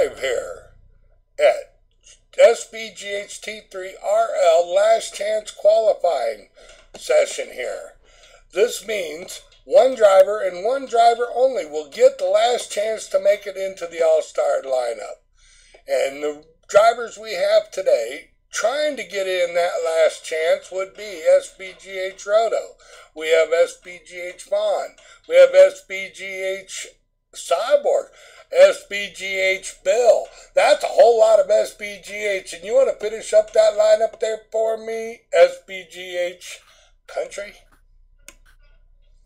live here at SBGH T3RL last chance qualifying session here. This means one driver and one driver only will get the last chance to make it into the All-Star lineup. And the drivers we have today trying to get in that last chance would be SBGH Roto. We have SBGH Vaughn. We have SBGH Cyborg. SBGH Bill. That's a whole lot of SBGH. And you want to finish up that lineup there for me? SBGH Country?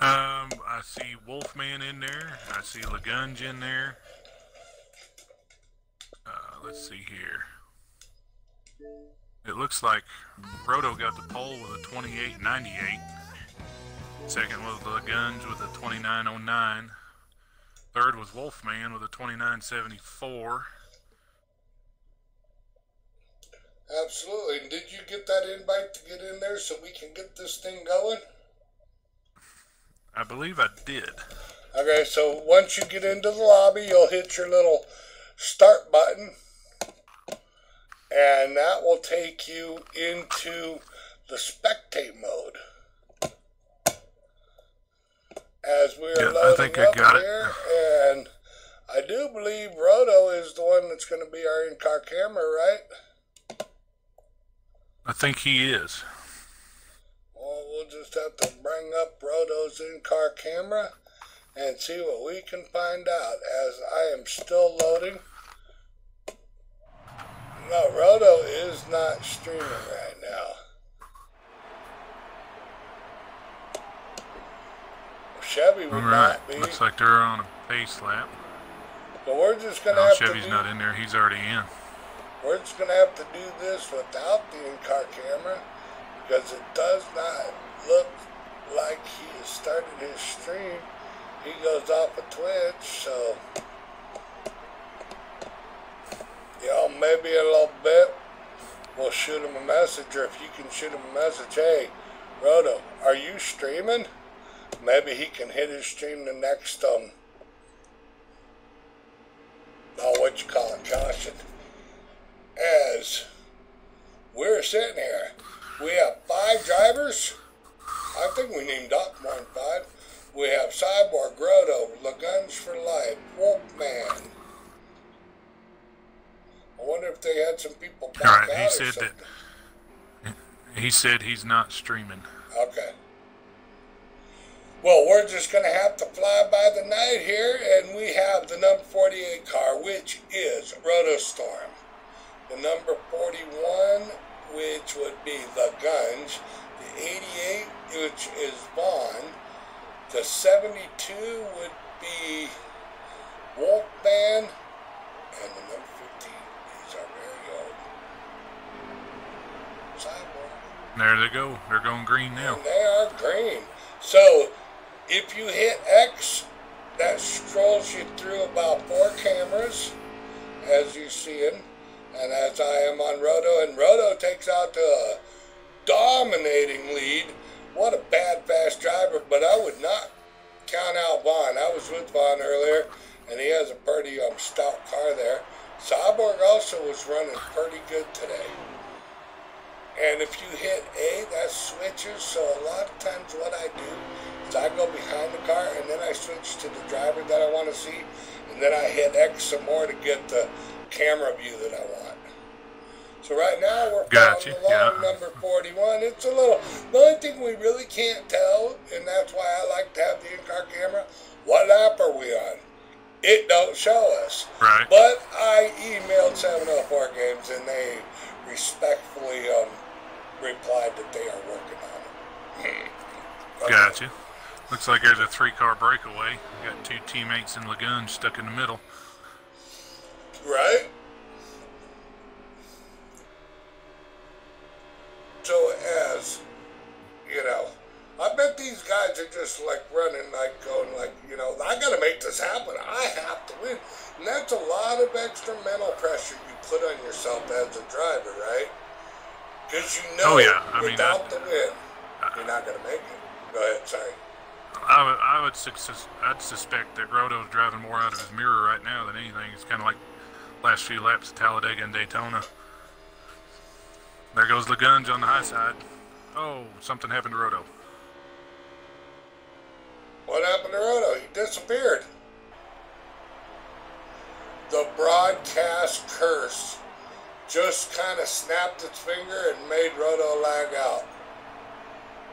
I see Wolfman in there. I see Lagunge in there. Let's see here. It looks like Roto got the pole with a 28.98. Second was Lagunge with a 29.09. Third was Wolfman with a 29.74. Absolutely. And did you get that invite to get in there so we can get this thing going? I believe I did. Okay, so once you get into the lobby, you'll hit your little start button, and that will take you into the spectate mode. As we are loading up here, and I do believe Roto is the one that's going to be our in-car camera, right? I think he is. Well, we'll just have to bring up Roto's in-car camera and see what we can find out as I am still loading. No, Roto is not streaming right now. Chevy would not be. Looks like they're on a pace lap. So we're just going to have Chevy's not in there. He's already in. We're just going to have to do this without the in-car camera because it does not look like he has started his stream. He goes off of Twitch, so maybe in a little bit we'll shoot him a message, or if you can shoot him a message, hey, Roto, are you streaming? Maybe he can hit his stream the next, caution. As we're sitting here, we have 5 drivers. I think we named up more than 5. We have Cyborg, Roto, Lagunge for Life, Wolfman. I wonder if they had some people back out or something. He said he's not streaming. Okay. Well, we're just going to have to fly by the night here, and we have the number 48 car, which is Rotostorm. The number 41, which would be Lagunge. The 88, which is Vaughn. The 72 would be Wolfman. And the number 15 is our very own Cyborg. There they go. They're going green now. And they are green. So, if you hit X, that scrolls you through about 4 cameras, as you see it. And as I am on Roto, and Roto takes out to a dominating lead. What a bad, fast driver, but I would not count out Vaughn. I was with Vaughn earlier, and he has a pretty stout car there. Cyborg also was running pretty good today. And if you hit A, that switches, so a lot of times what I do is I go behind the car, and then I switch to the driver that I want to see, and then I hit X some more to get the camera view that I want. So right now we're following along number 41. It's a little, the only thing we really can't tell, and that's why I like to have the in-car camera, what lap are we on? It don't show us. Right. But I emailed 704 Games, and they respectfully replied that they are working on it. Gotcha. Looks like there's a 3-car breakaway. Got 2 teammates in Lagunge stuck in the middle. Right? So as, I bet these guys are just like running, like going like, I got to make this happen. I have to win. And that's a lot of extra mental pressure you put on yourself as a driver, right? Because without the win, you're not going to make it. Go ahead, sorry. I'd suspect that Roto's driving more out of his mirror right now than anything. It's kind of like last few laps of Talladega and Daytona. There goes Lagunge on the high side. Oh, something happened to Roto. What happened to Roto? He disappeared. The broadcast curse just kind of snapped its finger and made Roto lag out.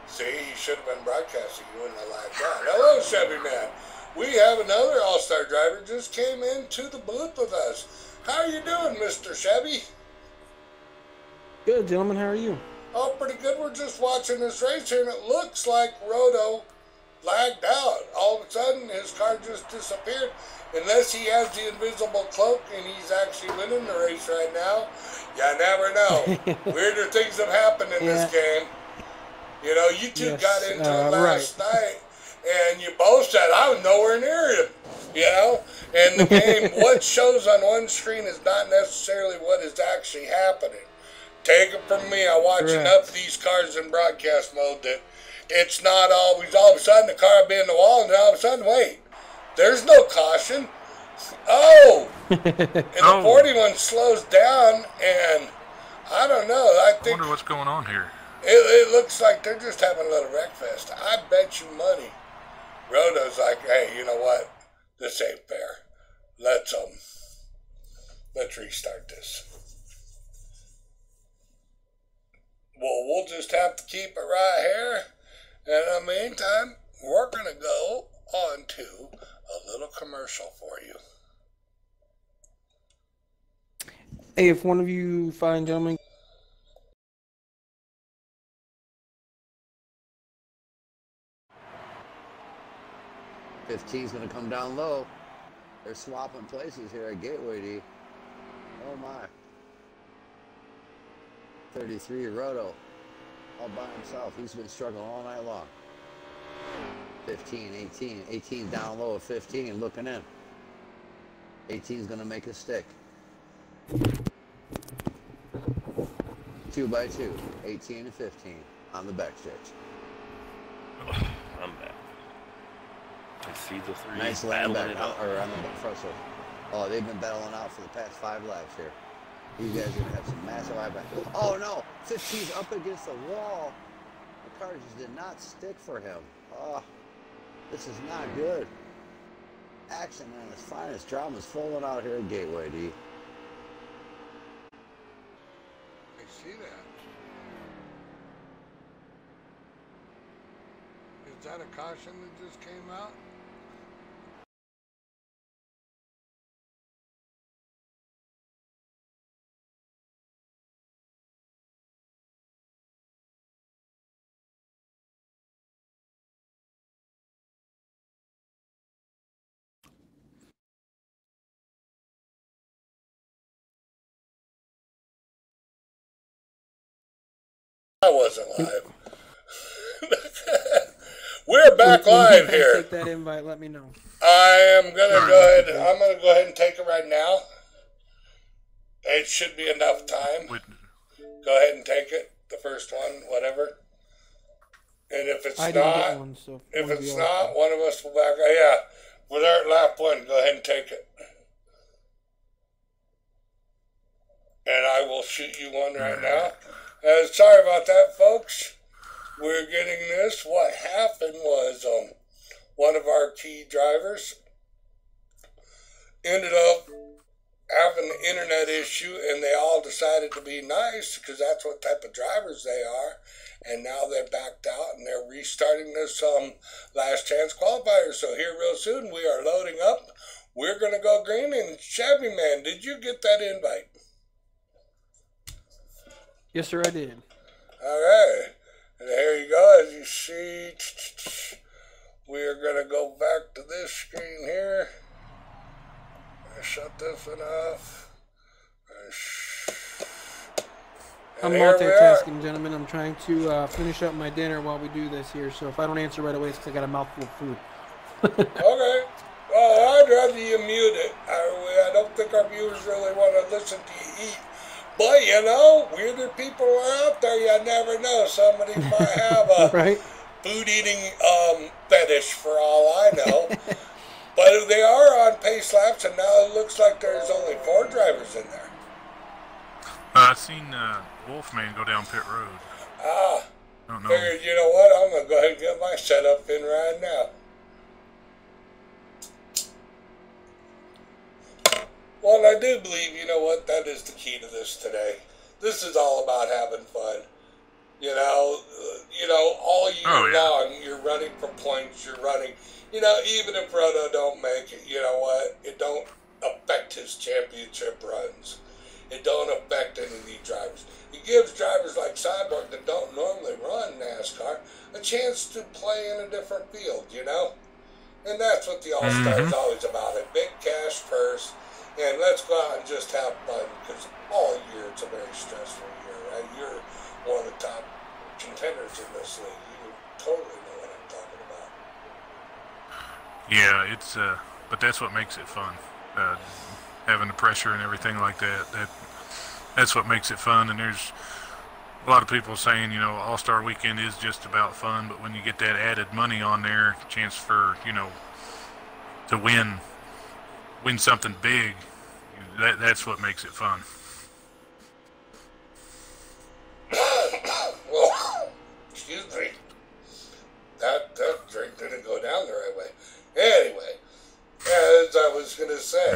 See, he should have been broadcasting. He wouldn't have lagged out. Hello, Chevy Man. We have another All-Star driver just came into the booth with us. How are you doing, Mr. Chevy? Good, gentlemen. How are you? Oh, pretty good. We're just watching this race here, and it looks like Roto lagged out. All of a sudden, his car just disappeared. Unless he has the invisible cloak and he's actually winning the race right now, you never know. Weirder things have happened in this game. You know, you two got into it last night, and you both said, I was nowhere near him. You know? And the game, what shows on one screen is not necessarily what is actually happening. Take it from me, I watch enough of these cars in broadcast mode that it's not always all of a sudden the car will be in the wall, and then all of a sudden, wait, there's no caution. Oh! And the 41 slows down, and I don't know. I wonder what's going on here. It looks like they're just having a little wreckfest. I bet you money. Roto's like, hey, you know what? This ain't fair. Let's restart this. Well, we'll just have to keep it right here. And in the meantime, we're going to go on to a little commercial for you. Hey, if one of you fine gentlemen... '15's going to come down low. They're swapping places here at Gateway D. Oh my. 33 Roto. All by himself. He's been struggling all night long. 15, 18. 18 down low at 15 looking in. 18's going to make a stick. 2 by 2. 18 and 15 on the backstretch. I'm back. I see the three. Nice land back or on the front. So, oh, they've been battling out for the past 5 laps here. You guys are going to have some massive eye back. Oh, no. 15's up against the wall. The car just did not stick for him. Oh, this is not good. Action on its finest. Drama's falling out here at Gateway D. I see that. Is that a caution that just came out? I wasn't live. We're back live here. Take that invite, let me know. I am gonna go ahead. I'm gonna go ahead and take it right now. It should be enough time. Go ahead and take it. The first one, whatever. And if it's not, if it's not, one of us will back. Yeah, we're there at lap 1. Go ahead and take it. And I will shoot you one right now. Sorry about that, folks. We're getting this. What happened was one of our key drivers ended up having an internet issue, and they all decided to be nice because that's what type of drivers they are. And now they're backed out, and they're restarting this last chance qualifier. So here real soon, we are loading up. We're going to go green. And Chevy Man, did you get that invite? Yes, sir, I did. All right. And there you go. As you see, we are going to go back to this screen here. Shut this one off. I'm multitasking, gentlemen. I'm trying to finish up my dinner while we do this here. So if I don't answer right away, it's because I got a mouthful of food. Okay. Well, I'd rather you mute it. I don't think our viewers really want to listen to you eat. But, you know, weirder people are out there. You never know. Somebody might have a food-eating fetish for all I know. But they are on pace laps, and now it looks like there's only 4 drivers in there. I've seen Wolfman go down pit road. Ah, I don't know. figured, you know what, I'm going to go ahead and get my setup in right now. Well, and I do believe, you know what, that is the key to this today. This is all about having fun. You know, all year long, you're running for points, you're running, you know, even if Roto don't make it, you know what, it don't affect his championship runs. It don't affect any of these drivers. It gives drivers like Cyborg that don't normally run NASCAR a chance to play in a different field, you know? And that's what the All-Star is always about, a big cash purse. And let's go out and just have fun, because all year it's a very stressful year, right? You're one of the top contenders in this league. You totally know what I'm talking about. Yeah, it's but that's what makes it fun. Having the pressure and everything like that. That's what makes it fun. And there's a lot of people saying, you know, All-Star Weekend is just about fun, but when you get that added money on there, chance for, you know, to win something big, that's what makes it fun. Well, excuse me. That drink didn't go down the right way. Anyway, as I was going to say,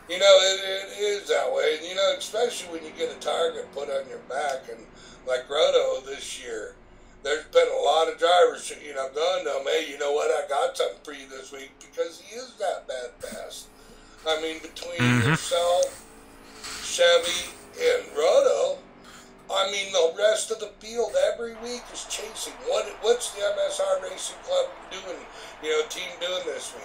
you know, it is that way. And, you know, especially when you get a target put on your back. And like Roto this year, there's been a lot of drivers, you know, going to him, hey, you know what, I got something for you this week, because he is that bad fast. I mean, between yourself, Chevy, and Roto, I mean, the rest of the field every week is chasing. What's the MSR Racing Club doing, you know, team doing this week?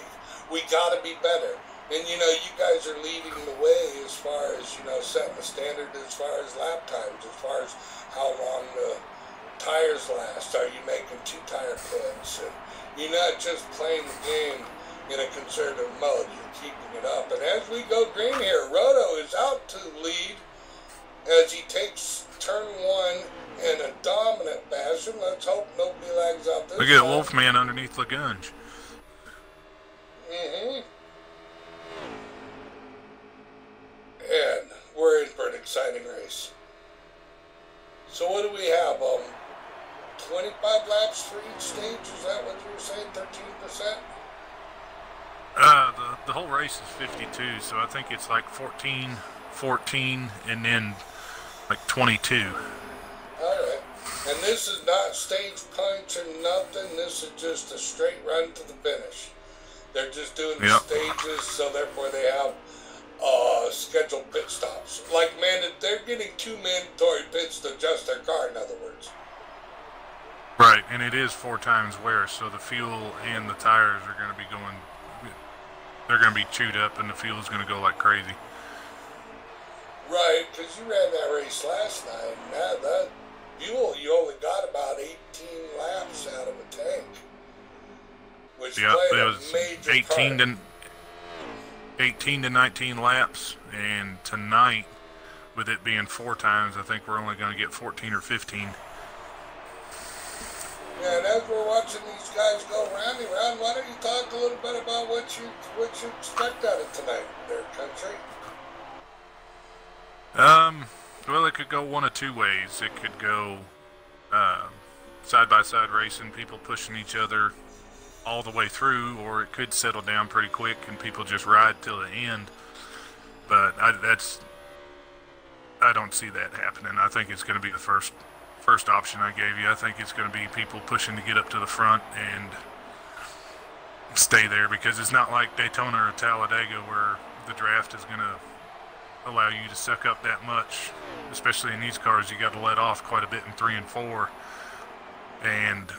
We got to be better. And, you know, you guys are leading the way as far as, you know, setting the standard as far as lap times, as far as how long the tires last. Are you making 2-tire pits? And you're not just playing the game in a conservative mode. You're keeping it up. And as we go green here, Roto is out to lead as he takes turn 1 in a dominant fashion. Let's hope nobody lags out this time. Look at Wolfman underneath Lagrange. And we're in for an exciting race. So what do we have? 25 laps for each stage? Is that what you were saying? 13%? The whole race is 52, so I think it's like 14, 14, and then like 22. Alright. And this is not stage punch or nothing. This is just a straight run to the finish. They're just doing the stages, so therefore they have scheduled pit stops. Like, they're getting 2 mandatory pits to adjust their car, in other words. Right, and it is 4 times wear, so the fuel and the tires are going to be going, they're going to be chewed up, and the fuel is going to go like crazy. Right, because you ran that race last night, and that fuel, you only got about 18 laps out of a tank. Which played it a was major 18 to 19 laps, and tonight, with it being 4 times, I think we're only going to get 14 or 15. Yeah, and as we're watching these guys go round and round, why don't you talk a little bit about what you expect out of tonight, there, country? Well, it could go one of 2 ways. It could go side-by-side racing, people pushing each other all the way through, or it could settle down pretty quick and people just ride till the end. But I don't see that happening. I think it's going to be the first option I gave you. I think it's going to be people pushing to get up to the front and stay there, because it's not like Daytona or Talladega where the draft is going to allow you to suck up that much. Especially in these cars, you got to let off quite a bit in 3 and 4. And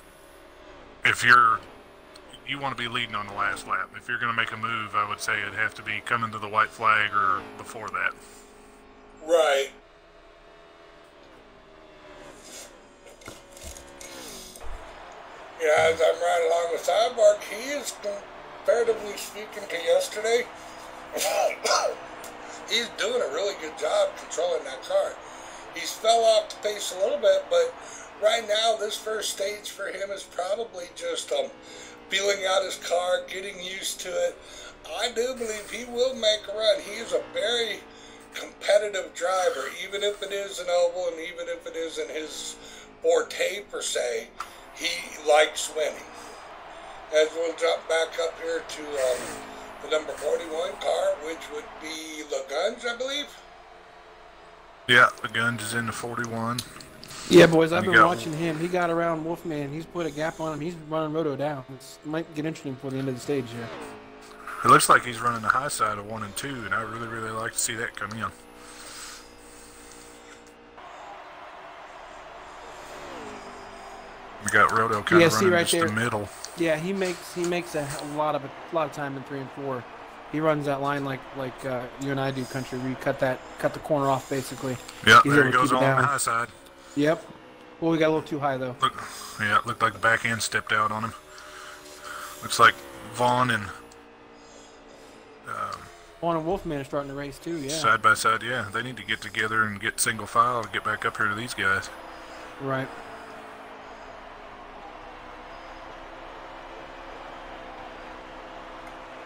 if you want to be leading on the last lap. If you're going to make a move, I would say it'd have to be coming to the white flag or before that. Right. Yeah, as I'm riding along with Cyborg, he is, comparatively speaking to yesterday, he's doing a really good job controlling that car. He's fell off the pace a little bit, but right now this first stage for him is probably just feeling out his car, getting used to it. I do believe he will make a run. He is a very competitive driver, even if it is an oval and even if it isn't his forte per se. He likes winning. As we'll jump back up here to the number 41 car, which would be Lagunge, I believe. Yeah, Lagunge is in the 41. Yeah, boys, I've been watching him. He got around Wolfman. He's put a gap on him. He's running Roto down. It might get interesting for the end of the stage here. It looks like he's running the high side of 1 and 2, and I really, really like to see that come in. We got Roto kind of running right just there. the middle. Yeah, he makes a lot of time in 3 and 4. He runs that line like you and I do, country. Where you cut the corner off basically. Yeah, there he goes on the high side. Yep. Well, we got a little too high though. Yeah, it looked like the back end stepped out on him. Looks like Vaughn and Wolfman are starting to race too. Yeah. Side by side, yeah. They need to get together and get single file to get back up here to these guys. Right.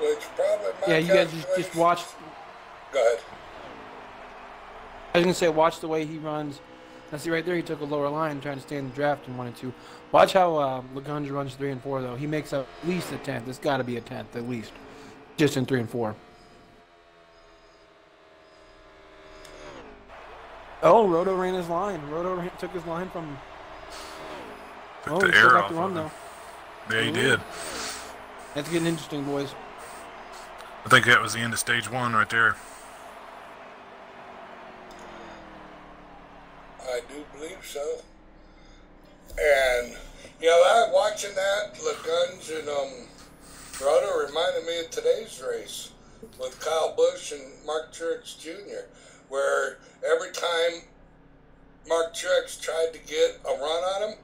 Which probably might. Yeah, you guys just watch. Go ahead. I was gonna say, watch the way he runs. Now see right there, he took a lower line trying to stay in the draft in 1 and 2. Watch how Lagunge runs 3 and 4 though. He makes at least a 10th. It's got to be a 10th at least, just in 3 and 4. Oh, Roto ran his line. Took his line from. Took the air off to run, of him. though. Yeah, he did. That's getting interesting, boys. I think that was the end of stage 1 right there. I do believe so. And, you know, watching that, Lagunge and Roto reminded me of today's race with Kyle Busch and Mark Truex Jr., where every time Mark Truex tried to get a run on him,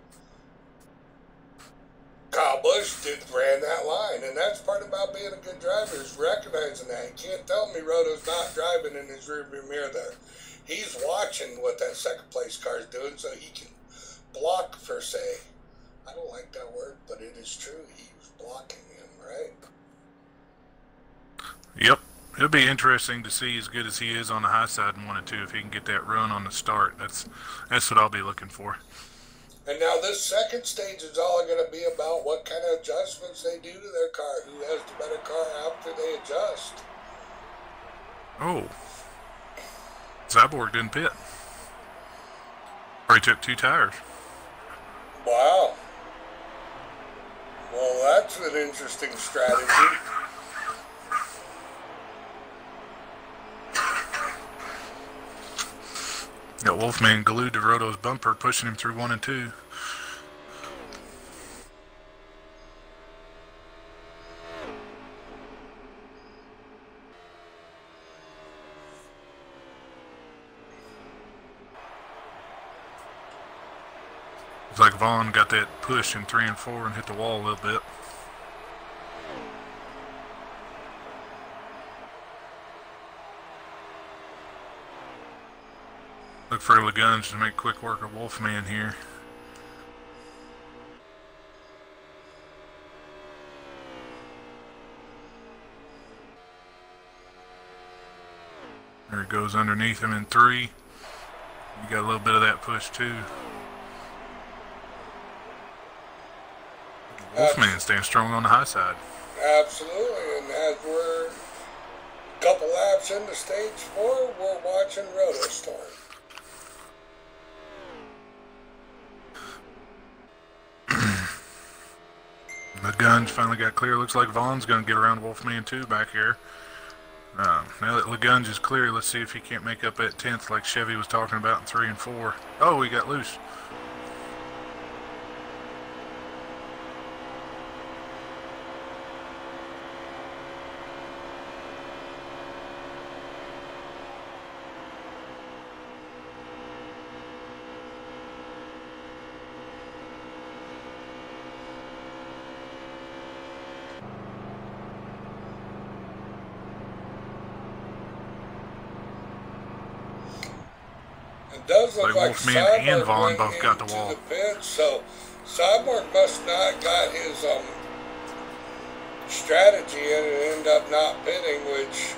Kyle Busch ran that line. And that's part about being a good driver, is recognizing that. You can't tell me Roto's not driving in his rearview mirror there. He's watching what that second place car is doing so he can block, per se. I don't like that word, but it is true. He was blocking him, right? Yep. It'll be interesting to see as good as he is on the high side in 1 and 2 if he can get that run on the start. That's what I'll be looking for. And now this second stage is all going to be about what kind of adjustments they do to their car. Who has the better car after they adjust? Oh. Cyborg didn't pit. Or he took 2 tires. Wow. Well, that's an interesting strategy. Got Wolfman glued to Roto's bumper, pushing him through 1 and 2. Looks like Vaughn got that push in 3 and 4 and hit the wall a little bit. Look for Lagunge to make quick work of Wolfman here. There he goes underneath him in 3. You got a little bit of that push too. Wolfman staying strong on the high side. Absolutely, and as we're a couple laps into stage 4, we're watching Roto Storm. Lagunge finally got clear. Looks like Vaughn's going to get around Wolfman too back here. Now that Lagunge is clear, let's see if he can't make up that 10th like Chevy was talking about in 3 and 4. Oh, he got loose. It does look Like like Wolfman Cyborg and Vaughn went both got the into wall. the pit, so Cyborg must not got his strategy and ended up not pitting, which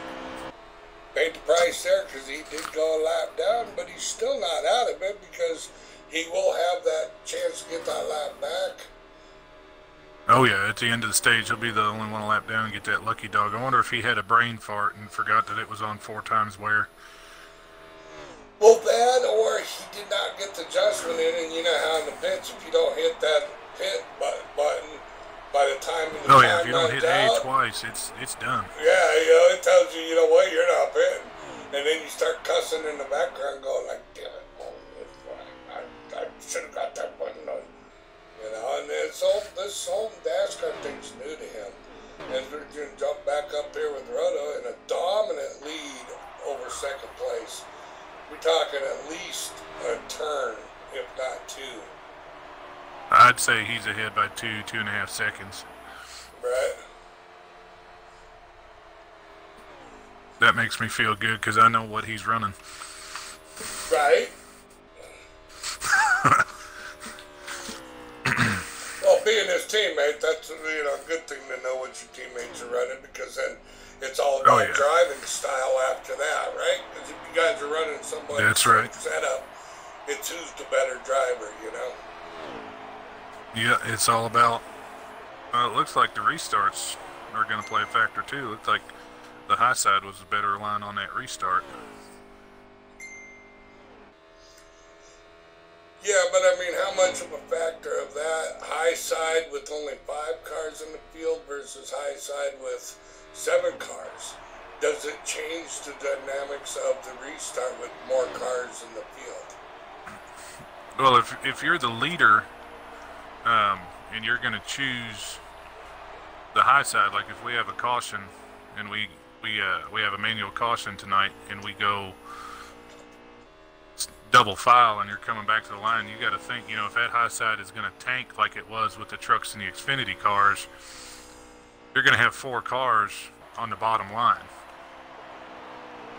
paid the price there because he did go a lap down, but he's still not out of it because he will have that chance to get that lap back. Oh yeah, at the end of the stage, he'll be the only one to lap down and get that lucky dog. I wonder if he had a brain fart and forgot that it was on 4 times wear. Well, that, or he did not get the adjustment in, and you know how in the pits, if you don't hit that pit button by the time the Oh time yeah, if you don't hit out, A twice, it's done. Yeah, you know, it tells you, you know what, you're not pitting. And then you start cussing in the background going like, damn it, I should have got that button on. You know, and this whole NASCAR thing's new to him. And we're going to jump back up here with Roto in a dominant lead over second place. We're talking at least a turn, if not 2. I'd say he's ahead by 2.5 seconds. Right. That makes me feel good because I know what he's running. Right. Well, being his teammate, that's a good thing to know what your teammates are running, because then it's all about driving style after that, right? Because if you guys are running somebody's setup, it's who's the better driver, you know? Yeah, it's all about. It looks like the restarts are going to play a factor too. Looks like the high side was a better line on that restart. Yeah, but I mean, how much of a factor of that high side with only 5 cars in the field versus high side with 7 cars? Does it change the dynamics of the restart with more cars in the field? Well, if you're the leader, and you're going to choose the high side, like if we have a caution and we have a manual caution tonight and we go double file and you're coming back to the line, you got to think, if that high side is going to tank like it was with the trucks and the Xfinity cars, you're going to have 4 cars on the bottom line,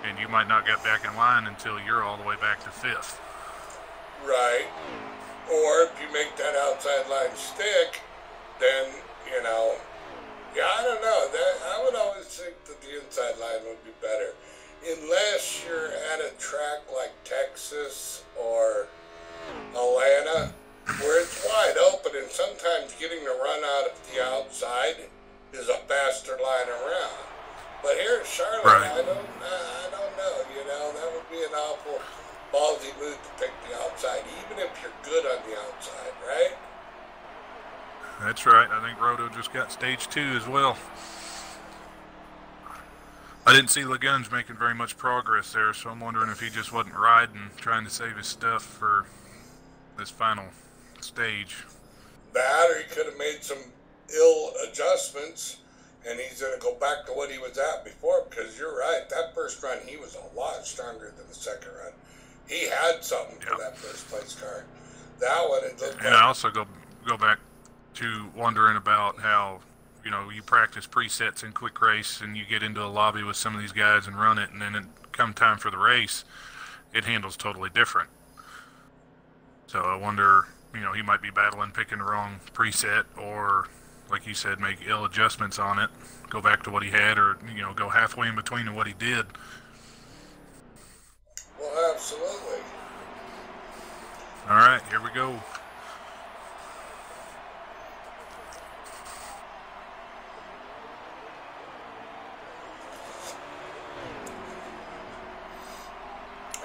and you might not get back in line until you're all the way back to 5th. Right. Or if you make that outside line stick, then, I don't know. I would always think that the inside line would be better. Unless you're at a track like Texas or Atlanta, where it's wide open, and sometimes getting the run out of the outside is a faster line around. But here in Charlotte, I don't know. That would be an awful ballsy move to pick the outside, even if you're good on the outside, right? That's right. I think Roto just got stage 2 as well. I didn't see Lagunge making very much progress there, so I'm wondering if he just wasn't riding, trying to save his stuff for this final stage. That, or he could have made some ill adjustments, and he's going to go back to what he was at before, because you're right, that first run, he was a lot stronger than the second run. He had something for that first place car. That one, it looked like... And I also go back to wondering about how, you practice presets in quick race and you get into a lobby with some of these guys and run it, and then come time for the race, it handles totally different. So I wonder, he might be battling picking the wrong preset, or, like you said, make ill adjustments on it, go back to what he had, or, go halfway in between to what he did. Well, absolutely. All right, here we go.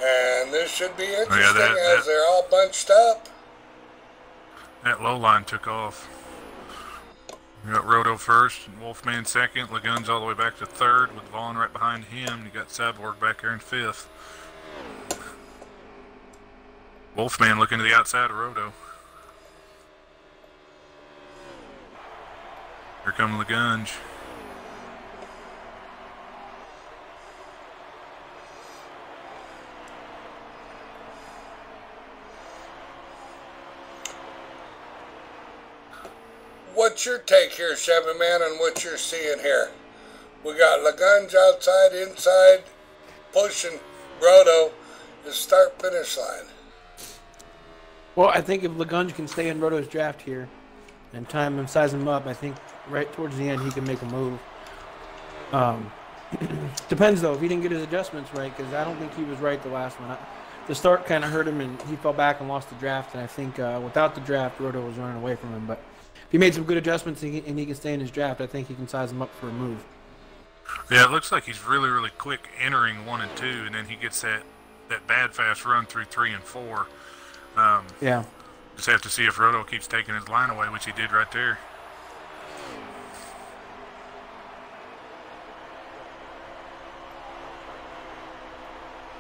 And this should be interesting as they're all bunched up. That low line took off. We got Roto first, Wolfman second, Lagunge all the way back to 3rd with Vaughn right behind him. You got Cyborg back there in 5th. Wolfman looking to the outside of Roto. Here comes Lagunge. What's your take here, Chevy Man, on what you're seeing here? We got Lagunge outside, inside, pushing Roto to start-finish line. Well, I think if Lagunge can stay in Roto's draft here and time and size him up, I think right towards the end, he can make a move. Depends though if he didn't get his adjustments right, because I don't think he was right the last one. The start kind of hurt him, and he fell back and lost the draft. And I think without the draft, Roto was running away from him. But if he made some good adjustments and he can stay in his draft, I think he can size him up for a move. Yeah, it looks like he's really, really quick entering 1 and 2, and then he gets that bad fast run through 3 and 4. Yeah. Just have to see if Roto keeps taking his line away, which he did right there.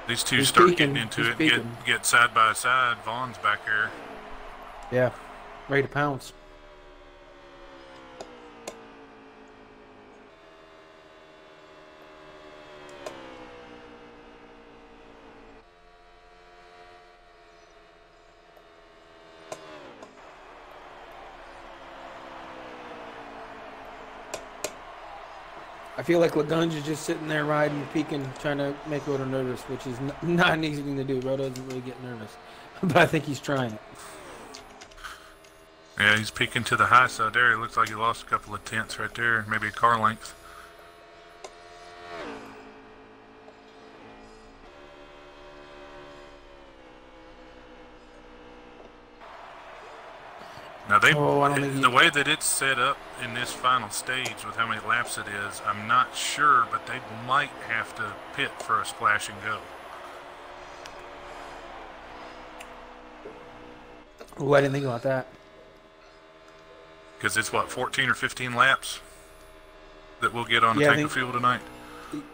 These two start getting into it, get side by side. Vaughn's back there. Yeah, ready to pounce. I feel like Lagunge is just sitting there riding, peeking, trying to make Roto nervous, which is not an easy thing to do. Roto doesn't really get nervous, but I think he's trying it. Yeah, he's peeking to the high side there. It looks like he lost a couple of tenths right there, maybe a car length. Now the way that it's set up in this final stage with how many laps it is, I'm not sure, but they might have to pit for a splash and go. Oh, I didn't think about that. Because it's what, 14 or 15 laps that we'll get on the tank of fuel tonight.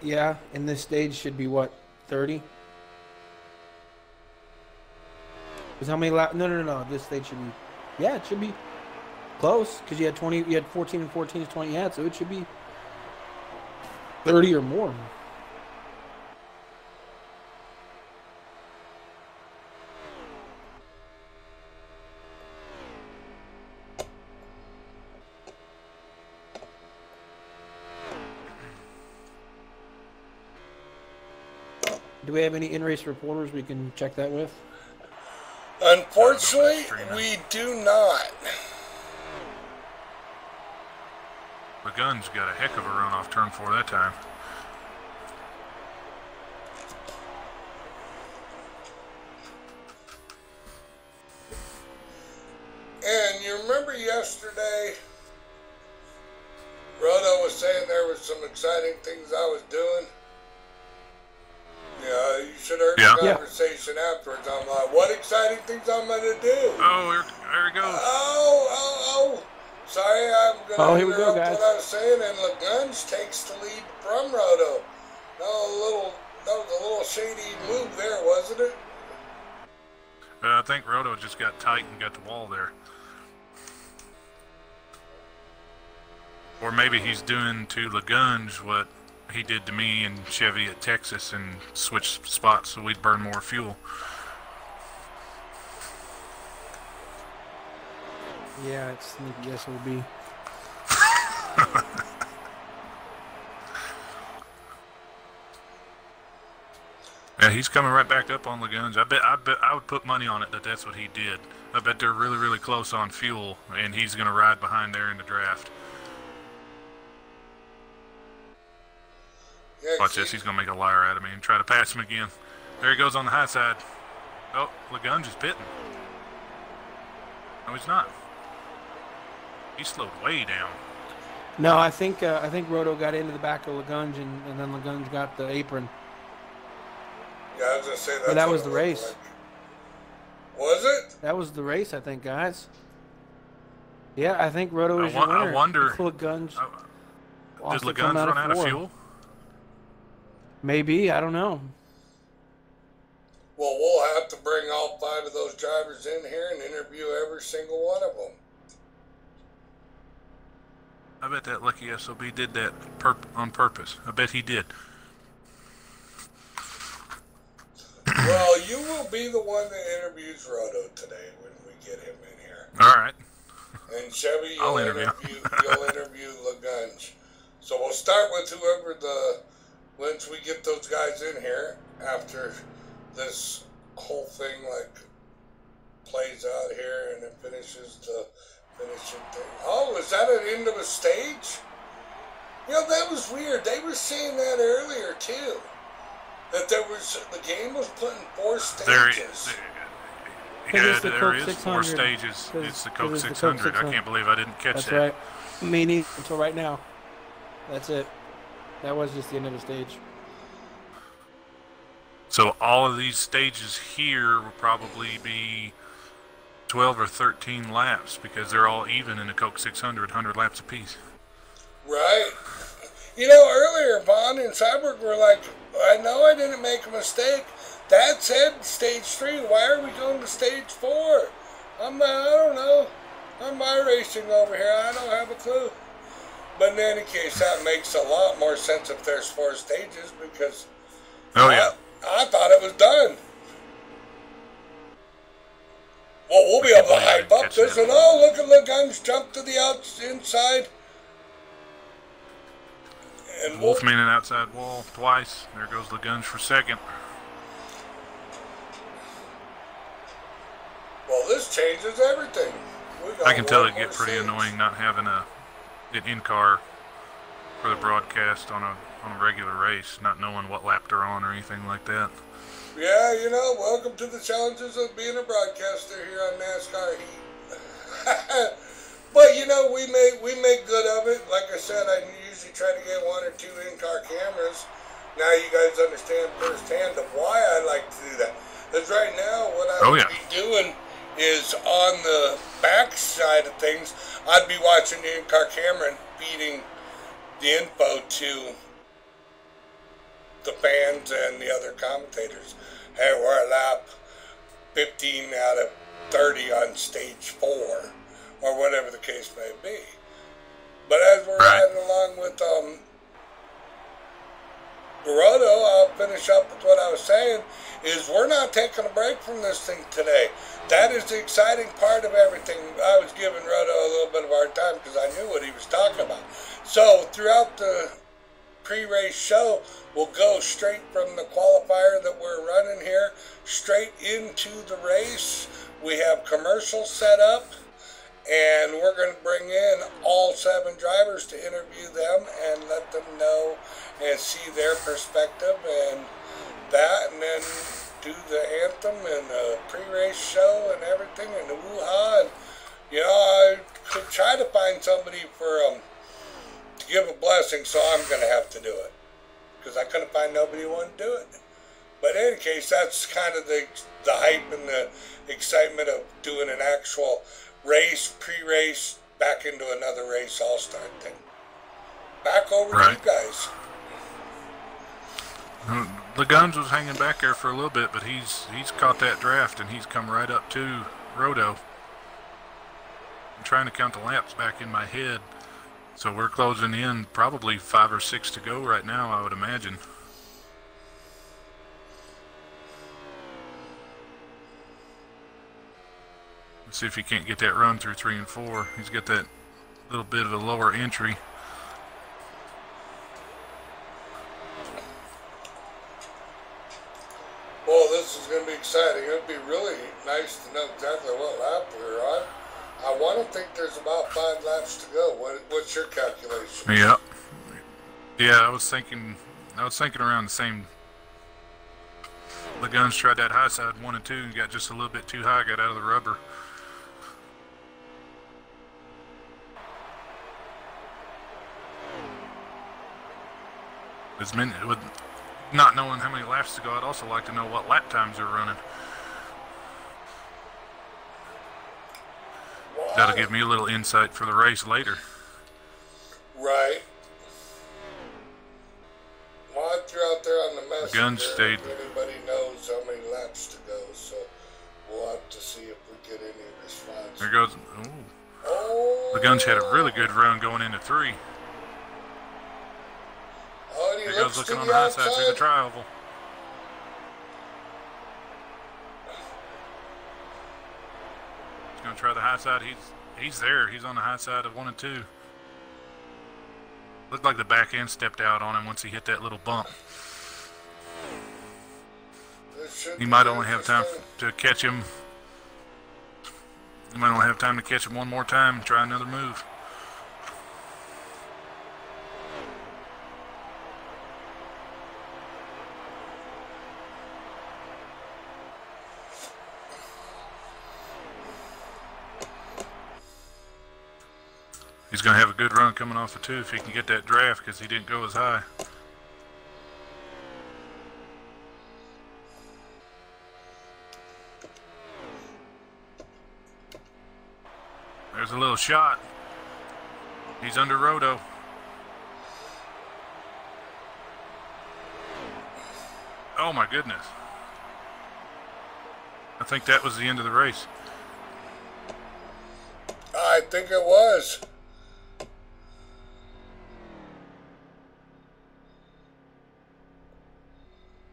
Yeah, and this stage should be what, 30? Because how many laps? No. This stage should be. Yeah, it should be close because you had 20. You had 14 and 14 is 20. Yeah, so it should be 30 or more. Do we have any in-race reporters we can check that with? Unfortunately, we do not. Lagunge got a heck of a run off turn 4 that time. And you remember yesterday, Roto was saying there was some exciting things I was doing? Yeah, you should have heard the conversation afterwards. I'm like, what exciting things I'm going to do? Oh, there he goes. Oh. Sorry, I'm going to interrupt what I was saying, and Lagunge takes the lead from Roto. That was a little shady move there, wasn't it? I think Roto just got tight and got the wall there. Or maybe he's doing to Lagunge what he did to me and Chevy at Texas and switched spots so we'd burn more fuel. Yeah, it's sneaky SOB. Yeah, he's coming right back up on Lagunge. I bet I would put money on it that that's what he did. I bet they're really, really close on fuel, and he's going to ride behind there in the draft. Yeah, watch this. He's going to make a liar out of me and try to pass him again. There he goes on the high side. Oh, Lagunge is pitting. No, he's not. He slowed way down. No, I think Roto got into the back of Lagunge, and then Lagunge got the apron. Yeah, I was going to say that was the race. Like. Was it? That was the race, I think, guys. Yeah, I think Roto is your winner. I wonder. Lagunge. Did Lagunge run out of fuel? Maybe, I don't know. Well, we'll have to bring all 5 of those drivers in here and interview every single one of them. I bet that lucky SOB did that on purpose. I bet he did. Well, you will be the one that interviews Roto today when we get him in here. All right. And Chevy, you'll interview Lagunge. So we'll start with whoever once we get those guys in here, after this whole thing plays out here and it finishes to finishing thing. Oh, is that an end of a stage? You know, that was weird. They were saying that earlier, too. That the game was putting 4 stages. There is 4 stages. It's the Coke 600. I can't believe I didn't catch that. That's right. Me neither until right now. That's it. That was just the end of the stage. So all of these stages here will probably be 12 or 13 laps because they're all even in the Coke 600, 100 laps apiece. Right. You know, earlier, Vaughn and Cyborg were like, I know I didn't make a mistake. That said stage 3. Why are we going to stage 4? I don't know. I'm iRacing over here. I don't have a clue. But in any case, that makes a lot more sense if there's 4 stages because I thought it was done. Well, we'll be able to hype up this and look at the guns jump to the inside. And Wolfman and outside wall twice. There goes the guns for second. Well, this changes everything. I can tell it get pretty annoying not having an in-car for the broadcast on a regular race, not knowing what lap they're on or anything like that. Yeah, you know, welcome to the challenges of being a broadcaster here on NASCAR Heat. But you know, we make good of it. Like I said, I usually try to get 1 or 2 in-car cameras. Now you guys understand firsthand of why I like to do that. Because right now, what I would be doing is on the back side of things, I'd be watching the in-car camera and feeding the info to the fans and the other commentators. Hey, we're at lap 15 out of 30 on stage 4, or whatever the case may be. But as we're riding along with Roto, I'll finish up with what I was saying, is we're not taking a break from this thing today. That is the exciting part of everything. I was giving Roto a little bit of our time because I knew what he was talking about. So throughout the pre-race show, we'll go straight from the qualifier that we're running here straight into the race. We have commercials set up, and we're going to bring in all 7 drivers to interview them and let them know and see their perspective and that, and then do the anthem and the pre-race show and everything and the woo-ha. And, you know, I could try to find somebody to give a blessing, so I'm going to have to do it because I couldn't find nobody who wanted to do it. But in any case, that's kind of the hype and the excitement of doing an actual race, pre-race, back into another race all-star thing. Back over to you guys. The Guns was hanging back there for a little bit, but he's caught that draft and he's come right up to Roto. I'm trying to count the laps back in my head, so we're closing in probably 5 or 6 to go right now, I would imagine. Let's see if he can't get that run through 3 and 4. He's got that little bit of a lower entry. Well, this is going to be exciting. It would be really nice to know exactly what lap we're on. I want to think there's about 5 laps to go. What's your calculation? Yeah, I was thinking around the same. The Guns tried that high side 1 and 2 and got just a little bit too high, got out of the rubber. With not knowing how many laps to go, I'd also like to know what lap times they're running. Wow. That'll give me a little insight for the race later. Right. While you're out there on the message, Guns stayed. Anybody knows how many laps to go, so we'll have to see if we get any response. There goes. Ooh. Oh. The Guns had a really good run going into 3. Oh, and he There goes looking on the high side through the tri-oval. He's going to try the high side. He's there. He's on the high side of 1 and 2. Looked like the back end stepped out on him once he hit that little bump. He might only have time to catch him You might not have time to catch him one more time and try another move. He's going to have a good run coming off of 2 if he can get that draft because he didn't go as high. There's a little shot. He's under roto. Oh my goodness. I think that was the end of the race. I think it was.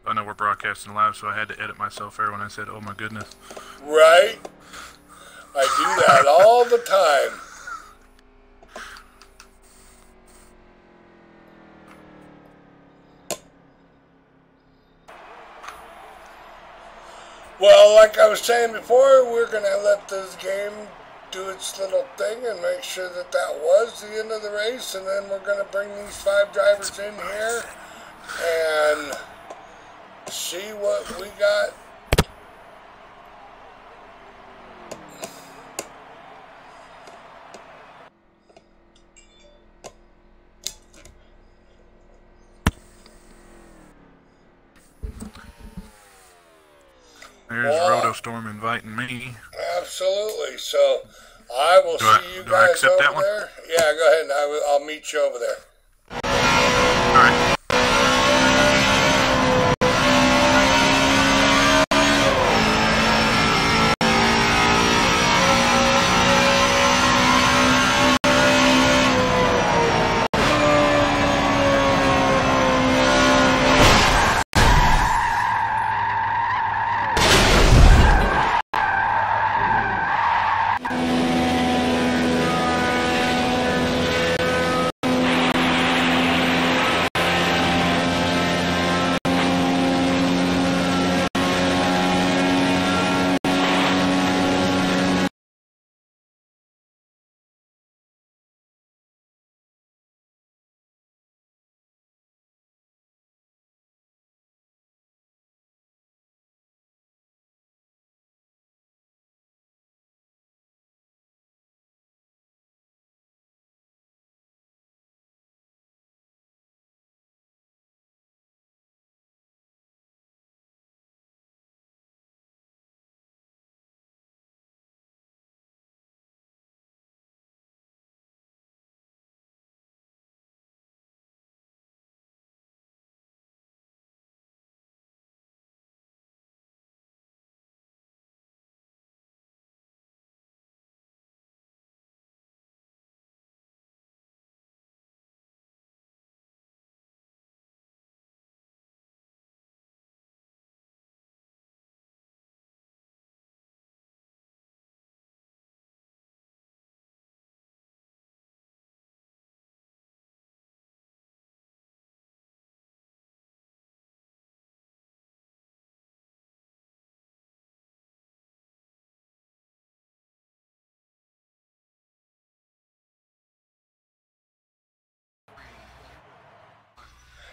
I know we're broadcasting live, so I had to edit myself there when I said, oh my goodness. Right? I do that all the time. Well, like I was saying before, we're going to let this game do its little thing and make sure that that was the end of the race, and then we're going to bring these 5 drivers in here and see what we got. There's Rotostorm inviting me. Absolutely. So I will see you guys over there. Yeah, go ahead, and I'll meet you over there. All right.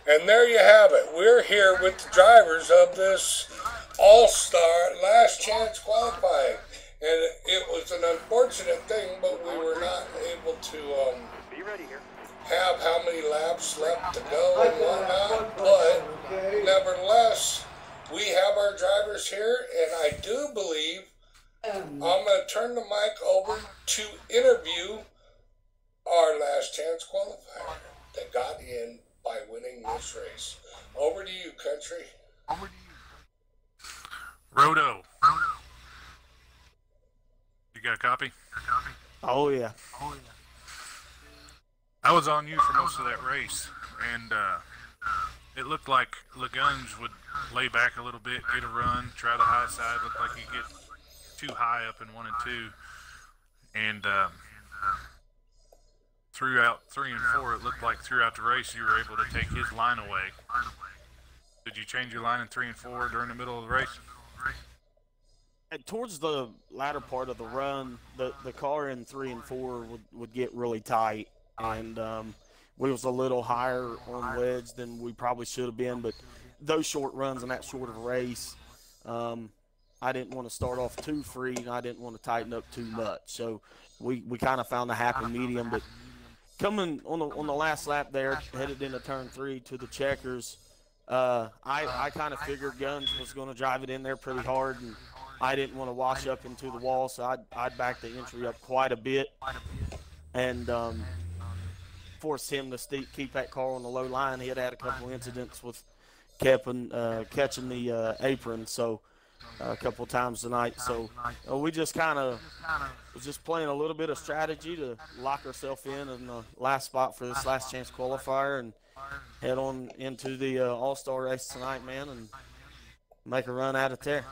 And there you have it. We're here with the drivers of this All-Star Last Chance qualifying. And it was an unfortunate thing, but we were not able to have how many laps left to go and whatnot. But nevertheless, we have our drivers here, and I do believe I'm going to turn the mic over to interview our Last Chance qualifier that got in by winning this race. Over to you, country. Roto. You got a copy? Oh yeah. I was on you for most of that race, and it looked like Lagunge would lay back a little bit, get a run, try the high side. Looked like he'd get too high up in 1 and 2, and throughout 3 and 4, it looked like throughout the race you were able to take his line away. Did you change your line in 3 and 4 during the middle of the race? towards the latter part of the run, the car in 3 and 4 would get really tight, and we was a little higher on wedge than we probably should have been. But those short runs in that short of a race, I didn't want to start off too free, and I didn't want to tighten up too much. So we kind of found a happy medium. But coming on the last lap there, headed into turn 3 to the checkers, I kind of figured Guns was going to drive it in there pretty hard, and I didn't want to wash up into the wall, so I'd back the entry up quite a bit and forced him to keep that car on the low line. He had a couple incidents with catching the apron, so a couple times tonight. So we just kind of was just playing a little bit of strategy to lock ourselves in the last spot for this last chance qualifier and head on into the All-Star race tonight, man, and make a run out of there.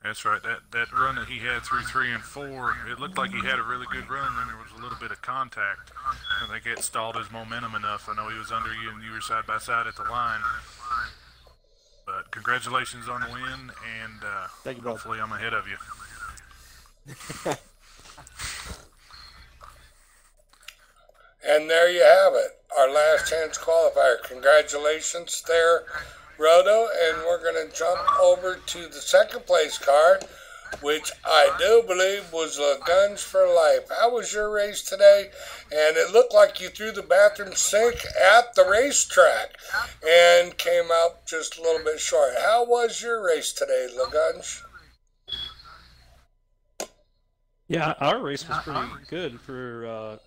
That's right. That run that he had through 3 and 4, it looked like he had a really good run, and there was a little bit of contact. I think it stalled his momentum enough. I know he was under you, and you were side by side at the line. But congratulations on the win, and thank you, hopefully I'm ahead of you. And there you have it, our last chance qualifier. Congratulations there, Roto, and we're going to jump over to the second place car, which I do believe was Guns for Life. How was your race today? And it looked like you threw the bathroom sink at the racetrack and came out just a little bit short. How was your race today, LaGunge? Yeah, our race was pretty good for,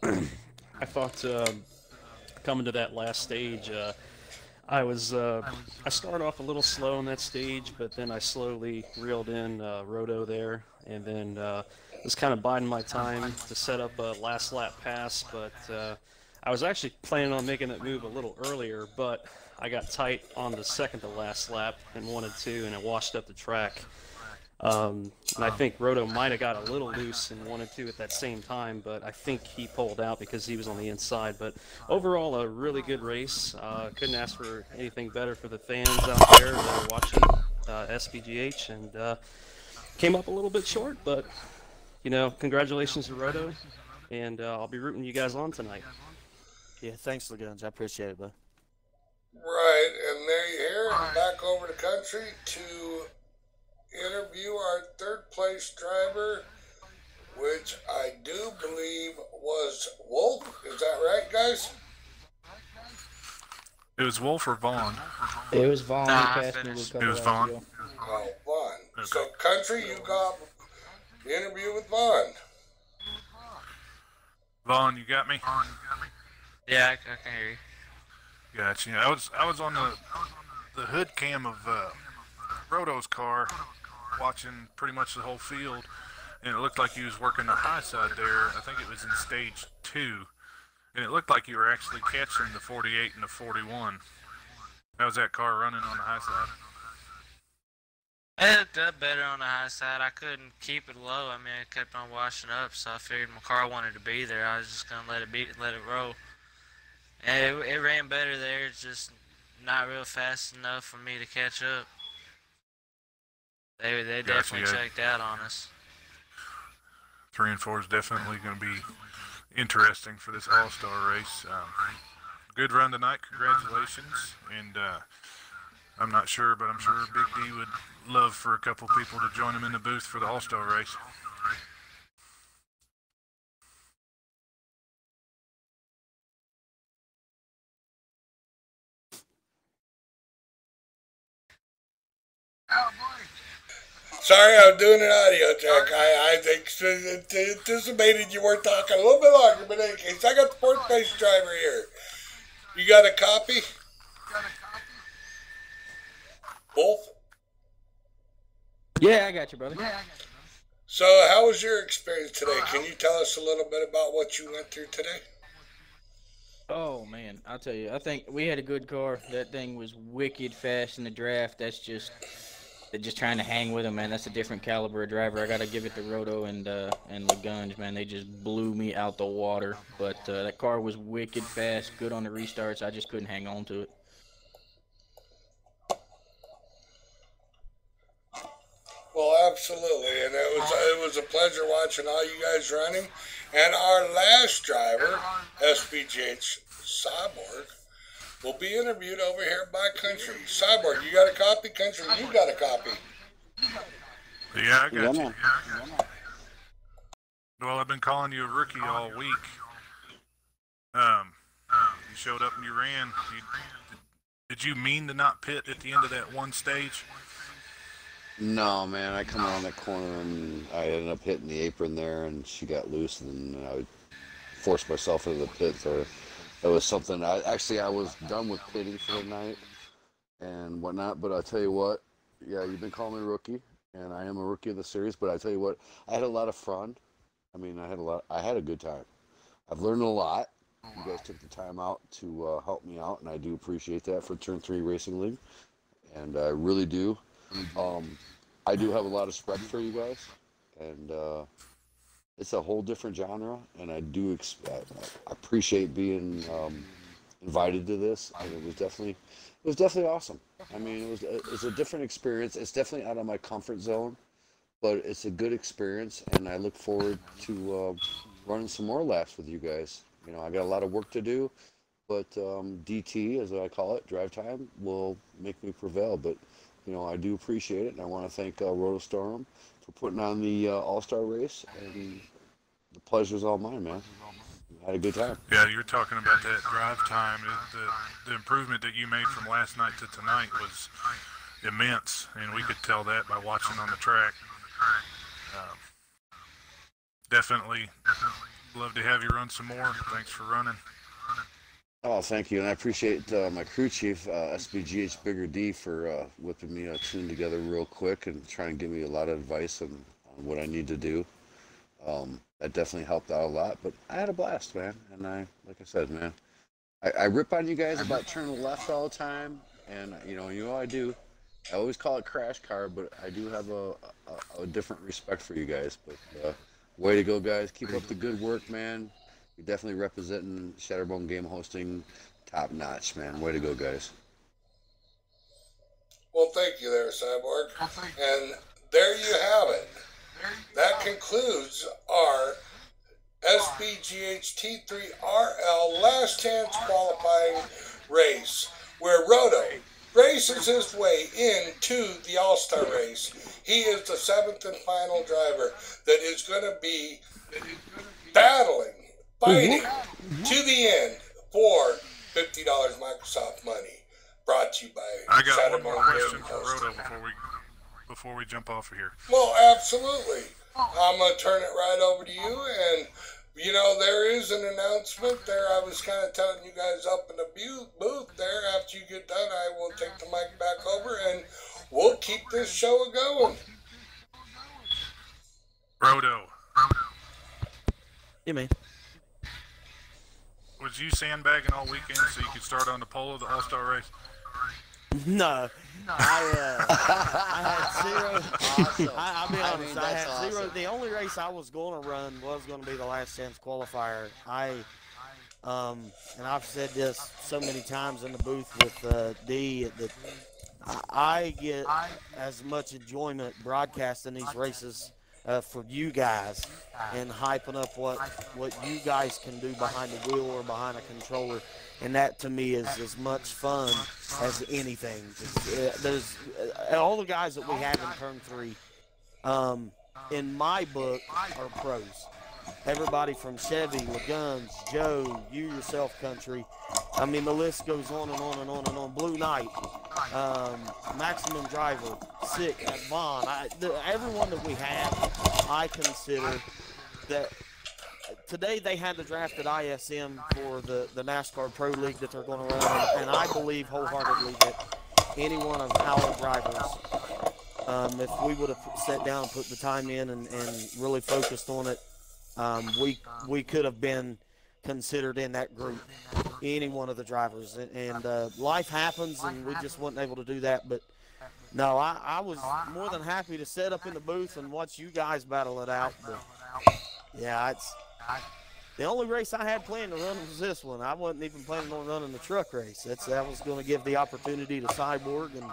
I thought coming to that last stage, I started off a little slow on that stage, but then I slowly reeled in Roto there, and then was kind of biding my time to set up a last lap pass, but I was actually planning on making that move a little earlier, but I got tight on the second to last lap and wanted to, and it washed up the track. And I think Roto might have got a little loose and wanted to at that same time, but I think he pulled out because he was on the inside. But overall, a really good race. Couldn't ask for anything better for the fans out there that are watching SBGH, and came up a little bit short, but, you know, congratulations to Roto, and I'll be rooting you guys on tonight. Yeah, thanks, LaGuns. I appreciate it, bud. Right, and there you hear it. Back over the country to interview our third place driver, which I do believe was Wolf. Is that right, guys? It was Wolf or Vaughn? It was Vaughn. It was Vaughn. Oh, Vaughn. Okay. So, country, you got the interview with Vaughn. Vaughn, you got me? Yeah, I can hear you. Gotcha. I was on the hood cam of Roto's car, watching pretty much the whole field, and it looked like he was working the high side there. I think it was in stage 2, and it looked like you were actually catching the 48 and the 41. How was that car running on the high side? It looked up better on the high side. I couldn't keep it low. I mean, it kept on washing up, so I figured my car wanted to be there. I was just gonna let it roll. And it ran better there. It's just not real fast enough for me to catch up. They definitely checked out on us. 3 and 4 is definitely going to be interesting for this All-Star race. Good run tonight. Congratulations. And I'm not sure, but I'm sure Big D would love for a couple people to join him in the booth for the All-Star race. Sorry, I'm doing an audio check. I anticipated you were talking a little bit longer, but in any case, I got the fourth place driver here. You got a copy? Wolf? Yeah, I got you, brother. So, how was your experience today? Can you tell us a little bit about what you went through today? Oh, man, I'll tell you. I think we had a good car. That thing was wicked fast in the draft. That's just trying to hang with him, man. That's a different caliber of driver. I got to give it to Roto and LaGunge, man. They just blew me out the water. But that car was wicked fast, good on the restarts. I just couldn't hang on to it. Well, absolutely, and it was a pleasure watching all you guys running. And our last driver, SBGH Cyborg, will be interviewed over here by Country. Cyborg, you got a copy? Country, you got a copy. Yeah, I got you. man. Well, I've been calling you a rookie all week. You showed up and you ran. Did you mean to not pit at the end of that one stage? No, man, I come around that corner and I ended up hitting the apron there, and she got loose, and I forced myself into the pit. So it was something. I was done with pitting for the night and whatnot. But I tell you what, yeah, you've been calling me a rookie, and I am a rookie of the series. But I tell you what, I had a lot of fun. I mean, I had a good time. I've learned a lot. You guys took the time out to help me out, and I do appreciate that for Turn 3 Racing League, and I really do. I do have a lot of respect for you guys, and it's a whole different genre, and I do appreciate being invited to this, and it was definitely awesome. I mean, it's a different experience. It's definitely out of my comfort zone, but it's a good experience, and I look forward to running some more laps with you guys. You know, I got a lot of work to do, but DT, as I call it, drive time, will make me prevail. But, you know, I do appreciate it, and I want to thank Rotostorm for putting on the All-Star race, and the pleasure's all mine, man. I had a good time. Yeah, you're talking about that drive time. The improvement that you made from last night to tonight was immense, and we could tell that by watching on the track. Definitely love to have you run some more. Thanks for running. Oh, thank you, and I appreciate my crew chief, SBGH Bigger D, for whipping me a tune together real quick and trying to give me a lot of advice on what I need to do. That definitely helped out a lot, but I had a blast, man. And like I said, man, I rip on you guys about turning left all the time, and you know I do. I always call it crash car, but I do have a different respect for you guys. But way to go, guys! Keep up the good work, man. You're definitely representing Shatterbone Game Hosting top notch, man. Way to go, guys. Well, thank you there, Cyborg. And there you have it. That concludes our SBGH T3RL last chance qualifying race, where Roto races his way into the All-Star race. He is the 7th and final driver that is going to be battling, fighting to the end for $50 Microsoft money. Brought to you by I got one more Shatterbone question Game for Hosting. Roto before we jump off of here. Well, absolutely. I'm going to turn it right over to you. And, you know, there is an announcement there. I was kind of telling you guys up in the booth there. After you get done, I will take the mic back over and we'll keep this show going. Roto, Yeah, man. was you sandbagging all weekend so you could start on the pole of the All-Star race? No, I had zero. Awesome. I'll be honest. I had that's zero. awesome. The only race I was going to run was going to be the last chance qualifier. And I've said this so many times in the booth with D that I get as much enjoyment broadcasting these races for you guys and hyping up what you guys can do behind the wheel or behind a controller. And that to me is as much fun as anything. There's all the guys that we have in Turn 3, in my book, are pros. Everybody from Chevy, LaGuns, Joe, you yourself, Country. I mean, the list goes on and on and on and on. Blue Knight, Maximum Driver, Sick, Vaughn. Everyone that we have, I consider that. Today they had the draft at ISM for the NASCAR Pro League that they're going to run, and I believe wholeheartedly that any one of our drivers, if we would have sat down and put the time in and really focused on it, we could have been considered in that group, any one of the drivers. And life happens, and we just weren't able to do that. But no, I was more than happy to sit up in the booth and watch you guys battle it out. But yeah, the only race I had planned to run was this one. I wasn't even planning on running the truck race. That was going to give the opportunity to Cyborg and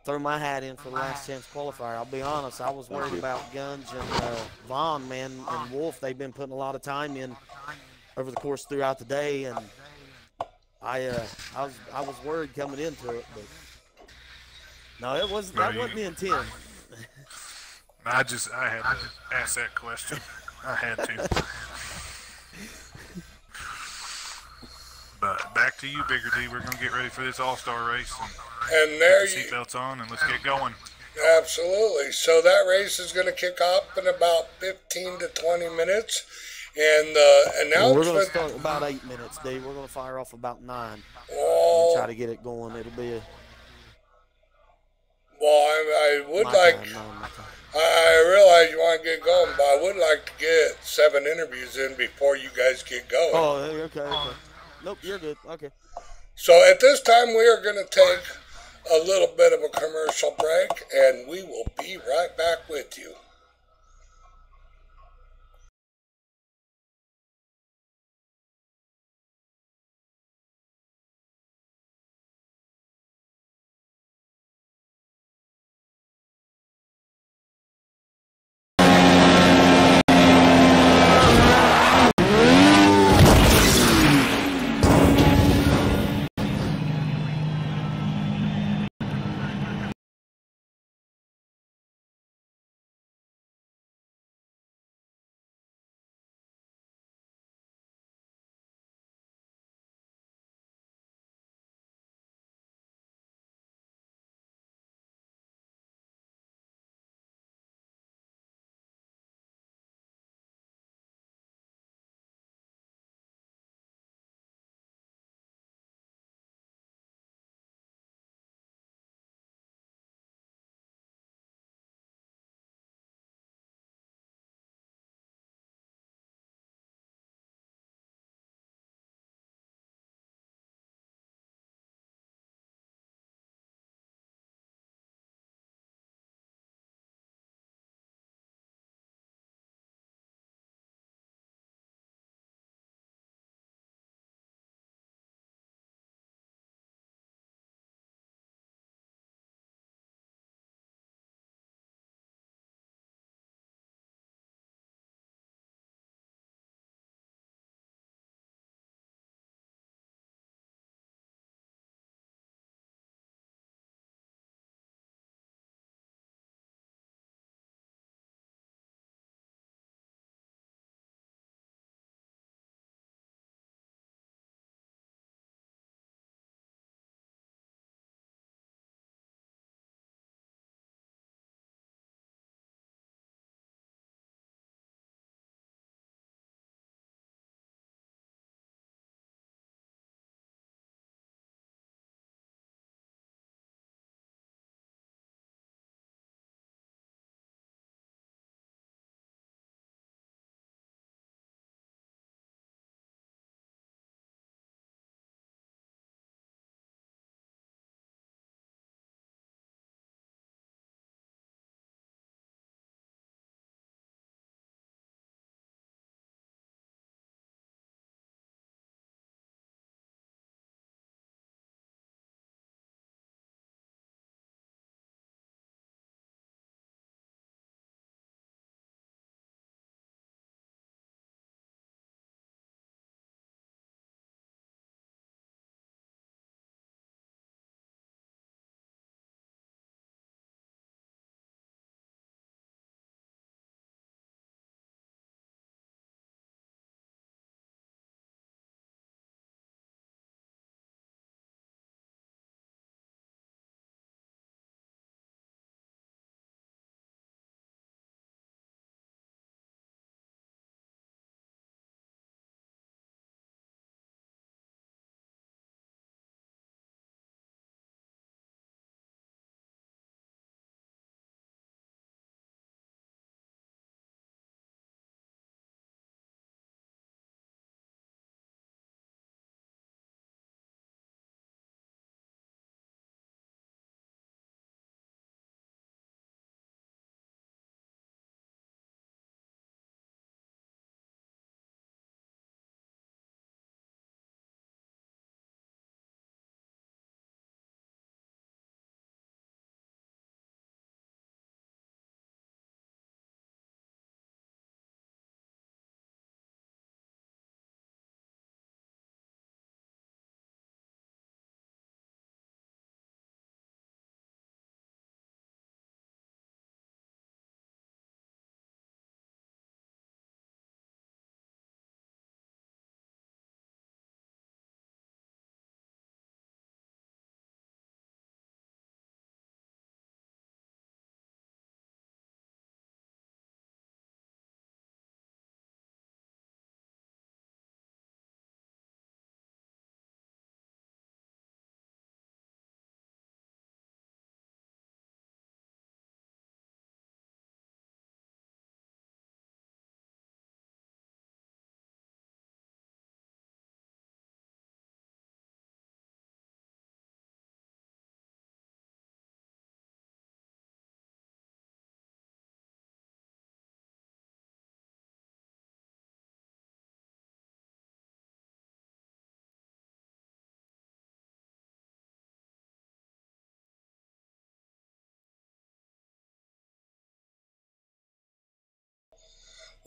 throw my hat in for the last chance qualifier. I'll be honest, I was worried about Guns and Vaughn, man, and Wolf. They've been putting a lot of time in over the course throughout the day, and I was worried coming into it, but no, that wasn't the intent. I had to ask that question. I had to. But back to you, Bigger D. We're gonna get ready for this All-Star race. And there put the seatbelts on and let's get going. Absolutely. So that race is going to kick off in about 15 to 20 minutes. And the announcement... We're going to start about 8 minutes, D. We're going to fire off about 9. Well, try to get it going. It'll be a... Well, I would like... I realize you want to get going, but I would like to get 7 interviews in before you guys get going. Oh, okay. Nope, you're good. Okay. So at this time, we are going to take a little bit of a commercial break, and we will be right back with you.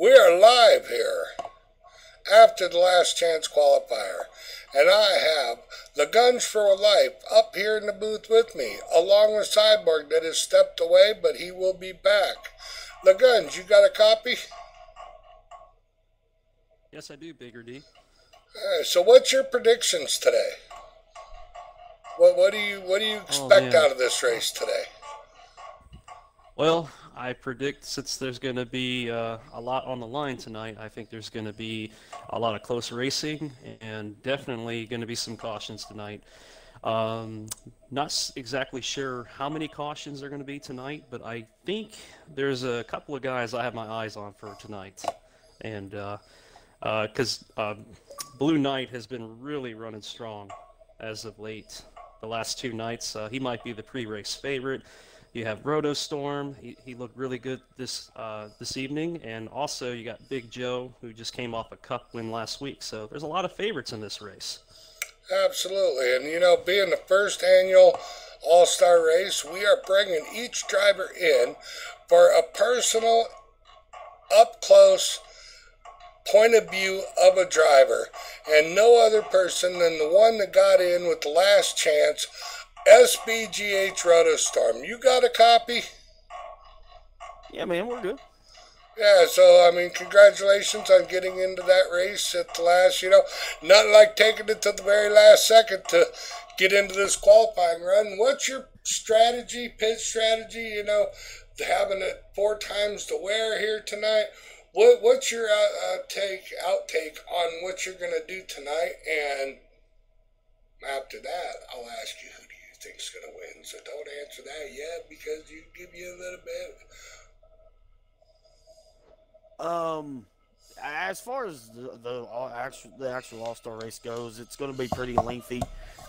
We are live here after the last chance qualifier, and I have the Guns for Life up here in the booth with me, along with Cyborg that has stepped away, but he will be back. The Guns, you got a copy? Yes, I do, Bigger D. So what's your predictions today? What do you expect out of this race today? Well, I predict since there's going to be a lot on the line tonight, I think there's going to be a lot of close racing and definitely going to be some cautions tonight. Not exactly sure how many cautions are going to be tonight, but I think there's a couple of guys I have my eyes on for tonight. And because Blue Knight has been really running strong as of late. The last two nights, he might be the pre-race favorite. You have Roto Storm. He looked really good this evening. And also you got Big Joe, who just came off a cup win last week. So there's a lot of favorites in this race. Absolutely. And, you know, being the first annual All-Star race, we are bringing each driver in for a personal, up-close point of view of a driver. And no other person than the one that got in with the last chance, SBGH Rotostorm. You got a copy? Yeah, man, we're good. Yeah, so, I mean, congratulations on getting into that race at the last, you know, nothing like taking it to the very last second to get into this qualifying run. What's your strategy, pit strategy, you know, having it 4 times to wear here tonight? What's your outtake on what you're going to do tonight? And after that, I'll ask you, who do you think's going to win? So don't answer that yet because you give you a little bit. As far as the actual All-Star race goes, it's going to be pretty lengthy.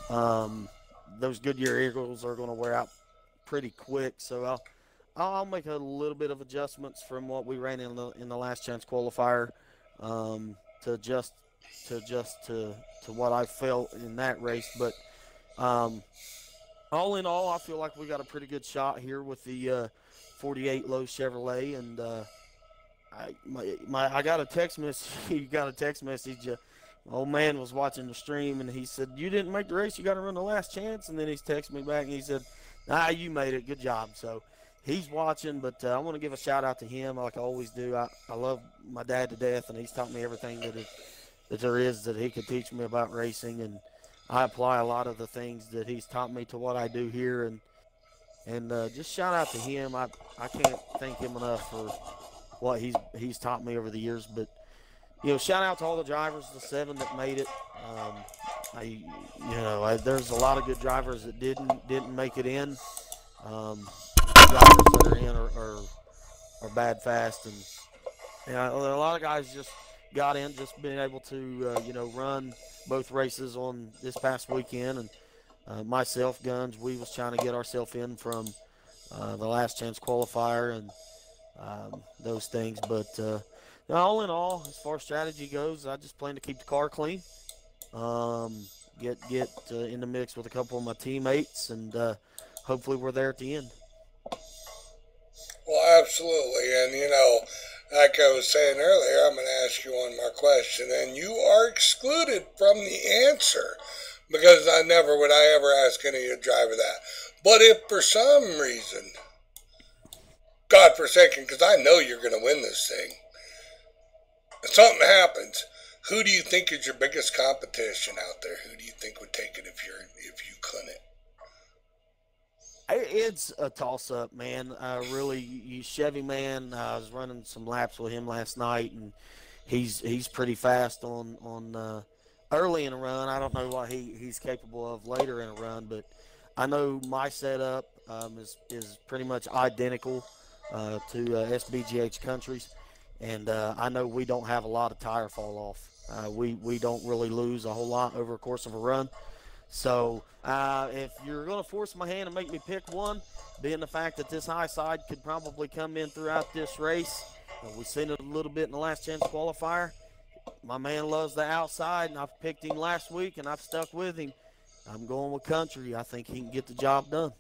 Those Goodyear Eagles are going to wear out pretty quick, so I'll make a little bit of adjustments from what we ran in the last chance qualifier to adjust to what I felt in that race. But all in all, I feel like we got a pretty good shot here with the 48 Low Chevrolet, and I got a text message. You got a text message. Old man was watching the stream, and he said, "You didn't make the race. You got to run the last chance." And then he's texted me back, and he said, "Ah, you made it. Good job." So he's watching, but I want to give a shout out to him like I always do. I love my dad to death, and he's taught me everything that there is that he could teach me about racing, and I apply a lot of the things that he's taught me to what I do here, and just shout out to him. I can't thank him enough for what he's taught me over the years. But you know, shout out to all the drivers, the 7 that made it. There's a lot of good drivers that didn't make it in. Drivers that are in are bad fast, and you know, a lot of guys just got in, just being able to run both races on this past weekend. And myself, Guns, we was trying to get ourselves in from the last chance qualifier and those things. But all in all, as far as strategy goes, I just plan to keep the car clean, get in the mix with a couple of my teammates, and hopefully we're there at the end. Well, absolutely. And, you know, like I was saying earlier, I'm going to ask you one more question, and you are excluded from the answer because never would I ever ask any of your driver that. But if for some reason, God forsaken, because I know you're going to win this thing, if something happens, who do you think is your biggest competition out there? Who do you think would take it if you couldn't? It's a toss-up, man. You Chevy man. I was running some laps with him last night, and he's pretty fast on early in a run. I don't know what he's capable of later in a run, but I know my setup is pretty much identical to SBGH Country's, and I know we don't have a lot of tire fall off. We don't really lose a whole lot over the course of a run. So if you're going to force my hand and make me pick one, being the fact that this high side could probably come in throughout this race, we've seen it a little bit in the last chance qualifier. My man loves the outside, and I've picked him last week, and I've stuck with him. I'm going with Country. I think he can get the job done.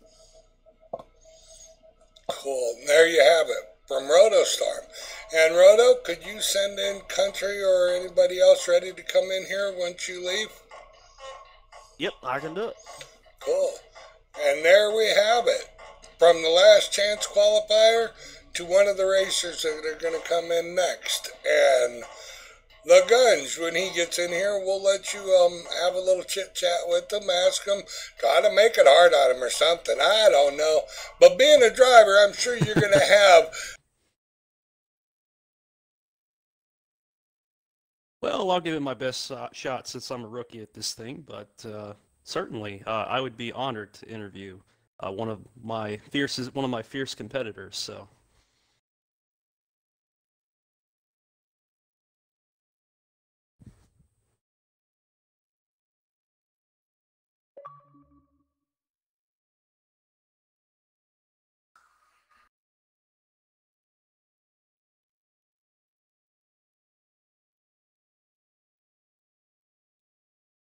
Cool. There you have it from Rotostorm. And Roto, could you send in Country or anybody else ready to come in here once you leave? Yep, I can do it. Cool. And there we have it. From the last chance qualifier to one of the racers that are going to come in next. And Lagunge, when he gets in here, we'll let you have a little chit-chat with him, ask him, try to make it hard on him or something. I don't know. But being a driver, I'm sure you're going to have... Well, I'll give it my best shot since I'm a rookie at this thing, but certainly I would be honored to interview one of my fierce competitors. So.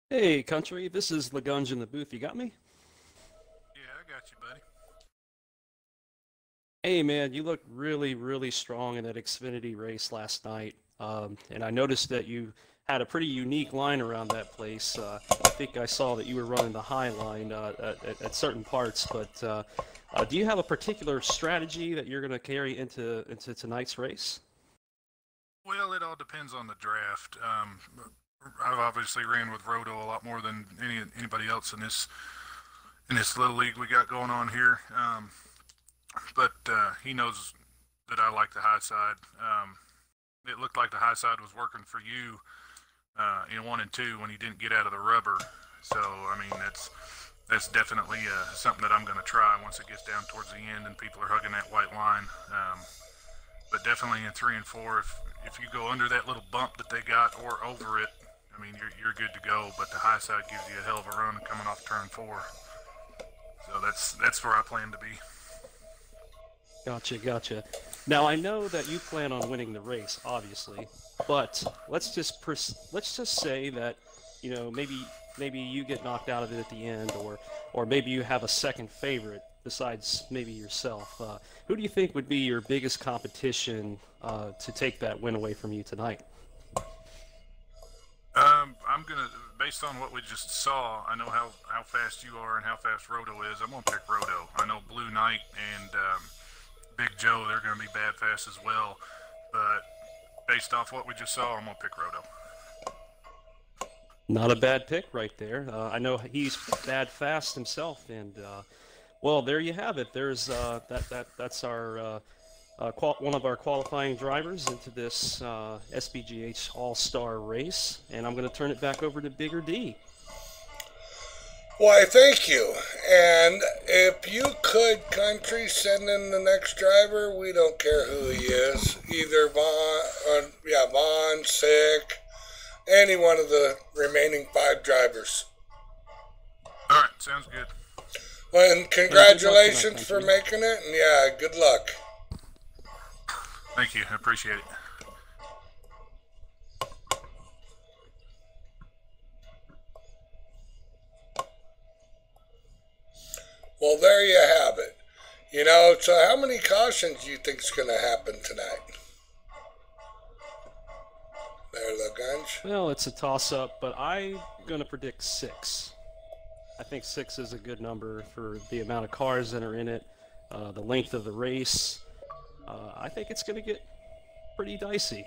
Hey, Country, this is Lagunge in the booth. You got me? Yeah, I got you, buddy. Hey, man, you looked really, really strong in that Xfinity race last night. And I noticed that you had a pretty unique line around that place. I think I saw that you were running the high line at certain parts, but do you have a particular strategy that you're going to carry into tonight's race? Well, it all depends on the draft. I've obviously ran with Roto a lot more than anybody else in this little league we got going on here. But he knows that I like the high side. It looked like the high side was working for you in 1 and 2 when he didn't get out of the rubber. So I mean that's definitely something that I'm going to try once it gets down towards the end and people are hugging that white line. But definitely in 3 and 4, if you go under that little bump that they got or over it, I mean, you're good to go, but the high side gives you a hell of a run coming off turn 4. So that's where I plan to be. Gotcha. Now I know that you plan on winning the race, obviously, but let's just say that maybe you get knocked out of it at the end, or maybe you have a second favorite besides maybe yourself. Who do you think would be your biggest competition to take that win away from you tonight? I'm gonna, based on what we just saw, I know how fast you are and how fast Roto is. I'm gonna pick Roto. I know Blue Knight and Big Joe, they're gonna be bad fast as well. But based off what we just saw, I'm gonna pick Roto. Not a bad pick right there. I know he's bad fast himself, and well, there you have it. There's that's our one of our qualifying drivers into this SBGH All-Star race, and I'm going to turn it back over to Bigger D. Why, thank you. And if you could, Country, send in the next driver, we don't care who he is. Either Vaughn, Sick, any one of the remaining 5 drivers. All right, sounds good. Well, and congratulations for making it, and yeah, good luck. Thank you. I appreciate it. Well, there you have it. So how many cautions do you think is going to happen tonight? There, Lagunge. Well, it's a toss-up, but I'm going to predict 6. I think 6 is a good number for the amount of cars that are in it, the length of the race. I think it's going to get pretty dicey.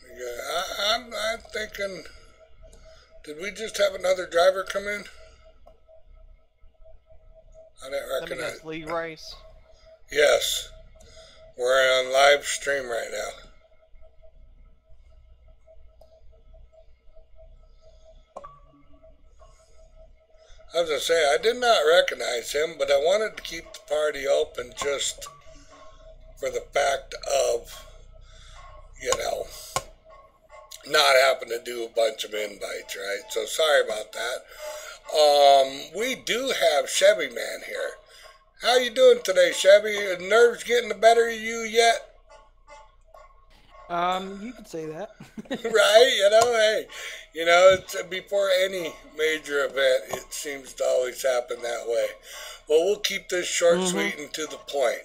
Yeah, I'm thinking, did we just have another driver come in? I didn't recognize. League race? Yes. We're on live stream right now. I was going to say, I did not recognize him, but I wanted to keep the party open just for the fact of, not having to do a bunch of invites, right? So sorry about that. We do have Chevy Man here. How you doing today, Chevy? Are nerves getting the better of you yet? You could say that. Right? Hey, You know, it's before any major event, it seems to always happen that way. Well, we'll keep this short, sweet, and to the point.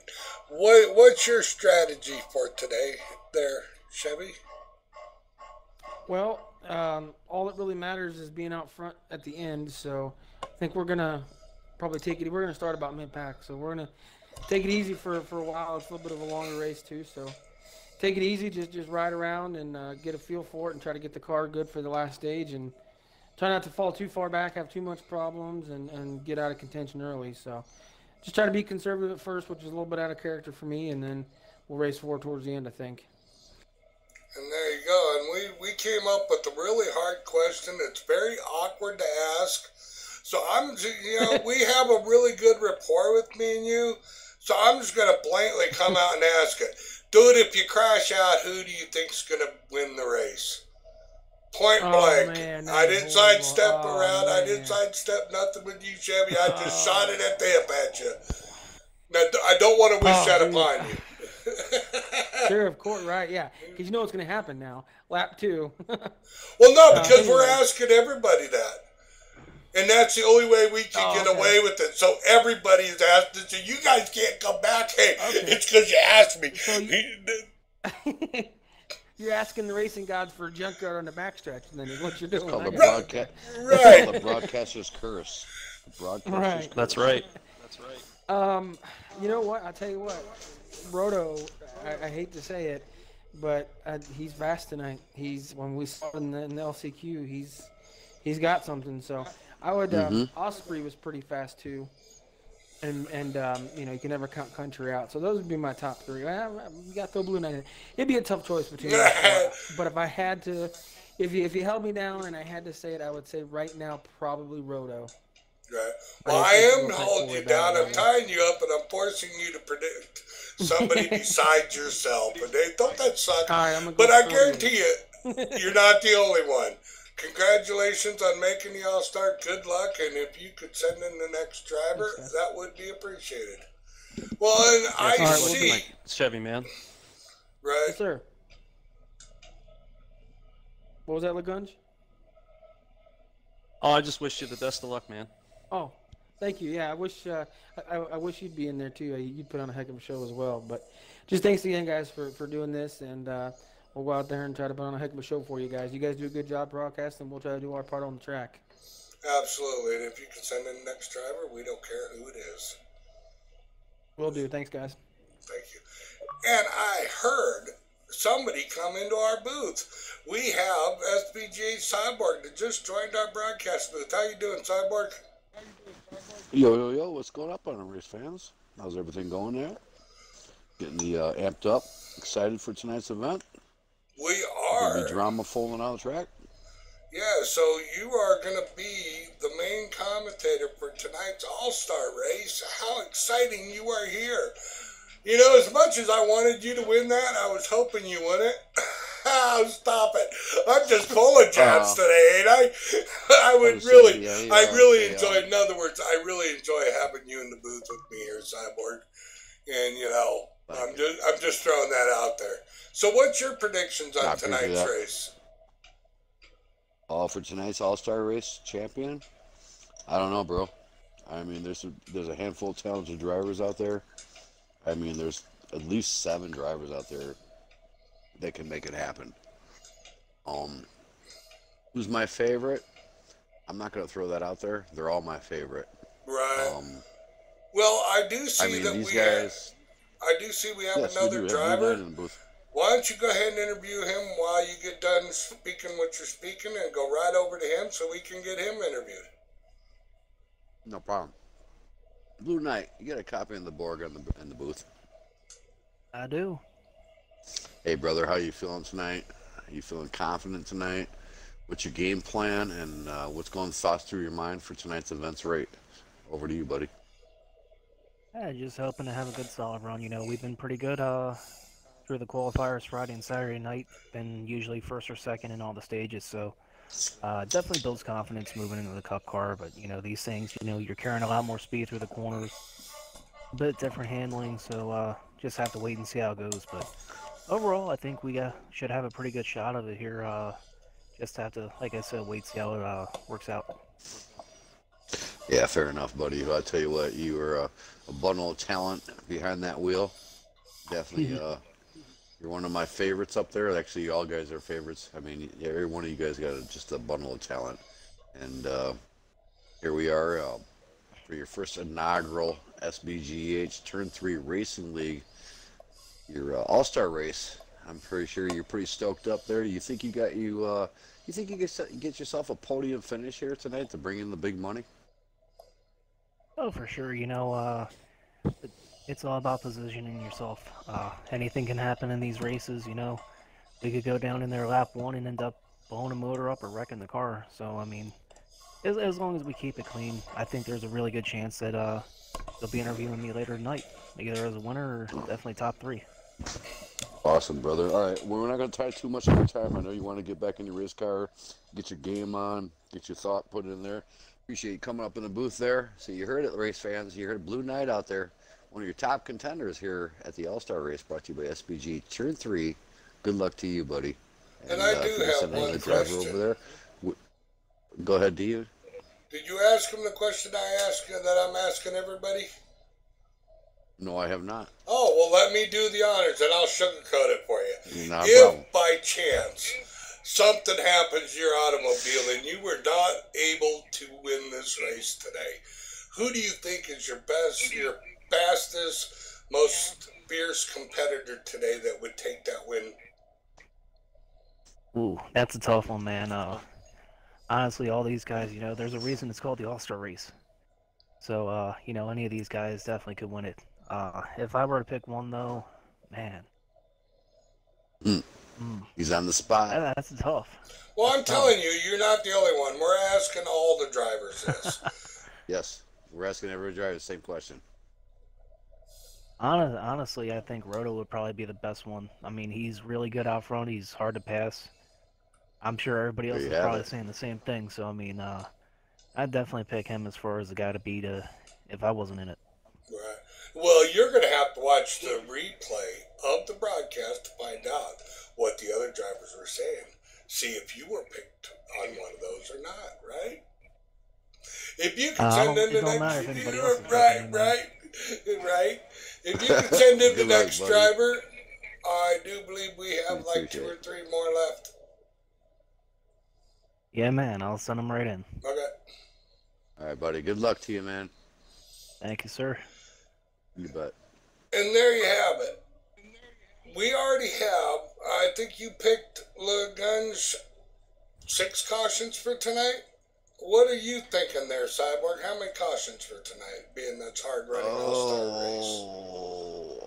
What's your strategy for today, there, Chevy? Well, all that really matters is being out front at the end. So I think we're gonna probably take it. We're gonna start about mid pack. So we're gonna take it easy for a while. It's a little bit of a longer race too. So take it easy. Just ride around and get a feel for it, and try to get the car good for the last stage, and try not to fall too far back, have too much problems, and get out of contention early. So just try to be conservative at first, which is a little bit out of character for me, and then we'll race forward towards the end, I think. And there you go. And we came up with a really hard question. It's very awkward to ask. So we have a really good rapport with me and you. So I'm just going to blatantly come out and ask it. Dude, if you crash out, who do you think's going to win the race? Point blank. Man, I didn't sidestep around. Man. I didn't sidestep nothing with you, Chevy. I just shot it at the hip at you. Now, I don't want to wish that upon you. Sure, of course, right, yeah. Because you know what's going to happen now. Lap 2. Well, no, because we're asking everybody that. And that's the only way we can get away with it. So everybody's asking it. So you guys can't come back. Hey, it's because you asked me. So you're asking the racing gods for a junkyard on the backstretch, and then is what you're doing. It's called the broadcaster's curse. Right. That's right. You know what? I'll tell you what. Roto, I hate to say it, but he's fast tonight. When we saw in the LCQ, he's got something. So I would. Osprey was pretty fast too, and you can never count Country out. So those would be my top 3. You got to throw Blue Knight in. It'd be a tough choice between those 4. But if I had to, if you held me down and I had to say it, I would say right now probably Roto. Right. Well, I am holding you down. I'm tying you up, and I'm forcing you to predict somebody besides yourself. And don't that suck? But I guarantee you, you're not the only one. Congratulations on making the All-Star. Good luck. And if you could send in the next driver, that would be appreciated. Well, and I see. Chevy, man. Right. Yes, sir. What was that, Lagunge? Oh, I just wish you the best of luck, man. Oh, thank you. Yeah, I wish I wish you'd be in there too. You'd put on a heck of a show as well. But just thanks again, guys, for doing this, and we'll go out there and try to put on a heck of a show for you guys. You guys do a good job broadcasting. We'll try to do our part on the track. Absolutely. And if you can send in the next driver, we don't care who it is. Will do. Thanks, guys. Thank you. And I heard somebody come into our booth. We have SBGH Cyborg that just joined our broadcast booth. How you doing, Cyborg? Yo, what's going up on the race fans? How's everything going there? Getting the amped up, excited for tonight's event? We are. Gonna be drama falling on the track? Yeah, so you are going to be the main commentator for tonight's All-Star race. How exciting you are here. You know, as much as I wanted you to win that, I was hoping you wouldn't. Stop it. I'm just full of jabs today, ain't I? I really enjoy, in other words, I really enjoy having you in the booth with me here, Cyborg. And, I'm just throwing that out there. So what's your predictions on tonight's race? For tonight's All-Star race champion? I don't know, bro. I mean, there's a handful of talented drivers out there. I mean, there's at least 7 drivers out there that can make it happen. Who's my favorite? I'm not going to throw that out there. They're all my favorite. Right. Well, I do see we have another driver. Why don't you go ahead and interview him while you get done speaking what you're speaking, and go right over to him so we can get him interviewed. No problem. Blue Knight, you got a copy in the Borg in the booth? I do. Hey, brother, how you feeling tonight? Are you feeling confident tonight? What's your game plan, and what's going thoughts through your mind for tonight's events rate? Over to you, buddy. Yeah, just hoping to have a good solid run. You know, we've been pretty good through the qualifiers Friday and Saturday night. Been usually first or second in all the stages, so definitely builds confidence moving into the Cup car. But, you know, these things, you know, you're carrying a lot more speed through the corners. A bit different handling, so just have to wait and see how it goes. But overall, I think we should have a pretty good shot of it here just have to, like I said, wait, see how it works out. Yeah, fair enough, buddy. I'll tell you what, you were a bundle of talent behind that wheel. Definitely, you're one of my favorites up there. Actually, you all guys are favorites. I mean, every one of you guys got just a bundle of talent. And here we are for your first inaugural SBGH Turn 3 Racing League, your All-Star race. I'm pretty sure you're pretty stoked up there. You think you got you think you get yourself a podium finish here tonight to bring in the big money? Oh, for sure. You know, it's all about positioning yourself. Anything can happen in these races, you know. We could go down in there lap 1 and end up blowing a motor up or wrecking the car. So, I mean, as long as we keep it clean, I think there's a really good chance that they'll be interviewing me later tonight, either as a winner or definitely top 3. Awesome, brother. All right, well, we're not going to tie too much of your time. I know you want to get back in your race car, get your game on, get your thought put in there. Appreciate you coming up in the booth there. So you heard it, race fans. You heard Blue Knight out there, one of your top contenders here at the All-Star race, brought to you by SBG Turn 3. Good luck to you, buddy. And I do have one question. Over there. Go ahead, do you? Did you ask him the question I asked you that I'm asking everybody? No, I have not. Oh, well, let me do the honors, and I'll sugarcoat it for you. Not a if problem. by chance something happens to your automobile and you were not able to win this race today, who do you think is your fastest, most fierce competitor today that would take that win? Ooh, that's a tough one, man. Honestly, all these guys, you know, there's a reason it's called the All-Star race. So, you know, any of these guys definitely could win it. If I were to pick one, though, man. He's on the spot. That's tough. Well, I'm telling you, you're not the only one. We're asking all the drivers this. Yes, we're asking every driver the same question. Honestly, I think Roto would probably be the best one. I mean, he's really good out front. He's hard to pass. I'm sure everybody else is probably saying the same thing. So, I mean, I'd definitely pick him as far as the guy to beat if I wasn't in it. Right. Well, you're going to have to watch the replay of the broadcast to find out what the other drivers were saying. See if you were picked on one of those or not, right? If you can send in the next, right. If you can send in the next driver, I do believe we have like 2 or 3 more left. Yeah, man, I'll send them right in. Okay. All right, buddy. Good luck to you, man. Thank you, sir. You bet. And there you have it. We already have, I think you picked LeGun's 6 cautions for tonight. What are you thinking there, Cyborg? How many cautions for tonight, being that's hard running All-Star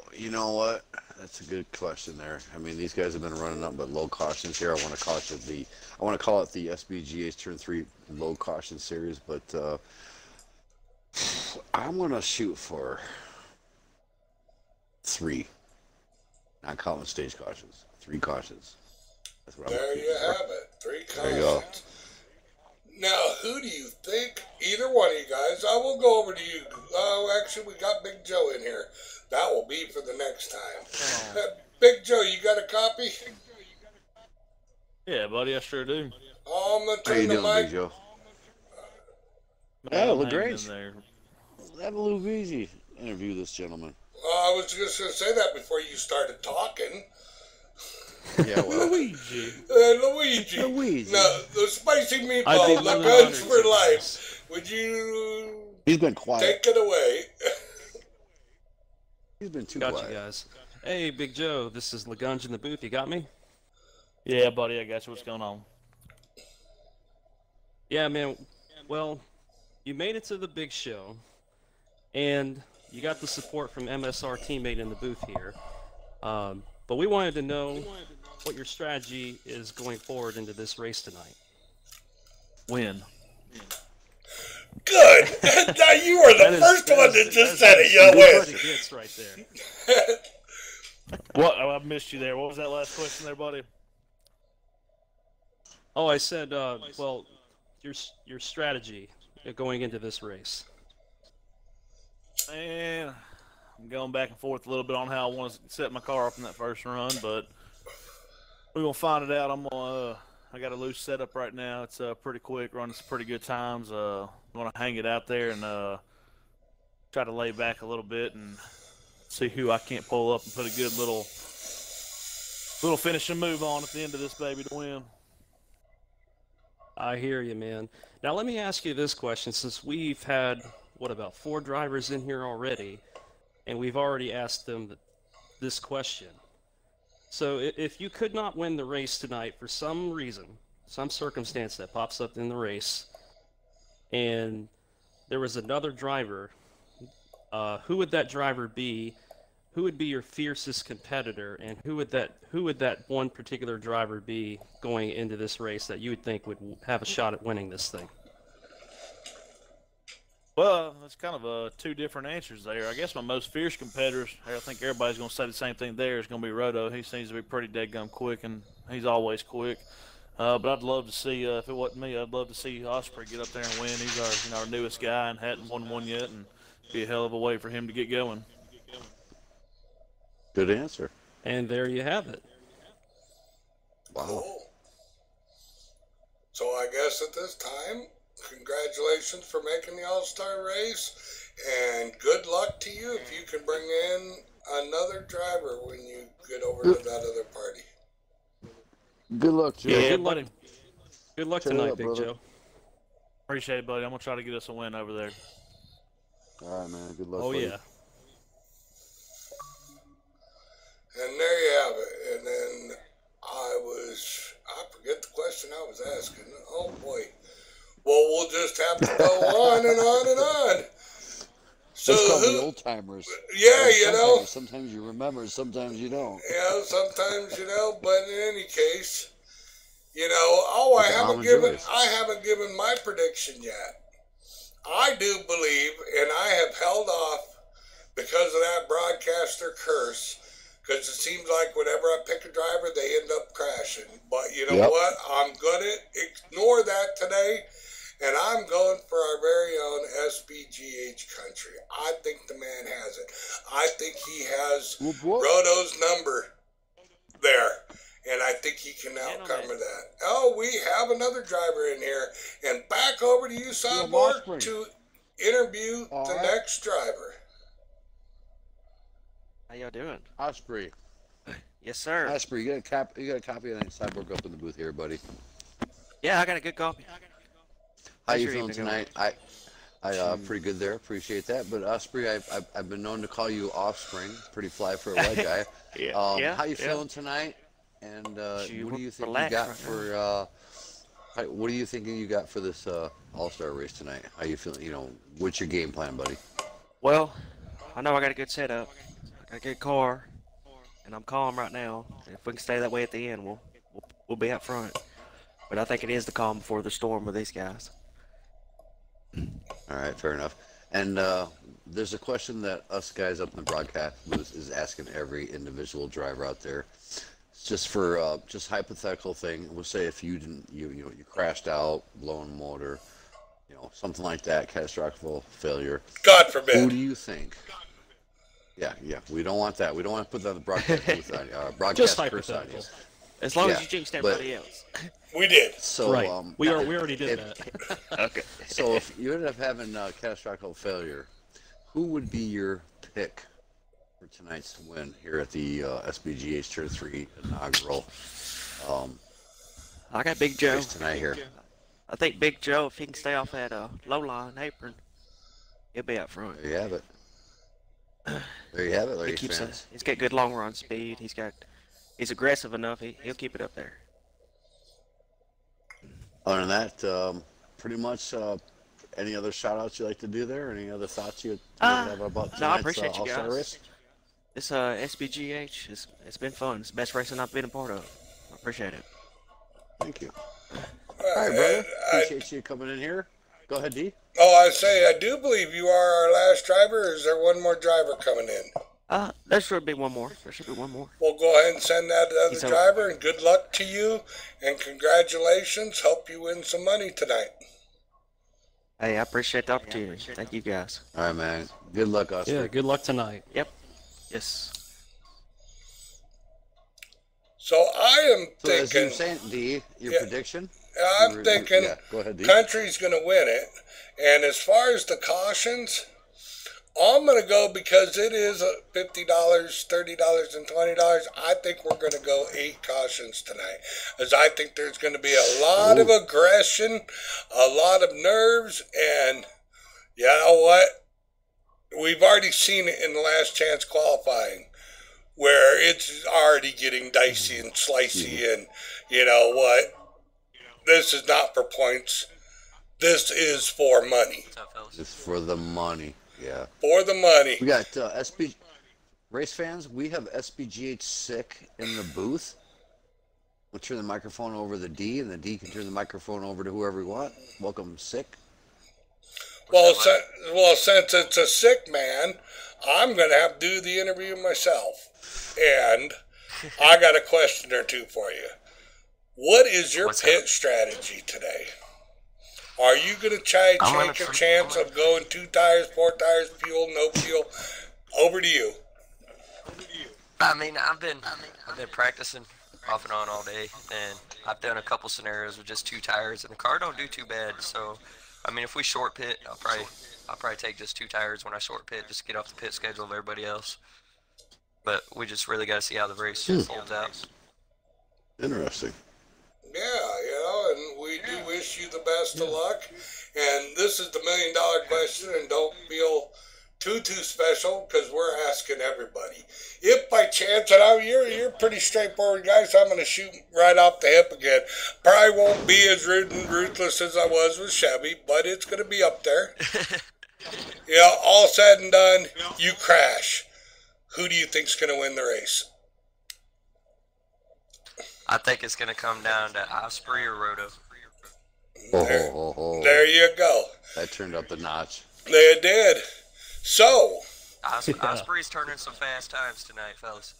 race? You know what? That's a good question there. I mean, these guys have been running up but low cautions here. I want to call it the SBGH Turn 3 low caution series, but I'm gonna shoot for 3. Not counting stage cautions. 3 cautions. That's what there I'm you have it. 3 cautions. There you go. Now, who do you think, either one of you guys, I will go over to you. Oh, actually, we got Big Joe in here. That will be for the next time. Big Joe, you got a copy? Yeah, buddy, I sure do. I'm going to How you turn the doing, mic. Big Joe? Man, LaGrange. Have a Luigi interview this gentleman. I was just going to say that before you started talking. Yeah, well. Luigi. Luigi. Now, the spicy meatball, the guns for life. Would you He's been quiet. take it away? He's been too Got quiet. you guys. Hey, Big Joe, this is LaGunge in the booth. You got me? Yeah, buddy, I got you. What's going on? Yeah, man. Well, you made it to the big show, and you got the support from MSR teammate in the booth here. But we wanted to know what your strategy is going forward into this race tonight. Win. Good. Now you are the first one that just said it. You win. Gets right there. What? I missed you there. What was that last question there, buddy? Oh, I said, well, your strategy going into this race. And I'm going back and forth a little bit on how I want to set my car up in that first run, but we're gonna find it out. I'm I got a loose setup right now. It's pretty quick, running some pretty good times. Want to hang it out there and try to lay back a little bit and see who I can't pull up and put a good little finishing move on at the end of this baby to win. I hear you, man. Now let me ask you this question, since we've had, what, about 4 drivers in here already, and we've already asked them this question. So if you could not win the race tonight for some reason, some circumstance that pops up in the race, and there was another driver, who would that driver be? Who would be your fiercest competitor, and who would that one particular driver be going into this race that you would think would have a shot at winning this thing? Well, that's kind of 2 different answers there. I guess my most fierce competitors, I think everybody's going to say the same thing there, is going to be Roto. He seems to be pretty dead-gum quick, and he's always quick. But I'd love to see, if it wasn't me, I'd love to see Osprey get up there and win. He's our newest guy and hadn't won one yet, and be a hell of a way for him to get going. Good answer. And there you have it. Wow. Cool. So I guess at this time, congratulations for making the All-Star race, and good luck to you if you can bring in another driver when you get over to that other party. Good luck, Joe. Yeah, good buddy. luck. Good luck Turn it tonight, up, Big brother. Joe. Appreciate it, buddy. I'm going to try to get us a win over there. All right, man. Good luck. Oh, buddy. yeah. And there you have it. And then I forget the question I was asking. Oh boy. Well, we'll just have to go on and on and on. So That's called the old timers. Yeah, you know. Sometimes you remember, sometimes you don't. Yeah, sometimes but in any case, I haven't given my prediction yet. I do believe, and I have held off because of that broadcaster curse, because it seems like whenever I pick a driver, they end up crashing. But you know what? I'm going to ignore that today, and I'm going for our very own SBGH Country. I think the man has it. I think he has Roto's number there, and I think he can outcover that. Oh, we have another driver in here, and back over to you, Cyborg, to interview the next driver. How y'all doing? Osprey. Yes, sir. Osprey, you got a copy of that Cyborg up in the booth here, buddy. Yeah, I got a good copy. How you feeling tonight? I pretty good there. Appreciate that. But Osprey, I've been known to call you Offspring. pretty fly for a white guy. How you feeling tonight? And what do you think you got for? What are you thinking you got for this All-Star race tonight? How you feeling? What's your game plan, buddy? Well, I know I got a good setup. I got a good car, and I'm calm right now. If we can stay that way at the end, we'll be up front. But I think it is the calm before the storm with these guys. All right, fair enough. And there's a question that us guys up in the broadcast booth is asking every individual driver out there. It's just for just hypothetical thing. We'll say if you didn't, you crashed out, blown motor, something like that, catastrophic failure. God forbid. Who do you think? Yeah, we don't want that. We don't want to put that in the broadcast booth on broadcast just curse on hypothetical. As long as you jinxed everybody else. We did. So right. We already did that. Okay. So if you ended up having catastrophic failure, who would be your pick for tonight's win here at the SBGH T3RL inaugural? I got Big Joe race tonight here. I think Big Joe, if he can stay off that low line apron, he'll be up front. There you have it. There you have it, ladies and fans. He's got good long run speed. He's aggressive enough. He'll keep it up there. Other than that, pretty much any other shout outs you like to do there? Any other thoughts you have about tonight's no, I appreciate you All-Star guys. race? This SBGH, it's been fun. It's the best racing I've been a part of. I appreciate it. Thank you. All right, brother. Appreciate you coming in here. Go ahead, D. Oh, I say, I do believe you are our last driver, or is there one more driver coming in? There should be one more. We'll go ahead and send that other driver, and good luck to you, and congratulations. Hope you win some money tonight. Hey, I appreciate the opportunity. Thank you, guys. All right, man. Good luck, Oscar. Yeah, good luck tonight. Yep. Yes. So I am So as you thinking. were saying, D, your Yeah. prediction? I'm thinking Yeah, go ahead, D. country's going to win it. And as far as the cautions, I'm going to go because it is $50, $30, and $20. I think we're going to go 8 cautions tonight. As I think there's going to be a lot of aggression, a lot of nerves, and you know what? We've already seen it in the last chance qualifying where it's already getting dicey and slicey, and you know what? This is not for points. This is for money. It's for the money. Yeah. For the money. We got race fans. We have SBGH Sick in the booth. We'll turn the microphone over to D, and the D can turn the microphone over to whoever you want. Welcome, Sick. Well, since it's a sick man, I'm going to have to do the interview myself. And I got a question or two for you. What is your pit strategy today? Are you going to try and take a chance of going 2 tires, 4 tires, fuel, no fuel? Over to you. I mean, I've been practicing off and on all day, and I've done a couple scenarios with just 2 tires, and the car don't do too bad. So, I mean, if we short pit, I'll probably take just 2 tires when I short pit, just to get off the pit schedule of everybody else. But we just really got to see how the race folds out. Interesting. Yeah, you know, and we do wish you the best of luck. And this is the $1 million question, and don't feel too special because we're asking everybody. If by chance, and you're pretty straightforward guys, I'm going to shoot right off the hip again. Probably won't be as rude and ruthless as I was with Chevy, but it's going to be up there. You know, all said and done, you crash. Who do you think's going to win the race? I think it's going to come down to Osprey or Roto. There you go. That turned up the notch. It did. So. Osprey's turning some fast times tonight, fellas.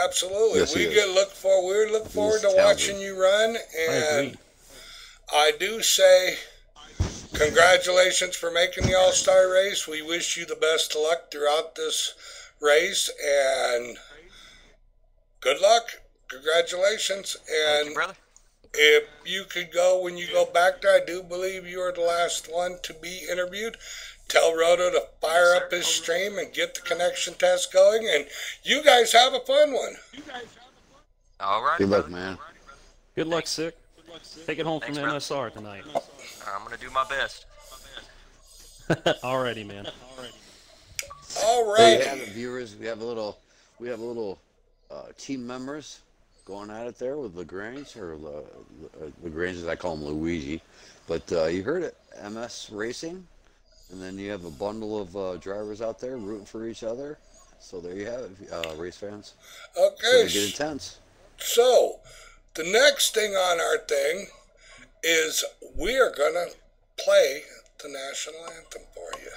Absolutely. Yes, we look forward to watching you run. And I do say congratulations for making the All-Star race. We wish you the best of luck throughout this race. And good luck. Congratulations. And thank you, brother. If you could go when you go back there, I do believe you are the last one to be interviewed. Tell Roto to fire up his stream and get the connection test going. And you guys have a fun one. All right. Good luck, man. Good luck, Sick. Take it home from MSR tonight. I'm going to do my best. Alrighty, man. All right. There you have it, viewers. We have a little team members going at it there with LaGrange, or LaGrange as I call him, Luigi. But you heard it, MS Racing. And then you have a bundle of drivers out there rooting for each other. So there you have it, race fans. Okay. It's gonna get intense. So, the next thing on our thing is we are going to play the national anthem for you.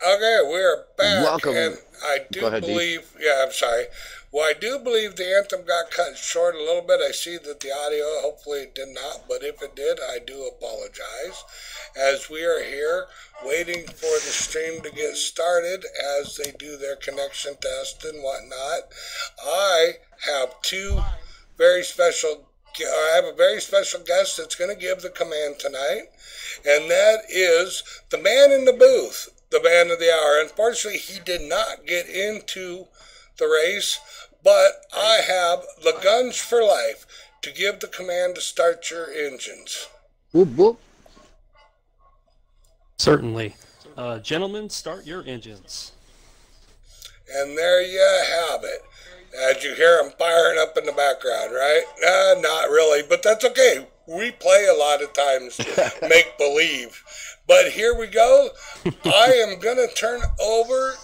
Okay, we're back, Welcome. and I do Go ahead, believe, yeah, I'm sorry. Well, I do believe the anthem got cut short a little bit. I see that the audio, hopefully it did not, but if it did, I do apologize. As we are here waiting for the stream to get started as they do their connection test and whatnot, I have I have a very special guest that's going to give the command tonight, and that is the man in the booth, the man of the hour. Unfortunately, he did not get into the race, but I have the guns for life to give the command to start your engines. Whoop, whoop. Certainly. Gentlemen, start your engines. And there you have it. As you hear them firing up in the background, right? Not really, but that's okay. We play a lot of times make believe. But here we go. I am going to turn over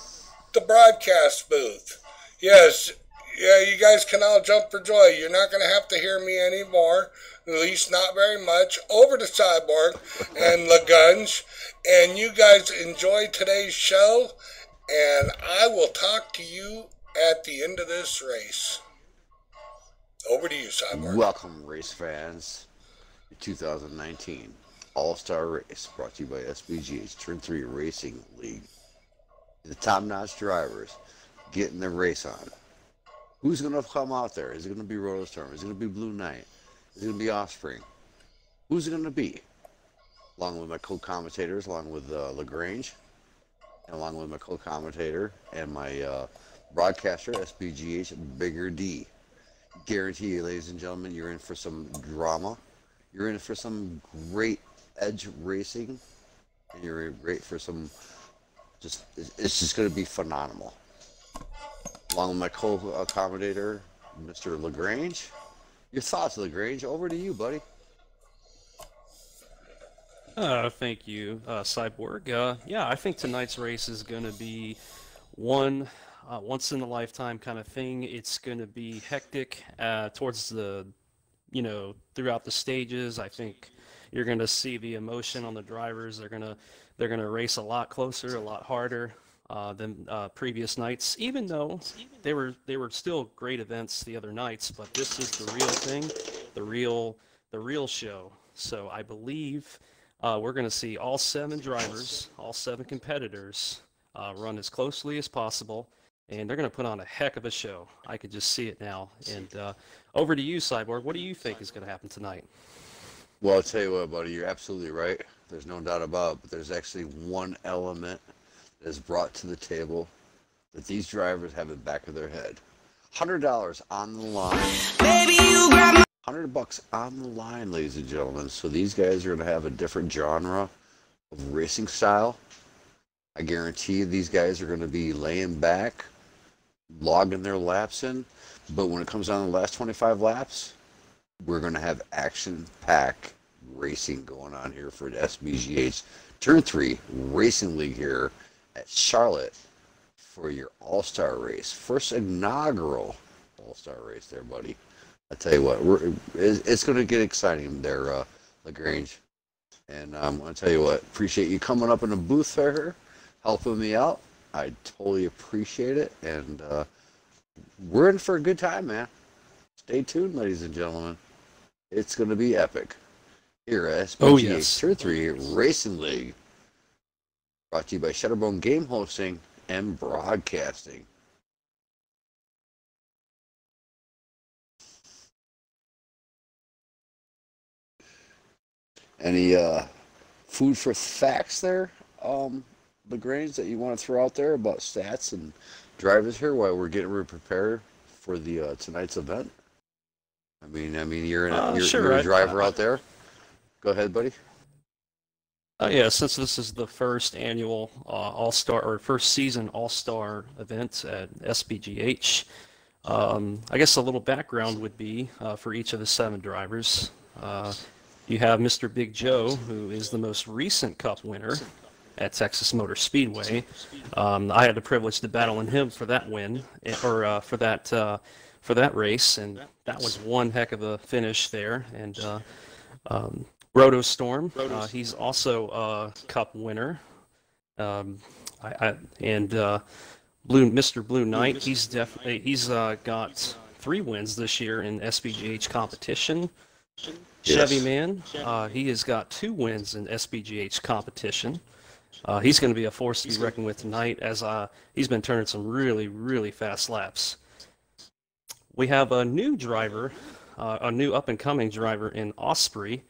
the broadcast booth. Yes, yeah, you guys can all jump for joy. You're not going to have to hear me anymore, at least not very much. Over to Cyborg and Lagunge. And you guys enjoy today's show, and I will talk to you at the end of this race. Over to you, Cyborg. Welcome, race fans. The 2019 All-Star Race brought to you by SBGH T3RL Racing League. The top-notch drivers getting the race on. Who's going to come out there? Is it going to be Rotostorm? Is it going to be Blue Knight? Is it going to be Offspring? Who's it going to be? Along with my co-commentators, along with LaGrange, and along with my co-commentator and my broadcaster, SBGH Bigger D. Guarantee you, ladies and gentlemen, you're in for some drama. You're in for some great edge racing. And you're great for some, it's just going to be phenomenal. Along with my co-commentator, Mr. LaGrange. Your thoughts, LaGrange? Over to you, buddy. Thank you, Cyborg. Yeah, I think tonight's race is going to be one once-in-a-lifetime kind of thing. It's going to be hectic towards the, throughout the stages. I think you're going to see the emotion on the drivers. They're going to race a lot closer, a lot harder than previous nights. Even though they were still great events the other nights, but this is the real thing, the real show. So I believe we're going to see all 7 drivers, all 7 competitors run as closely as possible. And they're going to put on a heck of a show. I could just see it now. And over to you, Cyborg. What do you think is going to happen tonight? Well, I'll tell you what, buddy. You're absolutely right. There's no doubt about it. But there's actually one element that is brought to the table that these drivers have in the back of their head. $100 on the line. Baby, you grab my $100 on the line, ladies and gentlemen. So these guys are going to have a different genre of racing style. I guarantee you these guys are going to be laying back, logging their laps in, but when it comes down to the last 25 laps, we're going to have action-packed racing going on here for the SBGH Turn 3 Racing League here at Charlotte for your All-Star race. First inaugural All-Star race there, buddy. I tell you what, it's going to get exciting there, LaGrange. And I'm going to tell you what, appreciate you coming up in the booth there, helping me out. I totally appreciate it, and we're in for a good time, man. Stay tuned, ladies and gentlemen. It's going to be epic. Here at SBGH Tier 3 Racing League. Brought to you by Shutterbone Game Hosting and Broadcasting. Any food for facts there, LaGrange, that you want to throw out there about stats and drivers here while we're getting prepared for the tonight's event? I mean, you're a driver out there. Go ahead, buddy. Yeah, since this is the first annual All-Star or first season All-Star event at SBGH, I guess a little background would be for each of the 7 drivers. You have Mr. Big Joe, who is the most recent Cup winner at Texas Motor Speedway. I had the privilege to battle in him for that win, or for that race, and that was one heck of a finish there. And Rotostorm, he's also a Cup winner. Mr. Blue Knight, he's got 3 wins this year in SBGH competition. Chevy Yes. Man, he has got 2 wins in SBGH competition. He's going to be a force to be reckoned with tonight, as he's been turning some really, really fast laps. We have a new driver, a new up-and-coming driver in Osprey.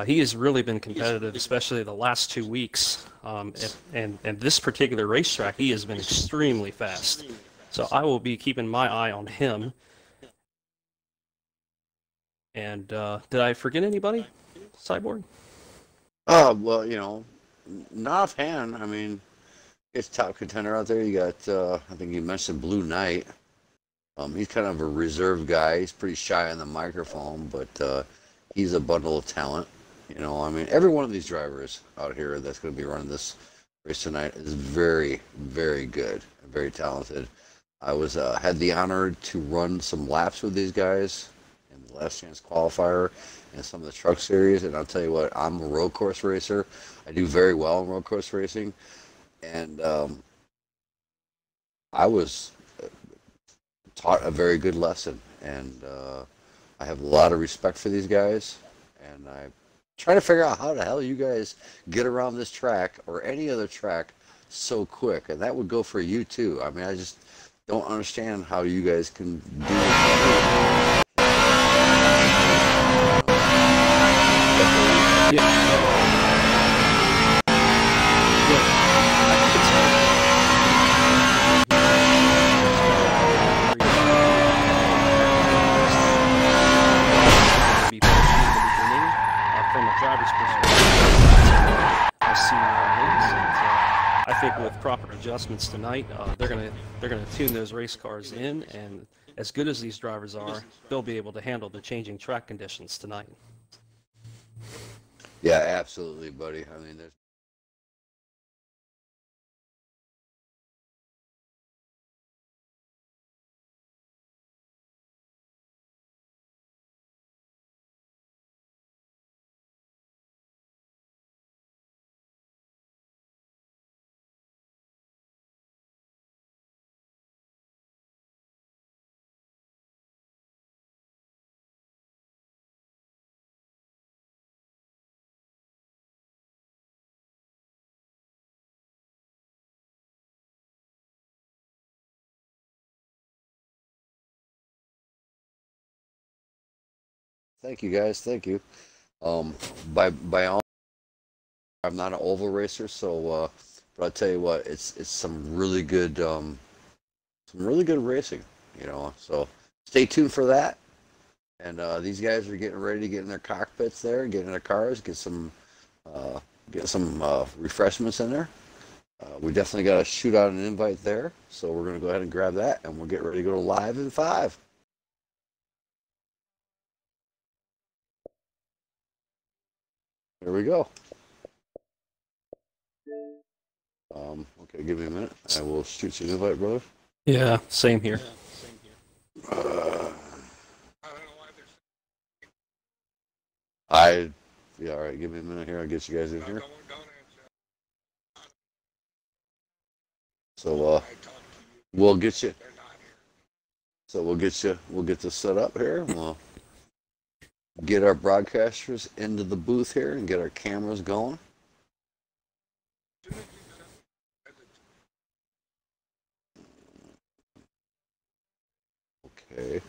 He has really been competitive, especially the last 2 weeks. And this particular racetrack, he has been extremely fast. So I will be keeping my eye on him. And did I forget anybody, Cyborg? Well, not offhand. I mean, it's top contender out there. You got, I think you mentioned Blue Knight. He's kind of a reserved guy. He's pretty shy on the microphone, but he's a bundle of talent. I mean, every one of these drivers out here that's going to be running this race tonight is very, very good and very talented. I had the honor to run some laps with these guys in the Last Chance qualifier and some of the truck series, and I'll tell you what, I'm a road course racer. I do very well in road course racing, and I was taught a very good lesson, and I have a lot of respect for these guys, and I try to figure out how the hell you guys get around this track or any other track so quick, and that would go for you too. I mean, I just don't understand how you guys can do it. I think with proper adjustments tonight, they're gonna tune those race cars in, and as good as these drivers are, they'll be able to handle the changing track conditions tonight. Yeah, absolutely, buddy. I mean, there's Thank you, guys. Thank you. By all, I'm not an oval racer, so but I'll tell you what, it's some really good racing, So stay tuned for that. And these guys are getting ready to get in their cockpits there, get in their cars, get some refreshments in there. We definitely got to shoot out an invite there, so we're going to go ahead and grab that, and we'll get ready to go live in 5. Here we go. Okay, give me a minute. I will shoot you an invite, brother. Yeah, same here. Yeah, all right, give me a minute here. I'll get you guys in here. So we'll get you. So we'll get this set up here. We'll get our broadcasters into the booth here and get our cameras going. Okay.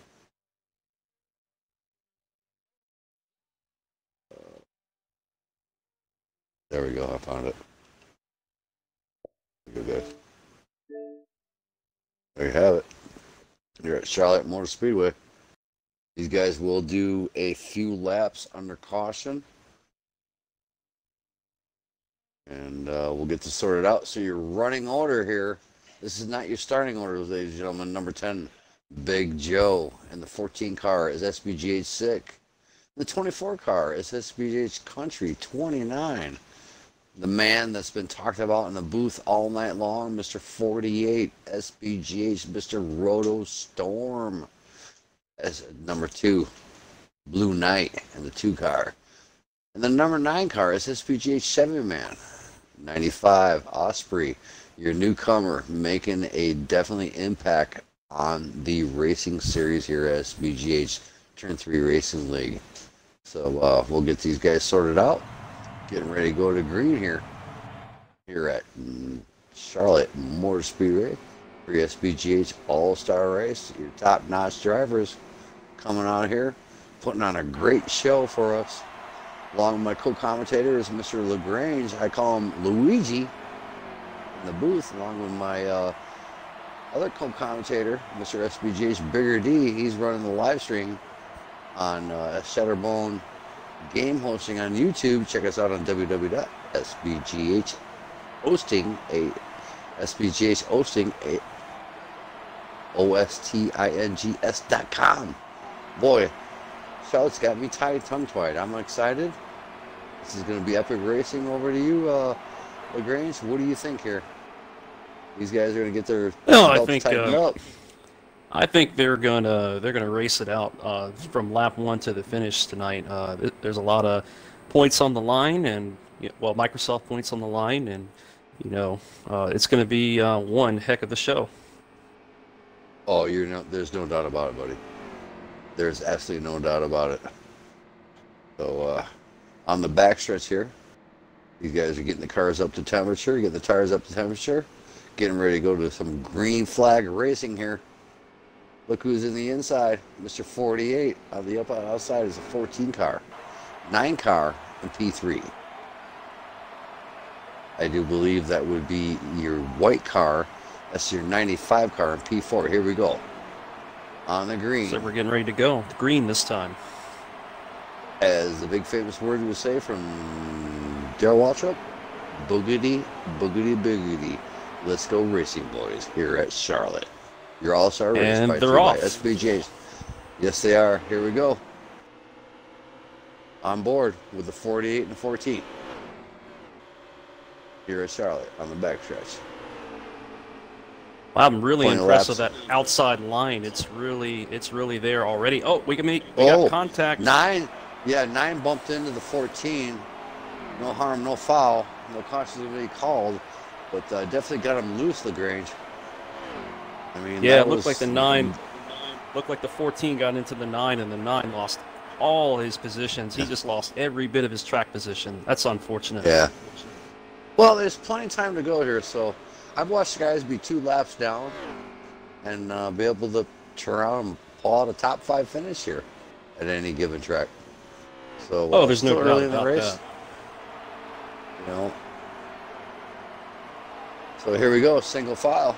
There we go. I found it. Look at this. There you have it. You're at Charlotte Motor Speedway. These guys will do a few laps under caution. And we'll get this sorted out. So your running order here, this is not your starting order, ladies and gentlemen. Number 10, Big Joe. And the 14 car is SBGH Sick. The 24 car is SBGH Country 29. The man that's been talked about in the booth all night long, Mr. 48, SBGH, Mr. Roto Storm. As number 2, Blue Knight in the 2 car. And the number 9 car is SBGH Chevy Man. 95, Osprey. your newcomer, making a definitely impact on the racing series here at SBGH Turn 3 Racing League. So we'll get these guys sorted out. Getting ready to go to green here at Charlotte Motor Speedway for your SBGH All-Star Race. Your top-notch drivers coming out here, putting on a great show for us. Along with my co-commentator is Mr. LaGrange. I call him Luigi in the booth, along with my other co-commentator, Mr. SBGH Bigger D. He's running the live stream on Shutterbone Game Hosting on YouTube. Check us out on www.sbghhosting, OSTINGS.com. Boy, Charlotte's got me tongue-tied. I'm excited. This is going to be epic racing. Over to you, LaGrange. What do you think here? These guys are going to get their belts tightened up. I think they're gonna race it out from lap 1 to the finish tonight. There's a lot of points on the line, and well, Microsoft points on the line, and it's going to be one heck of a show. Oh, there's no doubt about it, buddy. There's absolutely no doubt about it. So on the backstretch here, these guys are getting the cars up to temperature, getting the tires up to temperature, getting ready to go to some green flag racing here. Look who's in the inside. Mr. 48 on the outside is a 14 car, 9 car, and P3. I do believe that would be your white car. That's your 95 car and P4. Here we go. On the green. So we're getting ready to go. The green this time. As the big famous word would say from Darryl Waltrip, boogity, boogity, boogity. Let's go racing, boys, here at Charlotte. Your all-star race and by they're off. SBGH. Yes, they are. Here we go. On board with the 48 and 14. Here at Charlotte on the backstretch. Wow, I'm really impressed with that outside line. It's really there already. Oh, we got contact. 9 bumped into the 14. No harm, no foul. No caution to be called, but definitely got him loose, LaGrange. I mean, yeah, it looked like the 9, looked like the 14 got into the 9, and the 9 lost all his positions. He just lost every bit of his track position. That's unfortunate. Yeah. Well, there's plenty of time to go here, so I've watched guys be 2 laps down and be able to turn around and pull out a top 5 finish here at any given track. So there's no doubt about that. So here we go, single file.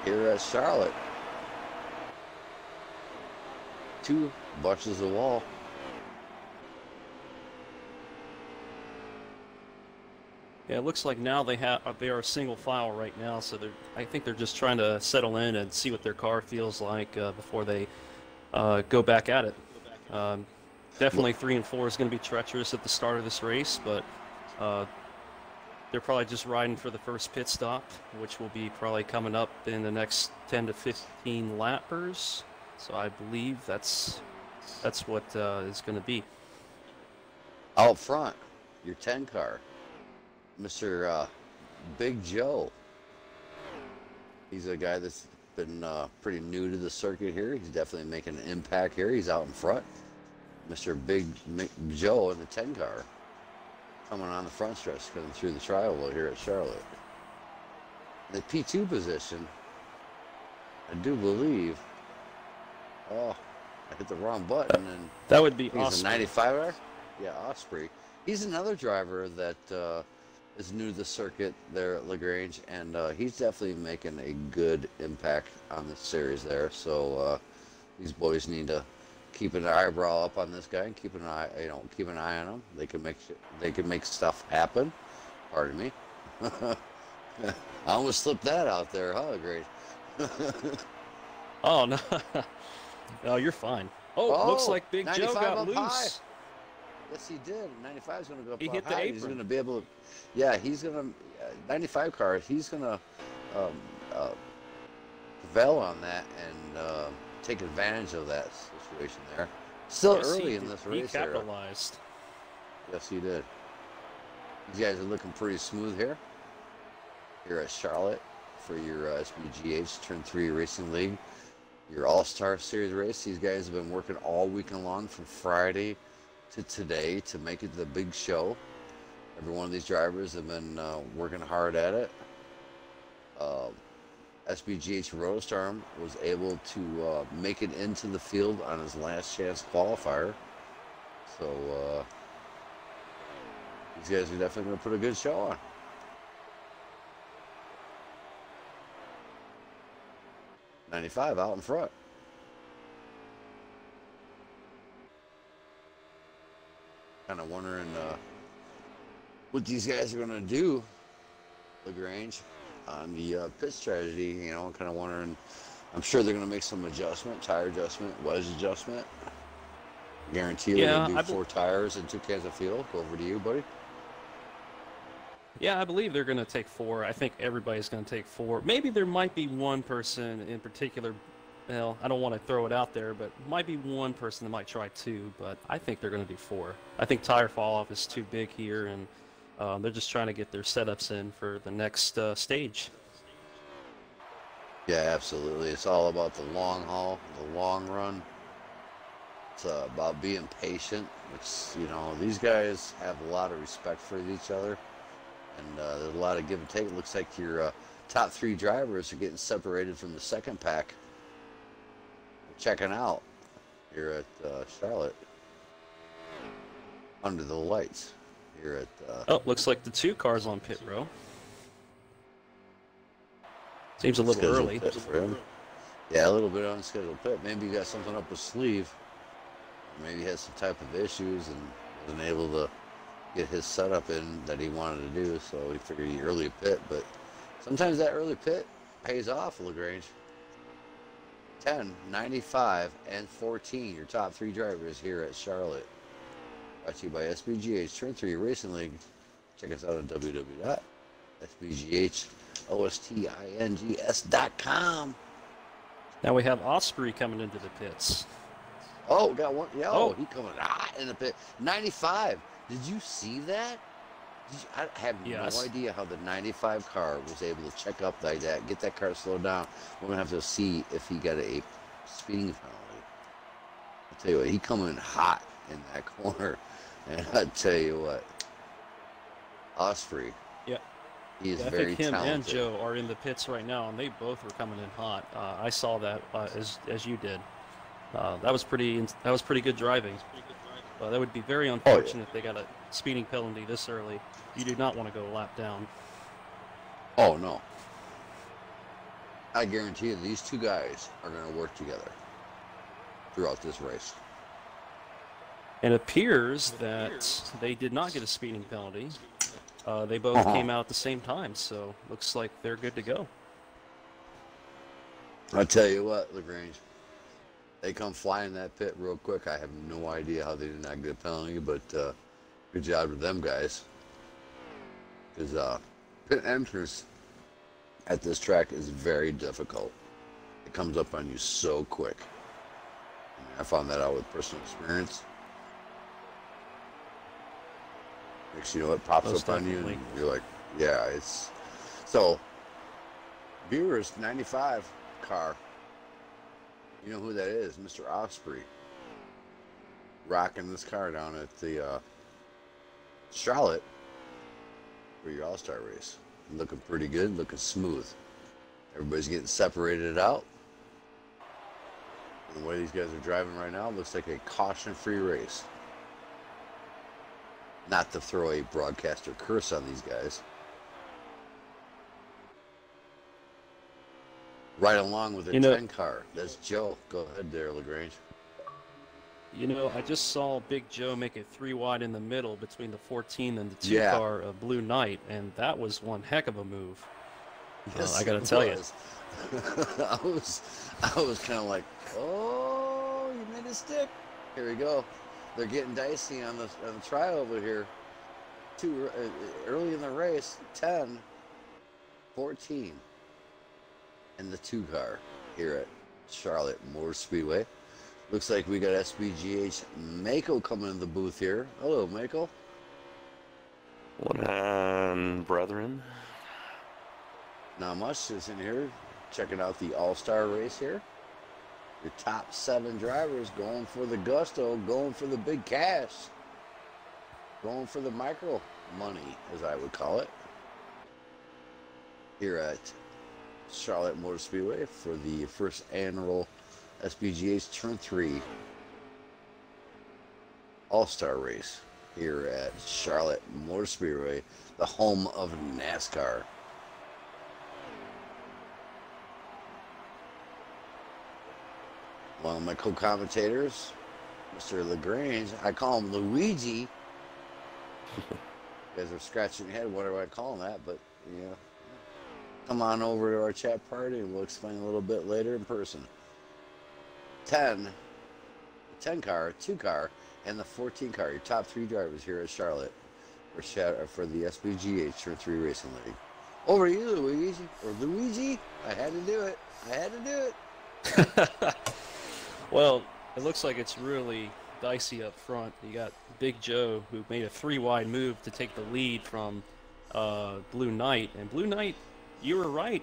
Here at Charlotte. 2 brushes the wall. Yeah, it looks like now they are single file right now, so I think they're just trying to settle in and see what their car feels like before they go back at it. Definitely 3 and 4 is going to be treacherous at the start of this race, but they're probably just riding for the first pit stop, which will be probably coming up in the next 10 to 15 lappers. So I believe that's what is going to be. Out front, your 10 car, Mr. Big Joe. He's a guy that's been pretty new to the circuit here. He's definitely making an impact here. He's out in front. Mr. Big Joe in the 10 car. Coming on the front stretch, coming through the tri-oval here at Charlotte. The P2 position, I do believe. Oh, I hit the wrong button, and that would be he's a 95er. Yeah, Osprey. He's another driver that is new to the circuit there at LaGrange, and he's definitely making a good impact on the series there. So these boys need to keep an eyebrow up on this guy and keep an eye on him. They can make stuff happen. Pardon me. I almost slipped that out there, huh? Great. Oh no, no, you're fine. Oh, looks like Big Joe got loose. High. Yes, he did. 95 is going to go up he hit high. The apron. He's going to be able to. Yeah, he's going to. 95 car. He's going to prevail on that and take advantage of that situation there. Still early in this race. He capitalized. Yes, he did. These guys are looking pretty smooth here. here at Charlotte for your SBGH Turn 3 Racing League, your All-Star Series race. These guys have been working all weekend long from Friday to today to make it the big show. Every one of these drivers have been working hard at it. SBGH Rotostorm was able to make it into the field on his last chance qualifier. So these guys are definitely going to put a good show on. '95 out in front. Kind of wondering what these guys are going to do, LaGrange, on the pit strategy. You know, kind of wondering. I'm sure they're going to make some adjustment, tire adjustment, wedge adjustment. Guarantee they're going to do 4 tires and 2 cans of fuel. Go over to you, buddy. Yeah, I believe they're going to take 4. I think everybody's going to take 4. Maybe there might be one person in particular. Well, I don't want to throw it out there, but might be one person that might try 2. But I think they're going to do 4. I think tire fall off is too big here, and they're just trying to get their setups in for the next stage. Yeah, absolutely. It's all about the long haul, the long run. It's about being patient, which, you know, these guys have a lot of respect for each other, and there's a lot of give and take. It looks like your top 3 drivers are getting separated from the second pack. Checking out here at Charlotte under the lights here at oh, looks like the 2 cars on pit row. Seems a little early. For him. Yeah, a little bit unscheduled pit. Maybe you got something up his sleeve. Maybe he has some type of issues and wasn't able to get his setup in that he wanted to do, so he figured he early pit. But sometimes that early pit pays off, LaGrange. 10, 95, and 14, your top 3 drivers here at Charlotte. Brought to you by SBGH Turn 3 Racing League. Check us out at www.sbghostings.com. Now we have Osprey coming into the pits. Oh, got one. Yeah, oh, he coming hot in the pit. 95. Did you see that? I have no idea how the 95 car was able to check up like that, get that car slowed down. We're going to have to see if he got a speeding penalty. I'll tell you what, he coming hot in that corner. And I'll tell you what, Osprey. Yeah. He is I very think him talented. and Joe are in the pits right now, and they both were coming in hot. I saw that as you did. That was pretty good driving. That would be very unfortunate if they got a speeding penalty this early. You do not want to go a lap down. Oh, no. I guarantee you these 2 guys are going to work together throughout this race. It appears that they did not get a speeding penalty. They both came out at the same time, so looks like they're good to go. I'll tell you what, LaGrange. They come flying that pit real quick. I have no idea how they did not get a penalty, but good job to them guys. Because pit entrance at this track is very difficult. It comes up on you so quick. I found that out with personal experience. Next you know it pops up on you and you're like, yeah, it's... So, Beer's 95 car, you know who that is, Mr. Osprey. Rocking this car down at the Charlotte for your All-Star race. Looking pretty good, looking smooth. Everybody's getting separated out. And the way these guys are driving right now, looks like a caution-free race. Not to throw a broadcaster curse on these guys. Right along with the 10 car. That's Joe. Go ahead there, LaGrange. You know, I just saw Big Joe make it 3 wide in the middle between the 14 and the 2 car of Blue Knight, and that was one heck of a move. Yes, I got to tell you. I was kind of like, oh, you made a stick. Here we go. They're getting dicey on the try over here. Early in the race, 10, 14. And the 2 car here at Charlotte Motor Speedway. Looks like we got SBGH Mako coming in the booth here. Hello, Mako. What on, brethren? Not much, just in here checking out the all-star race here. Your top 7 drivers going for the gusto, going for the big cash, going for the micro money, as I would call it, here at Charlotte Motor Speedway for the first annual SBGH Turn 3 All-Star Race here at Charlotte Motor Speedway, the home of NASCAR. One of my co-commentators, Mr. LaGrange, I call him Luigi. You guys are scratching your head, what do I call him that? But, yeah. Come on over to our chat party and we'll explain a little bit later in person. 10 car, 2 car, and the 14 car. Your top 3 drivers here at Charlotte for the SBGH Turn 3 Racing League. Over to you, Luigi. Or Luigi. I had to do it. I had to do it. Well, it looks like it's really dicey up front. You got Big Joe, who made a 3-wide move to take the lead from Blue Knight. And Blue Knight, you were right,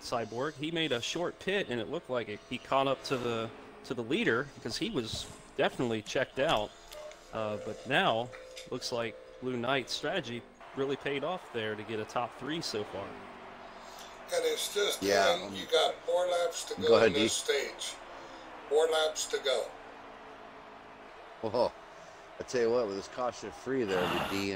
Cyborg. He made a short pit, and it looked like he caught up to the leader because he was definitely checked out. But now, looks like Blue Knight's strategy really paid off there to get a top 3 so far. And it's just, you got 4 laps to go, in this stage. 4 laps to go. Well, I tell you what, with this caution free there with D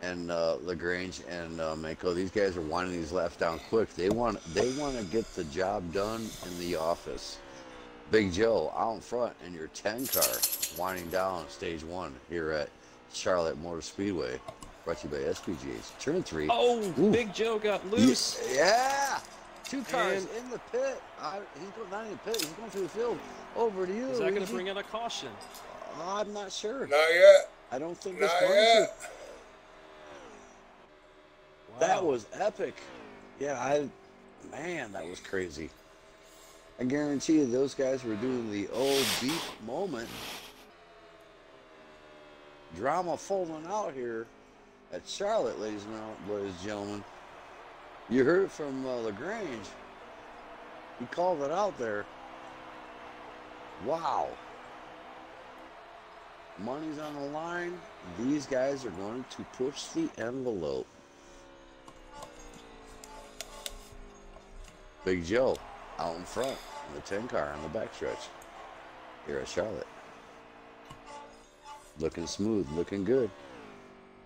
and LaGrange and Mako, these guys are winding these laps down quick. They want to get the job done in the office. Big Joe out in front in your 10 car, winding down stage 1 here at Charlotte Motor Speedway, brought to you by SBGH Turn 3. Oh, ooh. Big Joe got loose. Yeah. 2 cars in the pit. He's going not in the pit. He's going through the field. Over to you. Is that going to bring in a caution? I'm not sure. Not yet. I don't think not it's going yet. to. Wow. That was epic. Yeah, man, that was crazy. I guarantee you those guys were doing the old beep moment. Drama folding out here at Charlotte, ladies and gentlemen. You heard from LaGrange. He called it out there. Wow. Money's on the line. These guys are going to push the envelope. Big Joe out in front in the 10 car on the backstretch here at Charlotte. Looking smooth, looking good.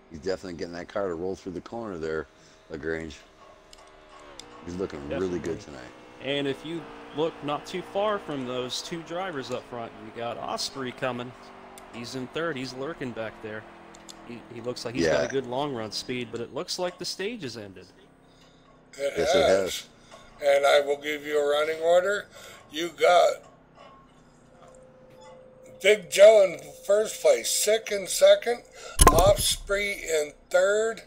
He's definitely getting that car to roll through the corner there, LaGrange. He's looking really good tonight. And if you look not too far from those 2 drivers up front, you got Osprey coming. He's in 3rd. He's lurking back there. He looks like he's got a good long run speed, but it looks like the stage has ended. It has. And I will give you a running order. You got Big Joe in first place, Sick in second, Osprey in 3rd,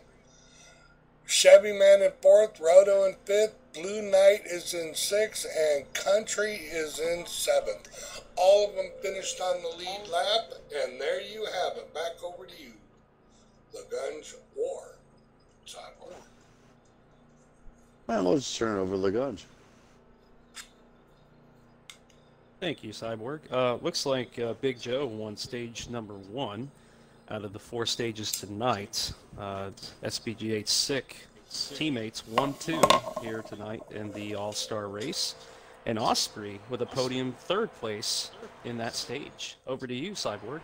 Chevy Man in 4th, Roto in 5th, Blue Knight is in 6th, and Country is in 7th. All of them finished on the lead lap, and there you have it. Back over to you, LaGrange or Cyborg. Well, let's turn it over to LaGrange. Thank you, Cyborg. Looks like Big Joe won stage number 1 out of the 4 stages tonight. SBGH Sick teammates 1-2 here tonight in the All-Star race. And Osprey with a podium 3rd place in that stage. Over to you, Cyborg.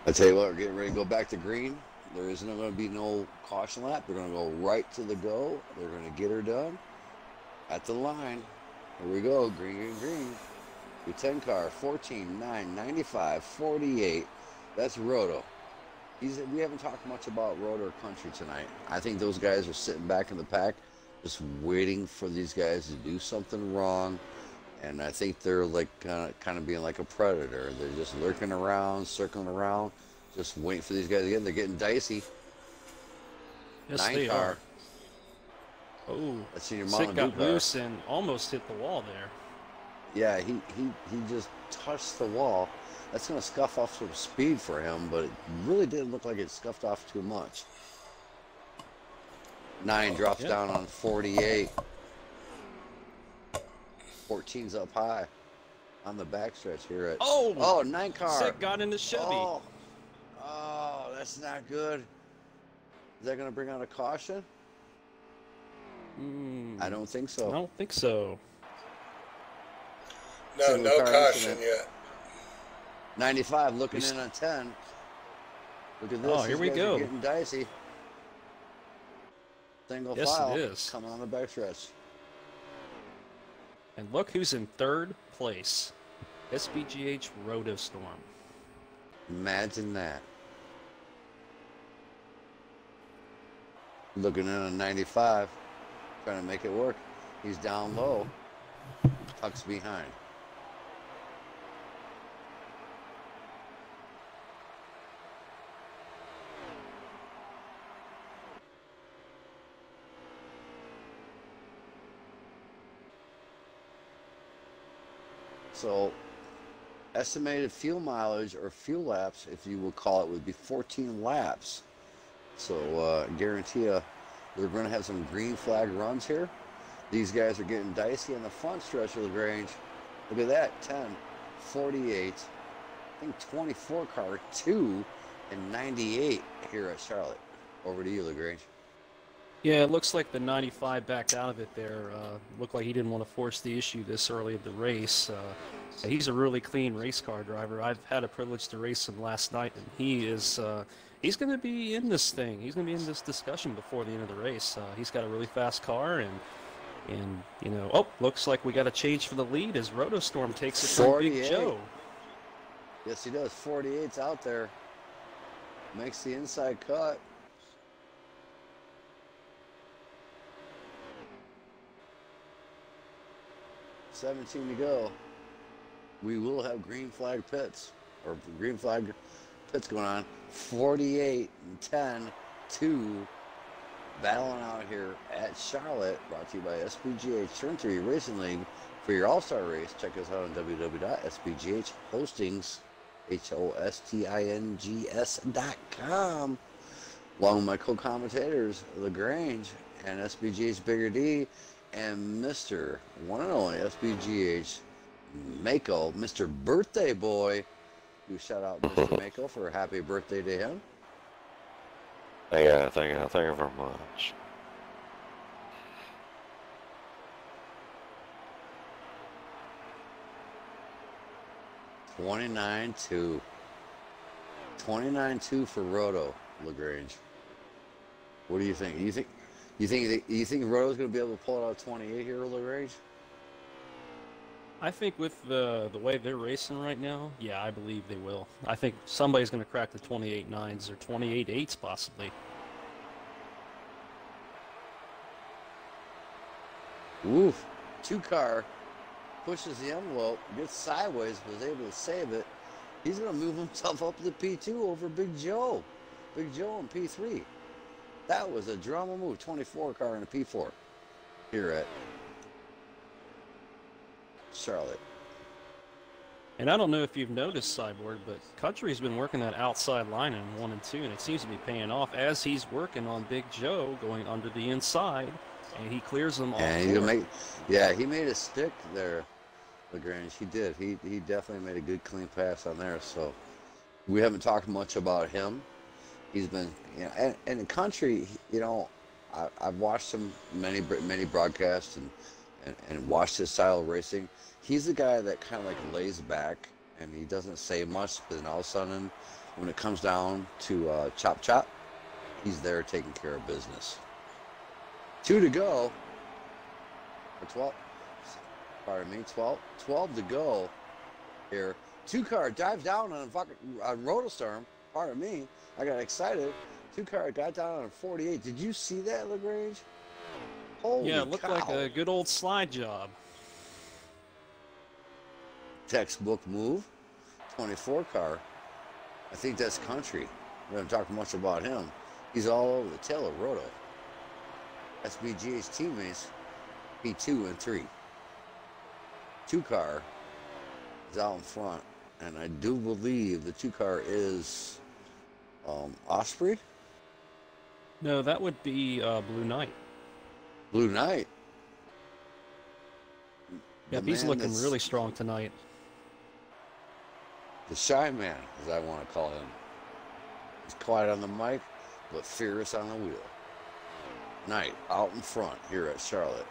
I tell you what, we're getting ready to go back to green. There isn't going to be no caution lap. They're going to go right to the go. They're going to get her done at the line. Here we go, green, green, green. Your 10 car, 14, 9, 95, 48. That's Roto. We haven't talked much about Roto or Country tonight. I think those guys are sitting back in the pack, just waiting for these guys to do something wrong. And I think they're like kind of being like a predator. They're just lurking around, circling around, just waiting for these guys to get in. They're getting dicey. Yes, 9 they car. are. Oh, Sick got loose and almost hit the wall there. Yeah, he just touched the wall. That's going to scuff off some speed for him, but it really didn't look like it scuffed off too much. 9 drops down on 48. 14's up high on the backstretch here at. Oh, 9 car. Sick got in the Chevy. Oh, that's not good. Is that going to bring out a caution? I don't think so. I don't think so. No, no caution yet. 95 looking in on 10. Look at this. Oh, here we go. Getting dicey. Single file. It is. Coming on the backstretch. And look who's in 3rd place. SBGH Rotostorm. Imagine that. Looking in on 95. Trying to make it work. He's down low. Tucks behind. So, estimated fuel mileage or fuel laps, if you will call it, would be 14 laps. So, guarantee you, we're going to have some green flag runs here. These guys are getting dicey on the front stretch of LaGrange. Look at that, 10, 48, I think 24 car, 2, and 98 here at Charlotte. Over to you, LaGrange. Yeah, it looks like the 95 backed out of it there. Looked like he didn't want to force the issue this early in the race. He's a really clean race car driver. I've had a privilege to race him last night, and he is he's going to be in this thing. He's going to be in this discussion before the end of the race. He's got a really fast car, and you know, looks like we got a change for the lead as Rotostorm takes it from Big Joe. Yes, he does. 48's out there. Makes the inside cut. $17 to go. We will have green flag pits, or green flag pits going on. 48 and 10, 2, battling out here at Charlotte, brought to you by SBGH T3RL Racing League. For your all-star race, check us out on www.sbghostings, HOSTINGS.com. Along with my co-commentators, LaGrange and SBGH Bigger D, and Mr. one and only SBGH Mako, Mr. Birthday Boy. You shout out Mr. Mako for a happy birthday to him. Thank you very much. $29-2. $29-2 for Roto, LaGrange. What do you think? You think Roto's going to be able to pull it out 28 here, LaGrange? I think with the way they're racing right now, yeah, I believe they will. I think somebody's going to crack the 28.9s or 28.8s possibly. Oof. 2 car pushes the envelope, gets sideways, was able to save it. He's going to move himself up to the P2 over Big Joe. Big Joe in P3. That was a drama move. 24 car in a P4 here at Charlotte. And I don't know if you've noticed, Cyborg, but Country's been working that outside line in 1 and 2, and it seems to be paying off as he's working on Big Joe going under the inside, and he clears them all. And he's gonna he made a stick there, LaGrange. He did. He definitely made a good clean pass on there. So we haven't talked much about him. He's been, you know, and in Country, you know, I've watched him many broadcasts and watched his style of racing. He's the guy that kind of like lays back and he doesn't say much, but then all of a sudden, when it comes down to chop, he's there taking care of business. 2 to go. Or 12. Pardon me, 12 to go here. 2 car dives down on Rotostorm. Pardon me, I got excited. 2 car got down on 48. Did you see that, LaGrange? Holy yeah, it looked cow. like a good old slide job. Textbook move. 24 car. I think that's Country. We haven't talked much about him. He's all over the tail of Roto. SBGH teammates, P2 and 3. 2 car is out in front, and I do believe the 2 car is Osprey. No, that would be Blue Knight. Blue Knight. Yep, The he's man looking that's really strong tonight. the shy man, as I want to call him. He's quiet on the mic, but fierce on the wheel. Knight out in front here at Charlotte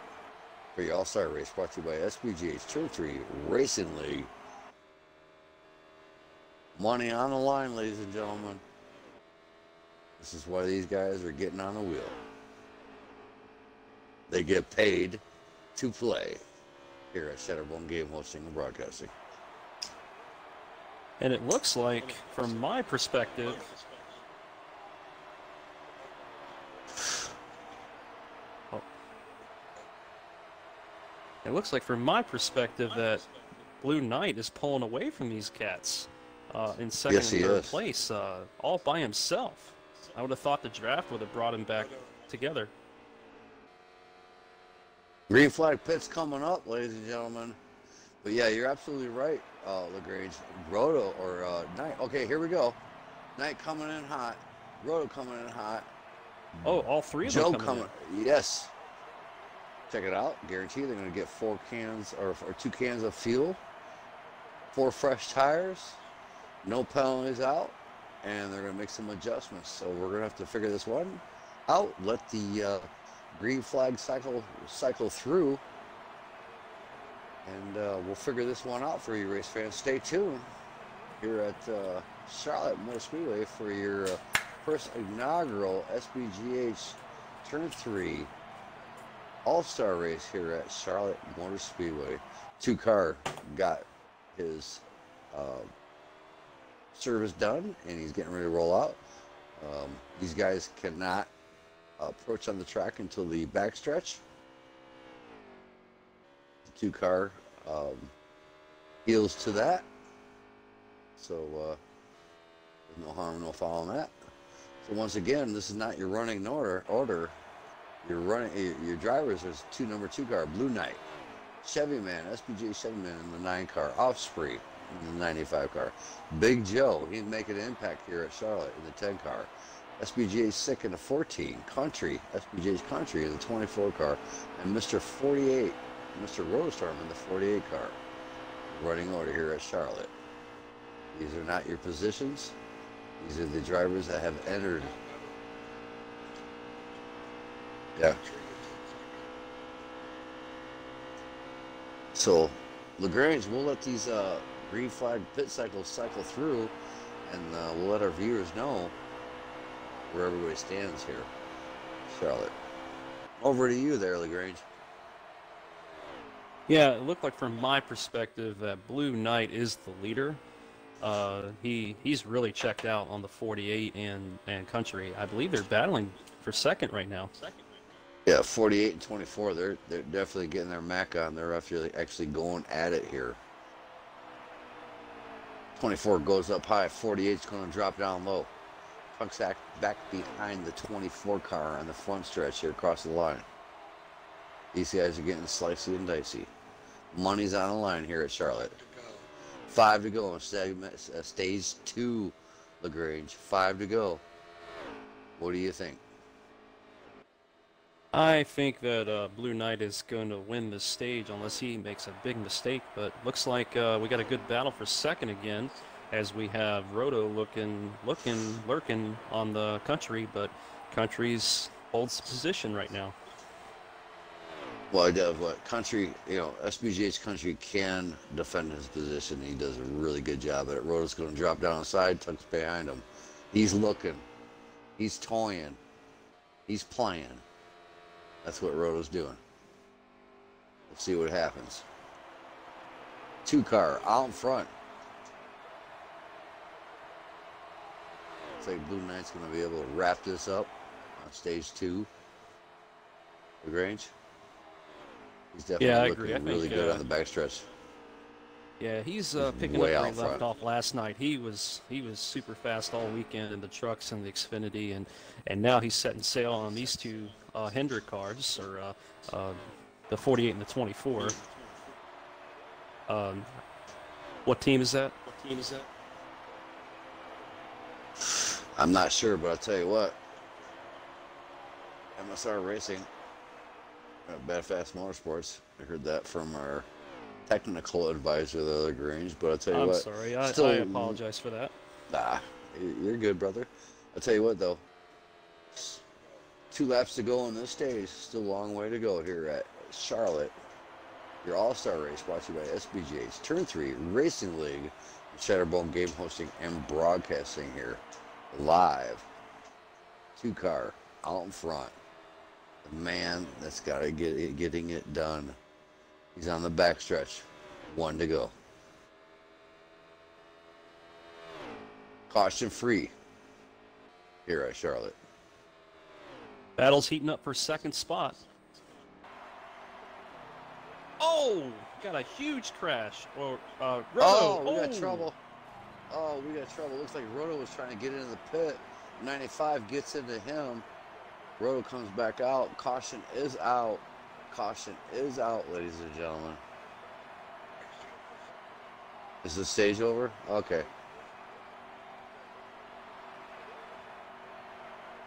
for your All-Star Race, brought to you by SBGH T3RL Racing League. Money on the line, ladies and gentlemen. This is why these guys are getting on the wheel. They get paid to play here at Shatterbone Game Hosting and Broadcasting. And it looks like, from my perspective, that Blue Knight is pulling away from these cats in second and third place all by himself. I would have thought the draft would have brought him back together. Green flag pit's coming up, ladies and gentlemen. But yeah, you're absolutely right, LaGrange. Roto or Knight. Okay, here we go. Knight coming in hot. Roto coming in hot. Oh, all three of them coming in. Yes. Check it out. Guarantee they're going to get 4 cans or 2 cans of fuel, 4 fresh tires, no penalties out, and they're going to make some adjustments. So we're going to have to figure this one out. Let the green flag cycle through, and we'll figure this one out for you, race fans. Stay tuned here at Charlotte Motor Speedway for your first inaugural SBGH Turn 3 All-Star race here at Charlotte Motor Speedway. 2-car got his service done, and he's getting ready to roll out. These guys cannot approach on the track until the backstretch. The 2-car heels to that, so there's no harm, no foul on that. So once again, this is not your running order. Your drivers. There's number 2 car, Blue Knight, Chevy Man, SBJ Chevy Man in the 9-car, Offspring in the 95 car, Big Joe, he's making an impact here at Charlotte in the 10-car, SBJ Sick in the 14, Country, SBJ's Country in the 24 car, and Mr. 48, Mr. Roadstorm in the 48 car. Running order here at Charlotte. These are not your positions. These are the drivers that have entered. Yeah. So, LaGrange, we'll let these green flag pit cycles cycle through, and we'll let our viewers know where everybody stands here. Charlotte. Over to you there, LaGrange. Yeah, it looked like from my perspective that Blue Knight is the leader. He's really checked out on the 48 and Country. I believe they're battling for second right now. Yeah, 48 and 24, they're definitely getting their Mac on. They're actually going at it here. 24 goes up high, 48's going to drop down low. Tucks back behind the 24 car on the front stretch here across the line. These guys are getting slicey and dicey. Money's on the line here at Charlotte. 5 to go in stage 2, LaGrange. 5 to go. What do you think? I think that Blue Knight is going to win this stage unless he makes a big mistake, but looks like we got a good battle for second again, as we have Roto lurking on the Country, but Country's holds position right now. Well, Country, SBGH Country can defend his position. He does a really good job at it. Roto's going to drop down the side, tucks behind him. He's looking. He's toying. He's playing. That's what Roto's doing. We'll see what happens. 2-car out in front. Looks like Blue Knight's going to be able to wrap this up on stage 2. LaGrange. He's definitely looking really good on the backstretch. Yeah, he's picking up where he left off last night. He was super fast all weekend in the trucks and the Xfinity, and now he's setting sail on these 2 Hendrick cars, or the 48 and the 24. What team is that? I'm not sure, but I'll tell you what. MSR Racing, Bad Fast Motorsports. I heard that from our technical advisor, the other Grange. But I'll tell you I'm what. sorry. I apologize for that. Nah, you're good, brother. I'll tell you what, though. 2 laps to go on this stage. Still a long way to go here at Charlotte. Your All-Star Race brought to you by SBGH Turn 3 Racing League. Shatterbone Game Hosting and Broadcasting here. Live. 2-car out in front. The man that's got to getting it done. He's on the backstretch. 1 to go. Caution free here at Charlotte. Battle's heating up for second spot. Oh, got a huge crash. Or Roto. Oh, we got trouble. Oh, we got trouble. Looks like Roto was trying to get into the pit. 95 gets into him. Roto comes back out. Caution is out. Caution is out, ladies and gentlemen. Is the stage over? Okay.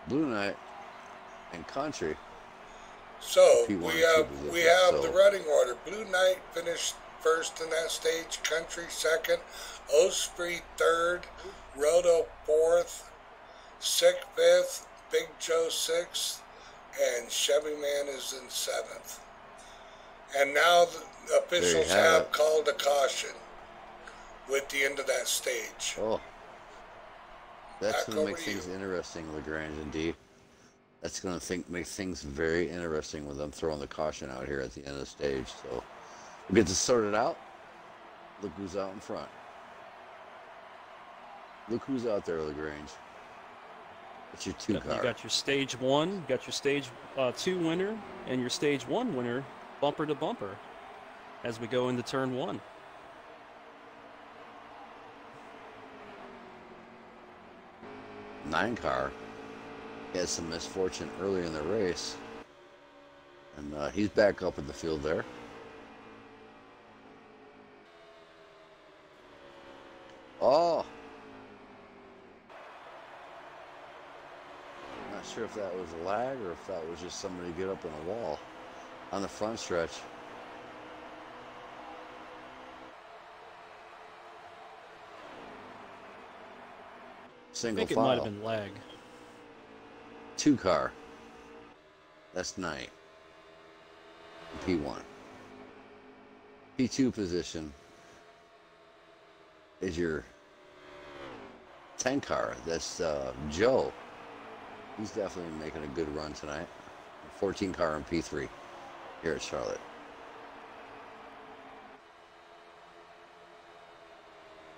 Blue Knight and Country. So P1 we and 2 have positions, the running order. Blue Knight finished first in that stage, Country second, Osprey third, Roto fourth, Sick fifth, Big Joe sixth, and Chevy Man is in seventh. And now the officials have called a caution with the end of that stage. Oh. That's going to make things interesting, LaGrange and D. That's going to make things very interesting with them throwing the caution out here at the end of the stage. So we'll get to sort it out. Look who's out in front. Look who's out there, LaGrange. It's your 2-car. You got your stage 1, got your stage 2 winner, and your stage 1 winner bumper to bumper as we go into turn 1. 9-car. He had some misfortune early in the race. And he's back up in the field there. Oh! I'm not sure if that was a lag or if that was just somebody get up in a wall on the front stretch. Single I think file. it might have been lag. 2-car. That's Knight. P1. P2 position is your 10-car. That's Joe. He's definitely making a good run tonight. 14-car in P3 here at Charlotte.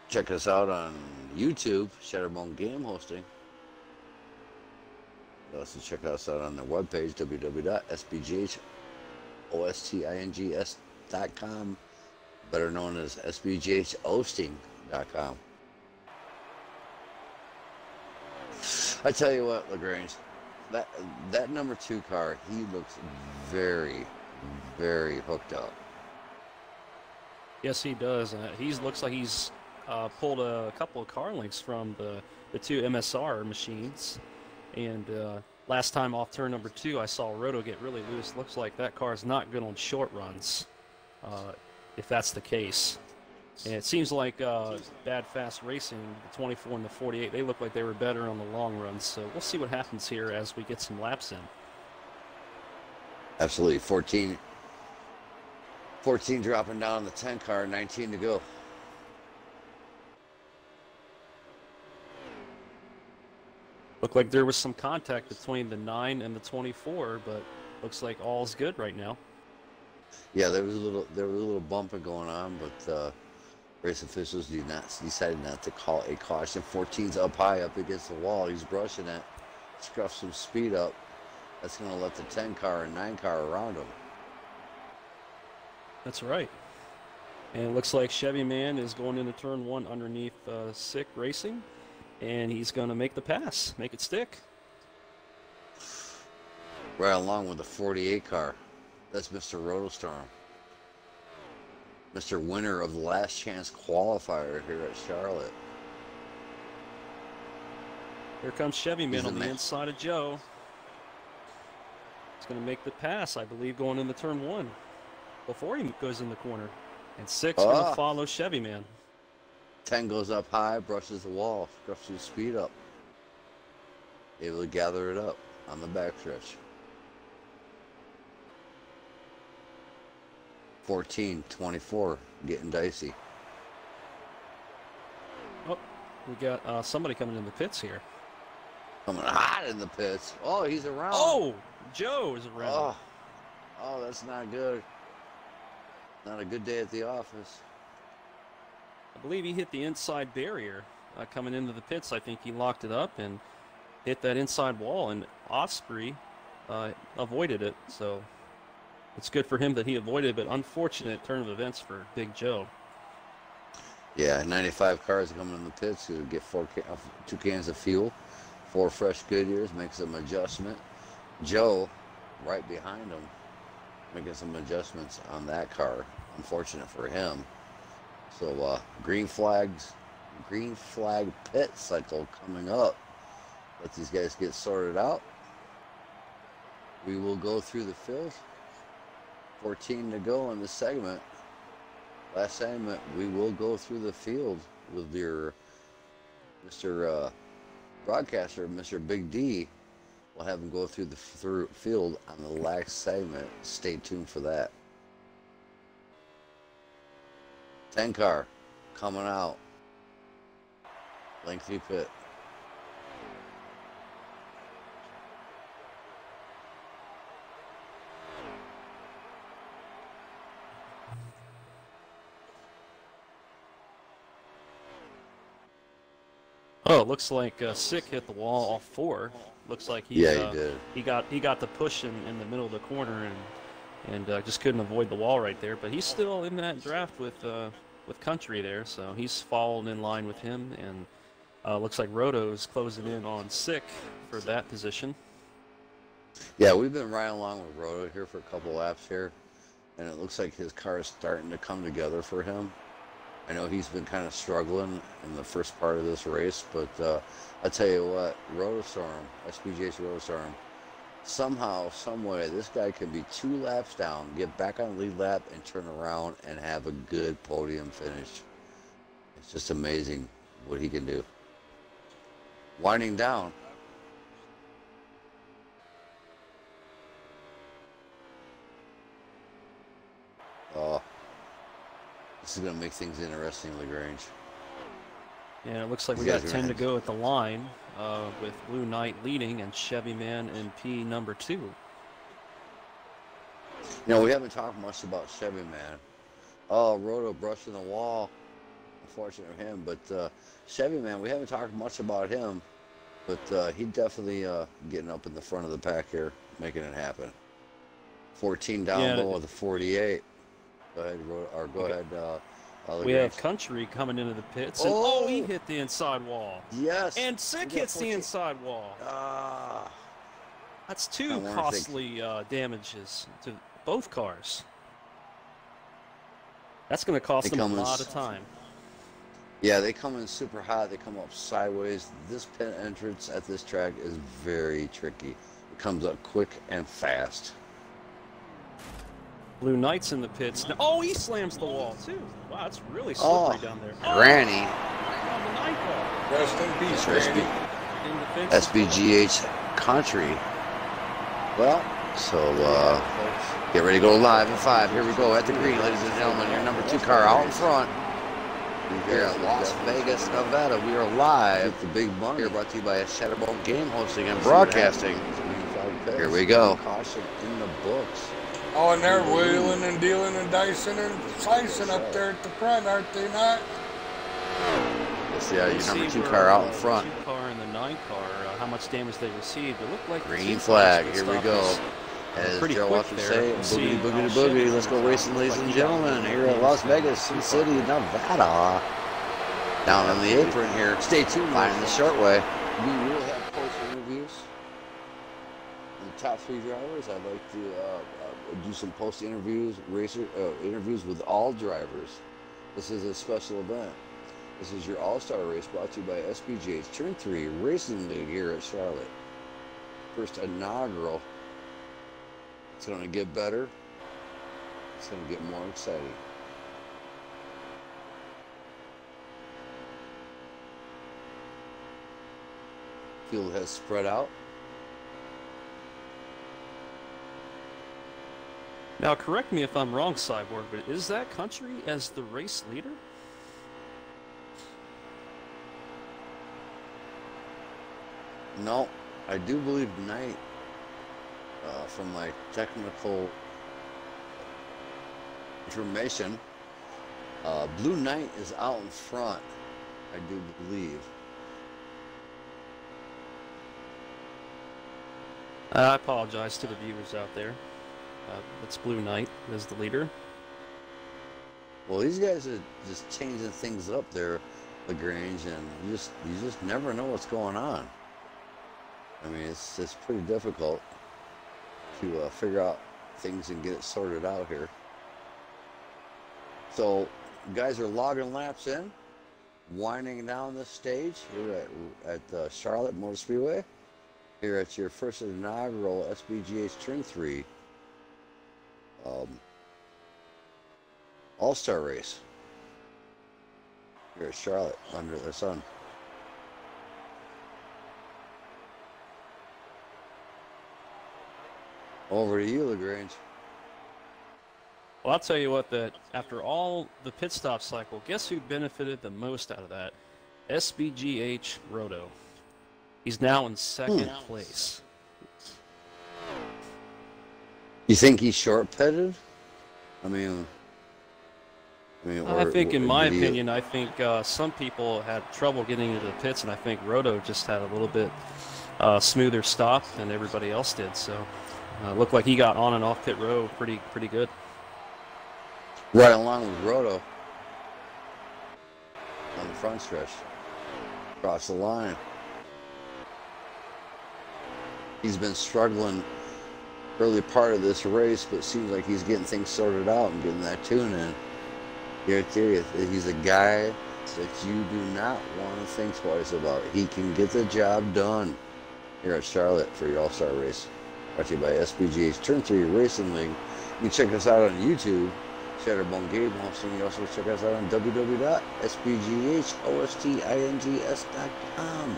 Check us out on YouTube, Shatterbone Game Hosting. Also check us out on their webpage, www.sbghostings.com, better known as sbghosting.com. I tell you what, LaGrange, that number 2 car, he looks very, very hooked up. Yes, he does. Looks like he's pulled a couple of car links from the 2 MSR machines. And last time off turn number 2, I saw Roto get really loose. Looks like that car is not good on short runs, if that's the case. And it seems like Bad Fast Racing, the 24 and the 48, they look like they were better on the long runs. So we'll see what happens here as we get some laps in. Absolutely. 14 dropping down the 10 car, 19 to go. Looked like there was some contact between the 9 and the 24, but looks like all's good right now. Yeah, there was a little bumping going on, but race officials decided not to call a caution. 14's up high, up against the wall. He's brushing it, scuffed some speed up. That's going to let the 10 car and 9 car around him. That's right. And it looks like Chevy Man is going into turn 1 underneath Sick Racing. And he's going to make the pass, make it stick. Right along with the 48 car. That's Mr. Rotostorm. Mr. Winner of the last chance qualifier here at Charlotte. Here comes Chevy Man on the inside of Joe. He's going to make the pass, I believe, going into turn 1 before he goes in the corner. And 6 going to follow Chevy Man. 10 goes up high, brushes the wall, brushes his speed up. Able to gather it up on the backstretch. 14, 24, getting dicey. Oh, we got somebody coming in the pits here. Coming hot in the pits. Oh, he's around. Oh, Joe is around. Oh, that's not good. Not a good day at the office. I believe he hit the inside barrier coming into the pits. I think he locked it up and hit that inside wall, and Osprey avoided it. So it's good for him that he avoided, but unfortunate turn of events for Big Joe. Yeah, 95 cars coming in the pits to get 2 cans of fuel, 4 fresh Goodyears, make some adjustment. Joe, right behind him, making some adjustments on that car. Unfortunate for him. So green flag pit cycle coming up. Let these guys get sorted out. We will go through the field. 14 to go in this segment. Last segment, we will go through the field with your Mr. Broadcaster, Mr. Big D. We'll have him go through the field on the last segment. Stay tuned for that. 10 car coming out. Lengthy pit. Oh, it looks like Sick hit the wall all 4. Looks like he did. He got the push in the middle of the corner and just couldn't avoid the wall right there. But he's still in that draft with Country there, so he's followed in line with him. And looks like Roto's closing in on Sick for that position. Yeah, we've been riding along with Roto here for a couple laps here, and it looks like his car is starting to come together for him. I know he's been kind of struggling in the first part of this race, but I tell you what, Rotostorm, SBGH Rotostorm, somehow, some way, this guy can be 2 laps down, get back on the lead lap, and turn around and have a good podium finish. It's just amazing what he can do. Winding down. Oh. This is going to make things interesting, LaGrange. Yeah, it looks like we got 10 to go at the line with Blue Knight leading and Chevy Man in P number 2. You know, we haven't talked much about Chevy Man. Oh, Roto brushing the wall. Unfortunate for him. But Chevy Man, we haven't talked much about him. But he definitely getting up in the front of the pack here, making it happen. 14 down low with a 48. Go ahead, or go ahead. We have Country coming into the pits, and he hit the inside wall. Yes. And Sick hits the inside wall. That's 2 costly damages to both cars. That's going to cost them a lot of time. Yeah, they come in super hot. They come up sideways. This pit entrance at this track is very tricky. It comes up quick and fast. Blue Knight's in the pits. Oh, he slams the wall, too. Wow, it's really slippery down there. Granny. Rest in peace, Granny. SBGH Country. Well, so get ready to go live in 5. Here we go at the green, ladies and gentlemen. Your number 2 car out in front. Here at Las Vegas, Nevada. We are live. The Big Money. Here brought to you by Shatterbone Game Hosting and Broadcasting. Here we go. Caution in the books. Oh, and they're wheeling and dealing and dicing and slicing up there at the front, aren't they not? Yes, yeah, your number 2 car out in front. 2 car and the 9 car, how much damage they received. It looked like green flag. Here we go. As Joe Walker say, boogity, boogity, boogity. Let's go racing, ladies and gentlemen, here at Las Vegas, Sin City, Nevada. Down on the apron here. Stay tuned. Finding the short way. We will have post interviews. The top 3 drivers. I'd like to do some post interviews, interviews with all drivers. This is a special event. This is your all-star race brought to you by SBGH T3RL Racing League here at Charlotte. First inaugural It's going to get better. It's going to get more exciting. Field has spread out. Now, correct me if I'm wrong, Cyborg, but is that country as the race leader? No, I do believe Knight, from my technical information, Blue Knight is out in front, I do believe. I apologize to the viewers out there. It's Blue Knight as the leader. Well, these guys are just changing things up there, LaGrange, and you just never know what's going on. I mean, it's pretty difficult to figure out things and get it sorted out here. So, guys are logging laps in, winding down this stage here at Charlotte Motor Speedway. Here at your first inaugural SBGH T3RL All-Star race here at Charlotte under the sun. Over to you, LaGrange. Well, I'll tell you what, that after all the pit stop cycle, guess who benefited the most out of that? SBGH Roto. He's now in second place. You think he's short-pitted? I think, in my opinion, I think some people had trouble getting into the pits, and I think Roto just had a little bit smoother stop than everybody else did. So, looked like he got on and off pit row pretty good. Right along with Roto on the front stretch, across the line. He's been struggling early part of this race, but it seems like he's getting things sorted out and getting that tune in. Here, he's a guy that you do not want to think twice about. He can get the job done here at Charlotte for your All-Star race. Brought to you by SBGH T3RL Racing League. You can check us out on YouTube, Shatterbone Game Hosting. You also check us out on www.sbghostings.com.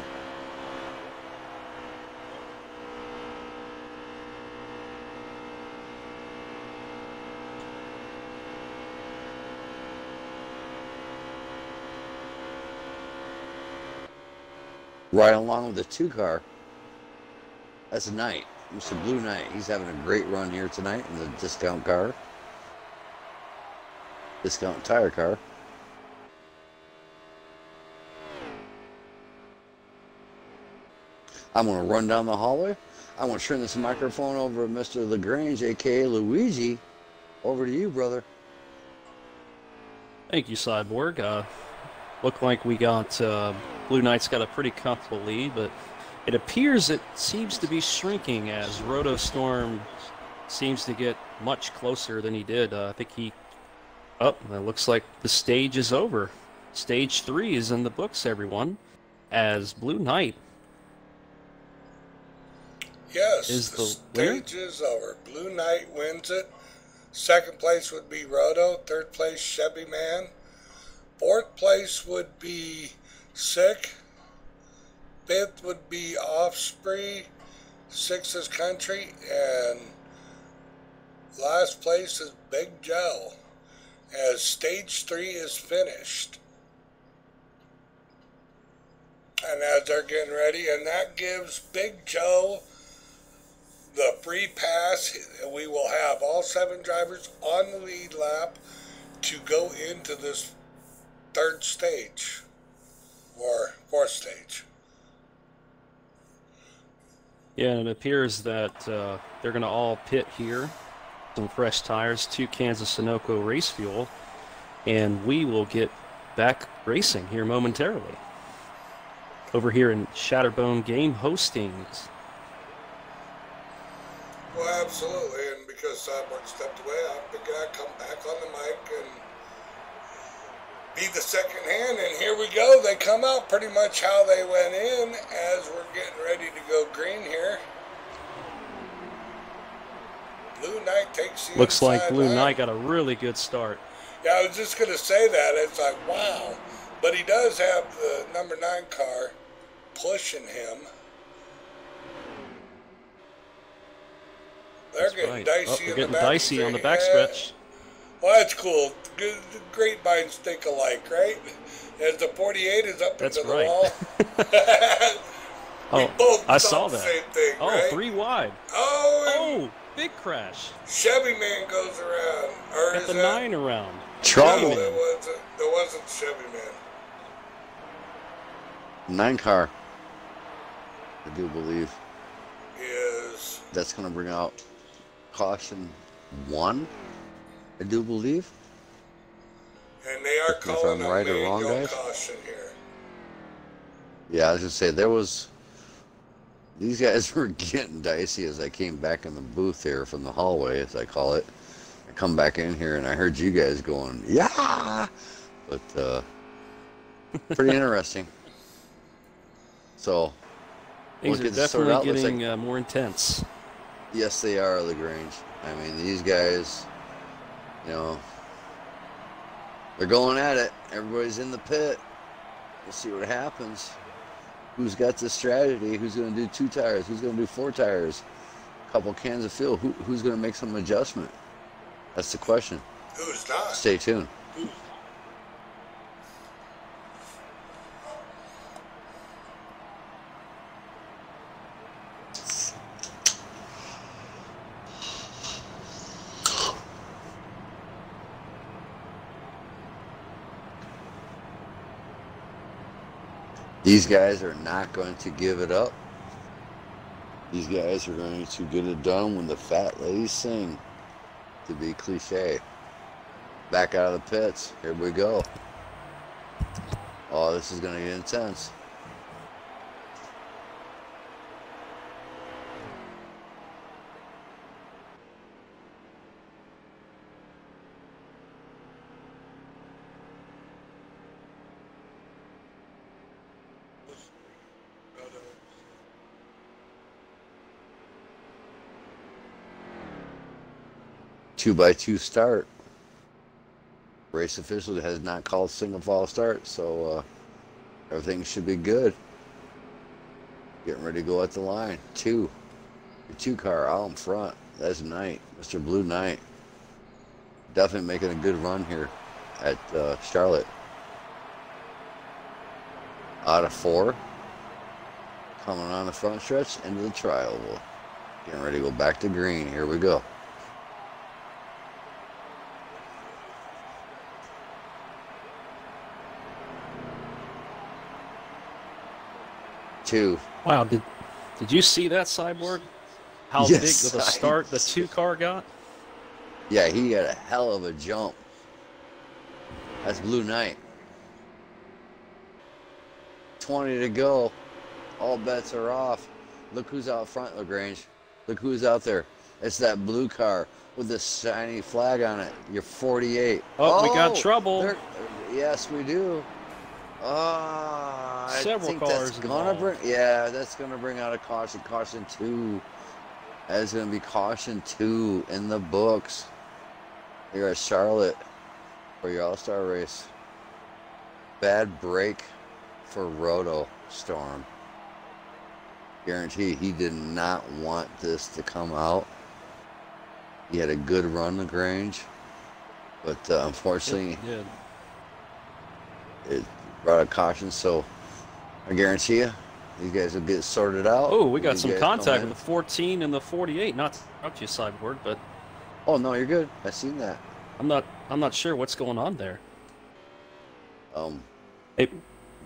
Right along with the 2-car, that's Knight, Mr. Blue Knight. He's having a great run here tonight in the discount car, discount tire car. I'm going to run down the hallway. I'm going to turn this microphone over to Mr. LaGrange, a.k.a. Luigi. Over to you, brother. Thank you, Cyborg. Looked like we got Blue Knight's got a pretty comfortable lead, but it appears it seems to be shrinking as Roto Storm seems to get much closer than he did. I think it looks like the stage is over. Stage 3 is in the books, everyone, as Blue Knight is the stage is over. Blue Knight wins it. Second place would be Roto. Third place, Chevy Man. Fourth place would be Sick. Fifth would be Offspring. Sixth is Country. And last place is Big Joe. As stage 3 is finished. And as they're getting ready, and that gives Big Joe the free pass. We will have all 7 drivers on the lead lap to go into this third stage or fourth stage. Yeah, and it appears that they're going to all pit here. Some fresh tires, 2 cans of Sunoco race fuel, and we will get back racing here momentarily. Over here in Shatterbone Game Hostings. Well, absolutely, and because Cyborg stepped away, I figured I'd come back on the mic and be the second hand, and here we go. They come out pretty much how they went in as we're getting ready to go green here. Blue Knight takes the Looks like inside Blue line. Knight got a really good start. Yeah, I was just going to say that. It's like, wow. But he does have the number 9 car pushing him. They're That's getting right. dicey They're in getting the dicey on the backstretch. backstretch. Well, that's cool. Good, great minds think alike, right? As the 48 is up That's into the right. wall. We Oh, both I thought saw the that. same thing, Oh, right? 3 wide. Oh, big crash. Chevy Man goes around. Or Got is the that, 9 around. No, Trouble. it wasn't Chevy Man. 9 car. I do believe. Is That's going to bring out caution 1. I do believe. and they are If calling I'm a right or wrong, manual guys. caution here. Yeah, I was going to say, there was... These guys were getting dicey as I came back in the booth here from the hallway, as I call it. I come back in here and I heard you guys going, yeah! But, pretty interesting. So, Things we'll are get this sorted definitely out. Looks getting more intense. Yes, they are, LaGrange. I mean, these guys, you know, they're going at it. Everybody's in the pit. We'll see what happens. Who's got the strategy? Who's going to do 2 tires? Who's going to do 4 tires? A couple cans of fuel. Who's going to make some adjustment? That's the question. Who's not? Stay tuned. These guys are not going to give it up. These guys are going to get it done when the fat ladies sing, to be cliche. Back out of the pits. Here we go. Oh, this is going to get intense. Two-by-two start. Race official has not called single file start, so everything should be good. Getting ready to go at the line. 2. Your 2 car out in front. That's Knight, Mr. Blue Knight. Definitely making a good run here at Charlotte. Out of 4. Coming on the front stretch into the tri-oval. Getting ready to go back to green. Here we go. Two. Wow, did you see that, Cyborg? How Yes, big of a start the 2 car got? Yeah, he got a hell of a jump. That's Blue Knight. 20 to go. All bets are off. Look who's out front, LaGrange. Look who's out there. It's that blue car with the shiny flag on it. You're 48. Oh, we got trouble. Yes, we do. Several I think cars that's gonna involved. that's gonna bring out a caution. Caution 2. That is gonna be caution 2 in the books. Here at Charlotte for your All-Star race. Bad break for Roto Storm. Guarantee he did not want this to come out. He had a good run, LaGrange, but unfortunately, it brought a caution. So I guarantee you, these guys will get sorted out. Oh, we got These some guys contact come with the 14 and the 48. Not to interrupt you, Cyborg, but oh no, you're good. I seen that. I'm not sure what's going on there.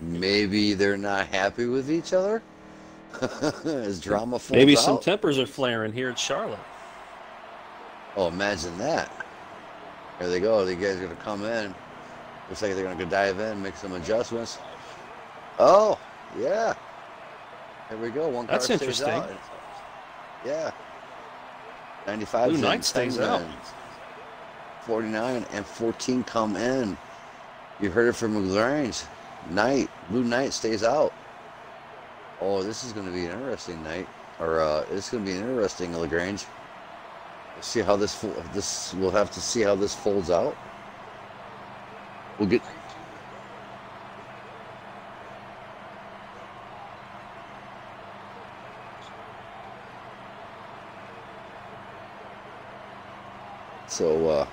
Maybe they're not happy with each other. As drama falls Maybe out. some tempers are flaring here at Charlotte. Oh, imagine that. Here they go. The guys are going to come in. Looks like they're going to dive in, make some adjustments. Oh, yeah. Here we go. One car That's stays interesting. out. Yeah. 95 Blue Knight stays out. 49 and 14 come in. You heard it from LaGrange. Blue Knight stays out. Oh, this is going to be an interesting night. Or it's going to be an interesting LaGrange. See how this we'll have to see how this folds out. We'll get. So,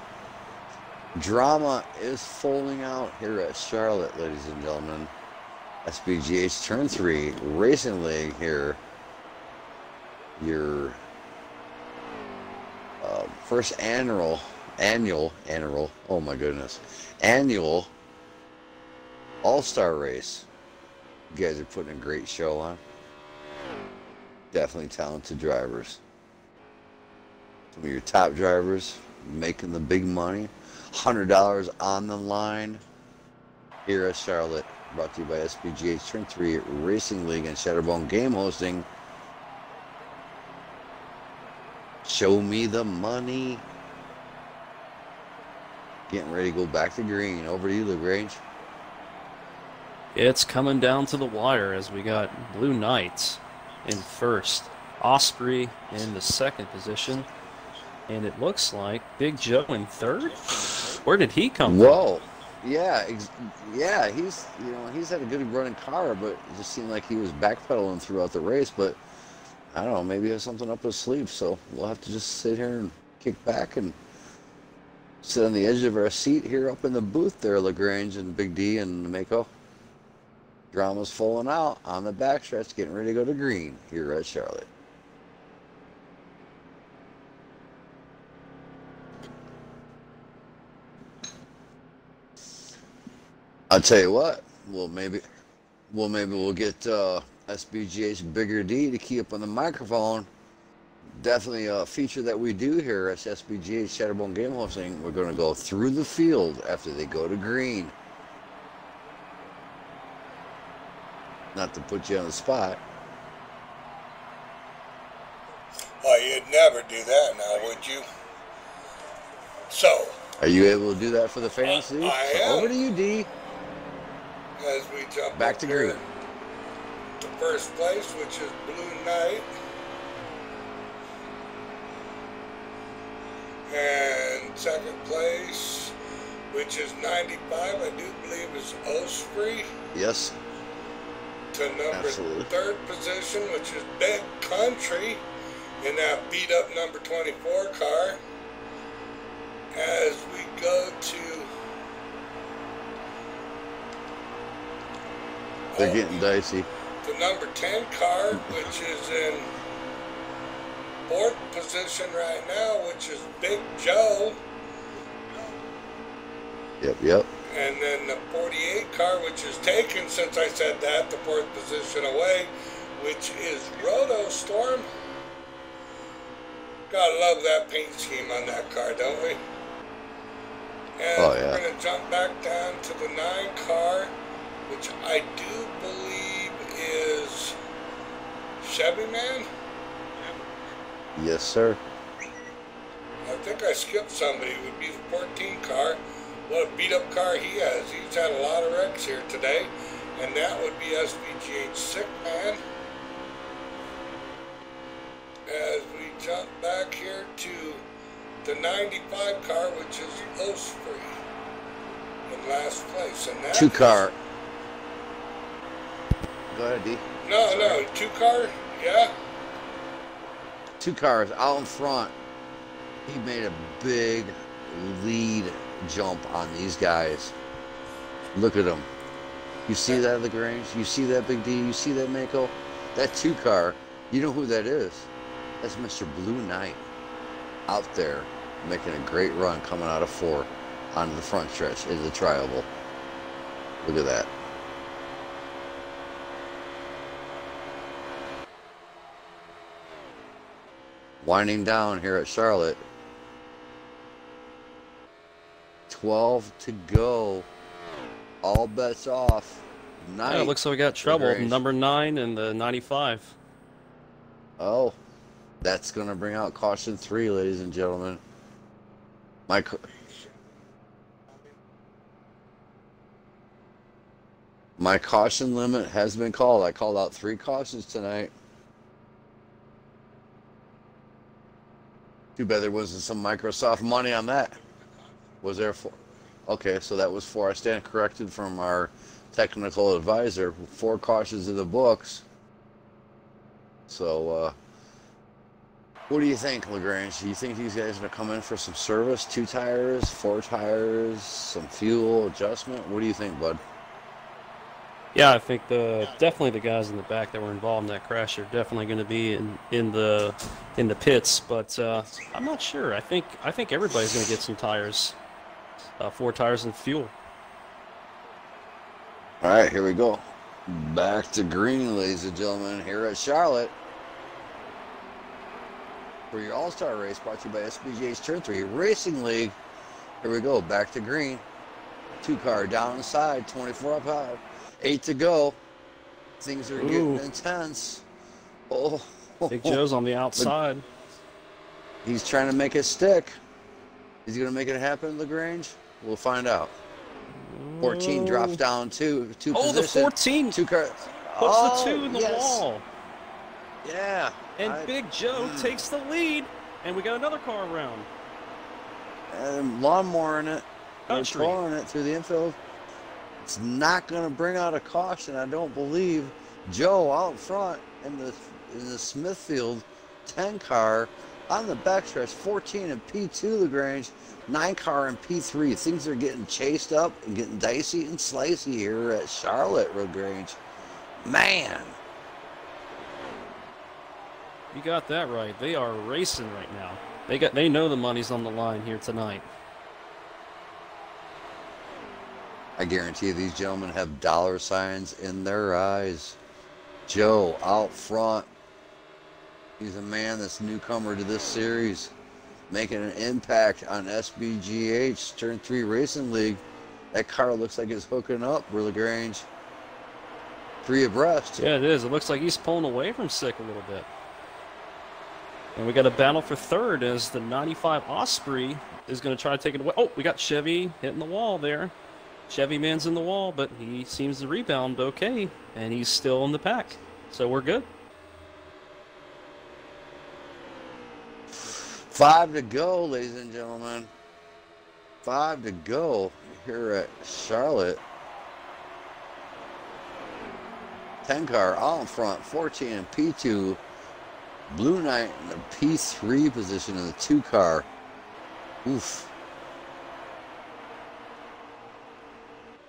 drama is folding out here at Charlotte, ladies and gentlemen. SBGH Turn 3 Racing League here. Your first annual, oh my goodness, annual all-star race. You guys are putting a great show on. Definitely talented drivers. Some of your top drivers making the big money. $100 on the line here at Charlotte. Brought to you by SBGH Turn 3 Racing League and Shatterbone Game Hosting. Show me the money. Getting ready to go back to green. Over to you, LaGrange. It's coming down to the wire as we got Blue Knights in first, Osprey in the second position, and it looks like Big Joe in third. Where did he come from? Whoa. Yeah, he's had a good running car, but it just seemed like he was backpedaling throughout the race. But I don't know, maybe he has something up his sleeve. So we'll have to just sit here and kick back and sit on the edge of our seat here up in the booth there, LaGrange and Big D and Mako. Drama's falling out on the backstretch, getting ready to go to green here at Charlotte. I'll tell you what. Maybe we'll get SBGH Bigger D to key up on the microphone. Definitely a feature that we do here at SBGH Shatterbone Game Hosting. We're going to go through the field after they go to green. Not to put you on the spot. Well, you'd never do that now, would you? So. Are you able to do that for the fans, Steve? I am. Over to you, D. As we jump back to green. To first place, which is Blue Knight. And second place, which is 95, I do believe is Osprey. Yes. To number Absolutely. third position, which is Big Country, in that beat up number 24 car. As we go to... They're getting dicey. The number 10 car, which is in fourth position right now, which is Big Joe. Yep. And then the 48 car, which is taken, since I said that, the fourth position away, which is Roto Storm. Gotta love that paint scheme on that car, don't we? And we're going to jump back down to the 9 car, which I do believe is Chevy Man. Yes, sir. I think I skipped somebody. It would be the 14 car. What a beat-up car he has. He's had a lot of wrecks here today. And that would be SBGH Sick Man. As we jump back here to the 95 car, which is Osprey in last place. And that 2 car. Go ahead, D. No, 2 car, yeah. 2 cars out in front. He made a big lead jump on these guys. Look at them. You see that, LaGrange? You see that, Big D? You see that, Mako? That 2 car, you know who that is? That's Mr. Blue Knight out there making a great run coming out of 4 onto the front stretch is the triable. Look at that. Winding down here at Charlotte. 12 to go. All bets off. Yeah, it looks like we got trouble. Number 9 and the 95. Oh, that's going to bring out caution 3, ladies and gentlemen. My caution limit has been called. I called out 3 cautions tonight. Too bad there wasn't some Microsoft money on that. Was there for? Okay, so that was 4. I stand corrected from our technical advisor. 4 cautions in the books. So, what do you think, LaGrange? Do you think these guys are going to come in for some service? 2 tires, 4 tires, some fuel adjustment? What do you think, bud? Yeah, I think definitely the guys in the back that were involved in that crash are definitely going to be in the pits, but I'm not sure. I think everybody's going to get some tires, 4 tires and fuel. All right, here we go. Back to green, ladies and gentlemen, here at Charlotte for your All-Star race, brought to you by SBGH T3RL Racing League. Here we go, back to green. 2 car down inside, 24 up high. 8 to go. Things are getting intense. Oh, Big Joe's on the outside. He's trying to make it stick. Is he going to make it happen, LaGrange? We'll find out. 14 drops down two Oh, position. the 14 2 car. puts the 2 in the wall. Yeah. And Big Joe takes the lead, and we got another car around. And lawnmower in it. Country. Pouring it through the infield. It's not going to bring out a caution, I don't believe. Joe out front in the Smithfield 10 car on the backstretch, 14 in P2 LaGrange, 9 car in P3. Things are getting chased up and getting dicey and slicey here at Charlotte LaGrange. Man. You got that right. They are racing right now. They know the money's on the line here tonight. I guarantee these gentlemen have dollar signs in their eyes. Joe out front. He's a man that's newcomer to this series, making an impact on SBGH Turn 3 Racing League. That car looks like it's hooking up, LaGrange. 3 abreast. Yeah, it is. It looks like he's pulling away from Sick a little bit. And we got a battle for third as the 95 Osprey is going to try to take it away. Oh, we got Chevy hitting the wall there. Chevy man's in the wall, but he seems to rebound okay, and he's still in the pack. So we're good. 5 to go, ladies and gentlemen. 5 to go here at Charlotte. 10 car out in front, 14 in P2. Blue Knight in the P3 position in the 2 car. Oof.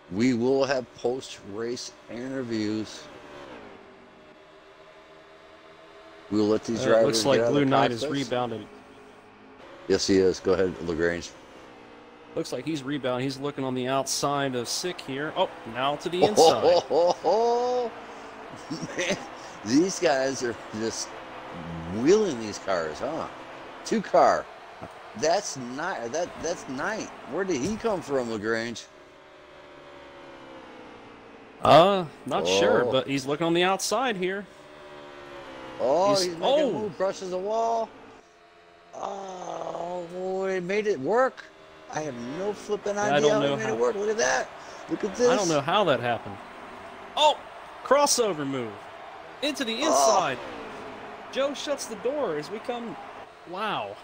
We will have post-race interviews. We'll let these drivers looks like get out Blue of the Knight is cockpits. rebounded. Yes, he is. Go ahead, LaGrange. Looks like he's rebounding. He's looking on the outside of Sick here. Oh, now to the inside. Man, these guys are just wheeling these cars, huh? 2 car. That's not that's Knight. Where did he come from, LaGrange? Not sure, but he's looking on the outside here. Oh, he's making a move, brushes the wall. Oh, boy, it made it work. I have no flipping idea how it made it work. Look at that. Look at this. I don't know how that happened. Oh, crossover move. Into the inside. Joe shuts the door as we come. Wow.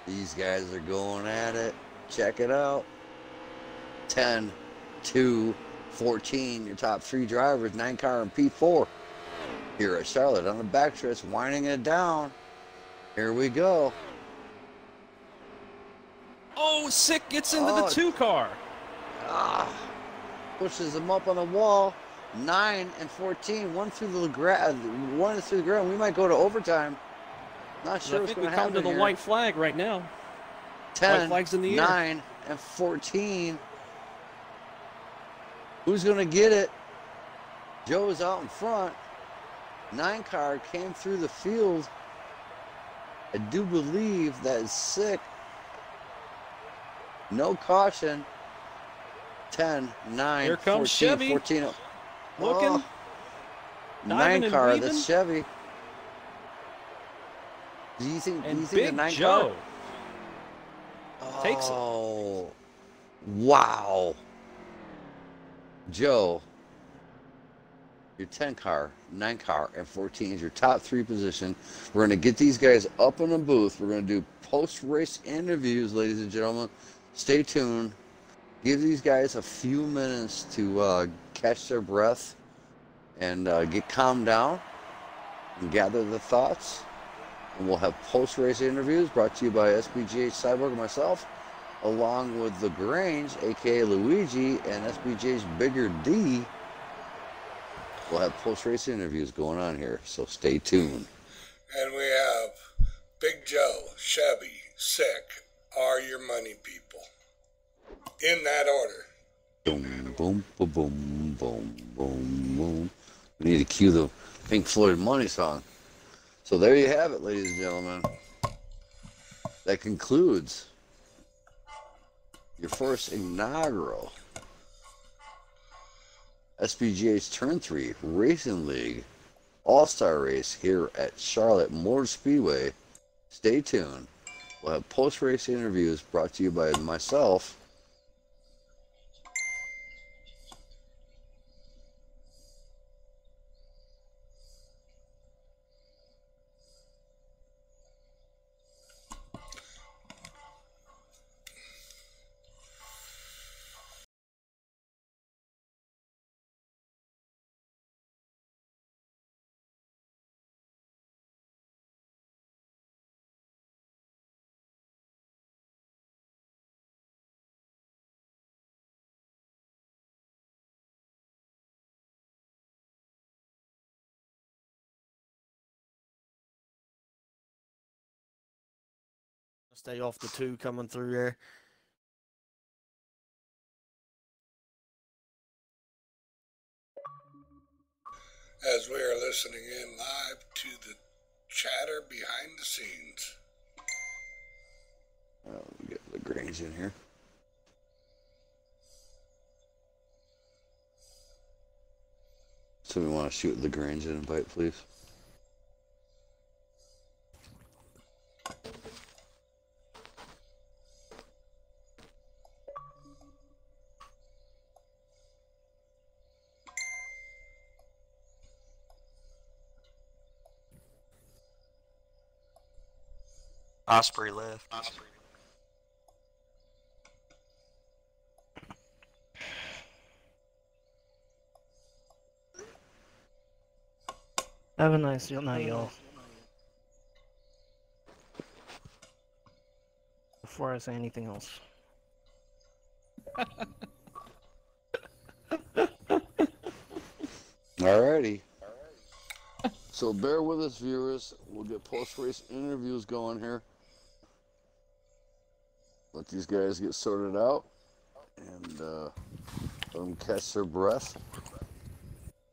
These guys are going at it. Check it out. 10, 2, 14, your top 3 drivers, 9 car and P4. Here at Charlotte on the backstretch, winding it down. Here we go. Oh, Sick gets into the 2 car. Pushes them up on the wall. 9 and 14, one through the ground. We might go to overtime. Not sure what's going to happen. I think we come to the white flag right now. 10, white flag's in the air. 9 and 14. Who's going to get it? Joe's out in front. 9 car came through the field. I do believe that is Sick. No caution. 10, 9, Here comes 14, Chevy. 14. Looking. 9 car, weaving. that's Chevy. Do you think And the Big 9 Joe car takes it. Oh, wow. Joe. your 10 car, 9 car, and 14 is your top 3 position. We're going to get these guys up in the booth. We're going to do post-race interviews, ladies and gentlemen. Stay tuned. Give these guys a few minutes to catch their breath and get calmed down and gather the thoughts. And we'll have post-race interviews brought to you by SBGH Cyborg and myself, along with LaGrange, aka Luigi, and SBJ's Bigger D. We'll have post-race interviews going on here, so stay tuned. And we have Big Joe, Chevy, Sick, Are Your Money People. In that order. Boom, boom, boom, boom, boom, boom, boom. We need to cue the Pink Floyd Money song. So there you have it, ladies and gentlemen. That concludes your first inaugural SBGH Turn 3 Racing League All-Star Race here at Charlotte Motor Speedway. Stay tuned. We'll have post-race interviews brought to you by myself, Stay off the 2 coming through there. As we are listening in live to the chatter behind the scenes. get LaGrange in here. So we want to shoot LaGrange an invite, please. Osprey left. Have a nice night, y'all. Before I say anything else. Alrighty. So bear with us, viewers. We'll get post-race interviews going here. Let these guys get sorted out and let them catch their breath.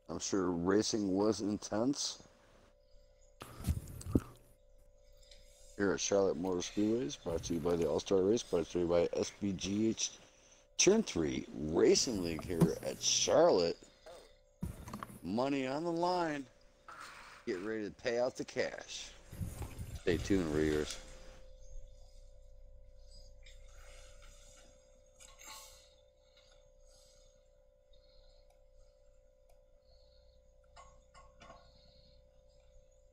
I'm sure racing was intense here at Charlotte Motor Speedways, brought to you by the All-Star Race, brought to you by SBGH Turn 3 Racing League here at Charlotte. Money on the line. Get ready to pay out the cash. Stay tuned, viewers.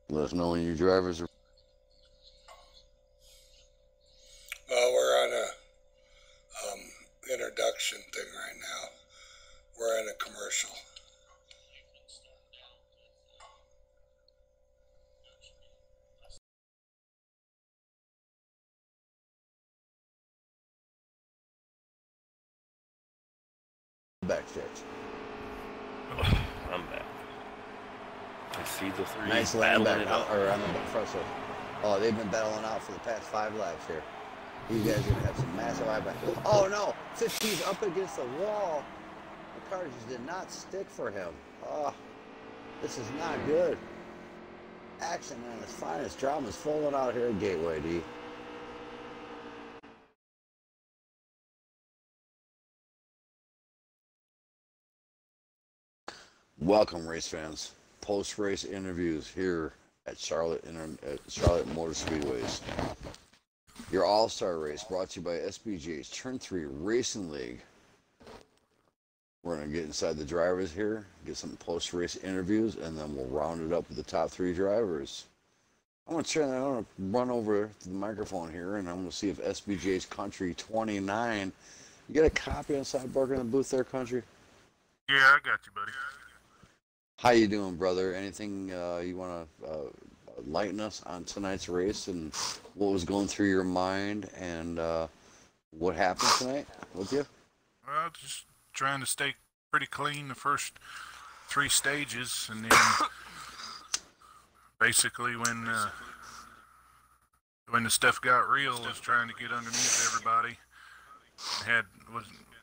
Let us know when your drivers are. Well, we're on a introduction thing right now. We're in a commercial. Backstage. I'm back. I see the 3 Nice land back or on the front. So, oh, they've been battling out for the past 5 laps here. You guys are gonna have some massive eyeback. Oh no! 15's up against the wall. The car just did not stick for him. Oh, this is not good. Action at its finest. Drama's falling out here at Gateway D. Welcome, race fans. Post-race interviews here at Charlotte Motor Speedways. Your All-Star Race brought to you by SBGH Turn 3 Racing League. We're going to get inside the drivers here, get some post-race interviews, and then we'll round it up with the top 3 drivers. I'm going to run over to the microphone here, and I'm going to see if SBGH Country 29. You got a copy on Cyborg in the booth there, Country? Yeah, I got you, buddy. How you doing, brother? Anything you want to enlighten us on tonight's race and what was going through your mind and what happened tonight with you? Well, just trying to stay pretty clean the first 3 stages, and then basically when the stuff got real, was trying to get underneath everybody. And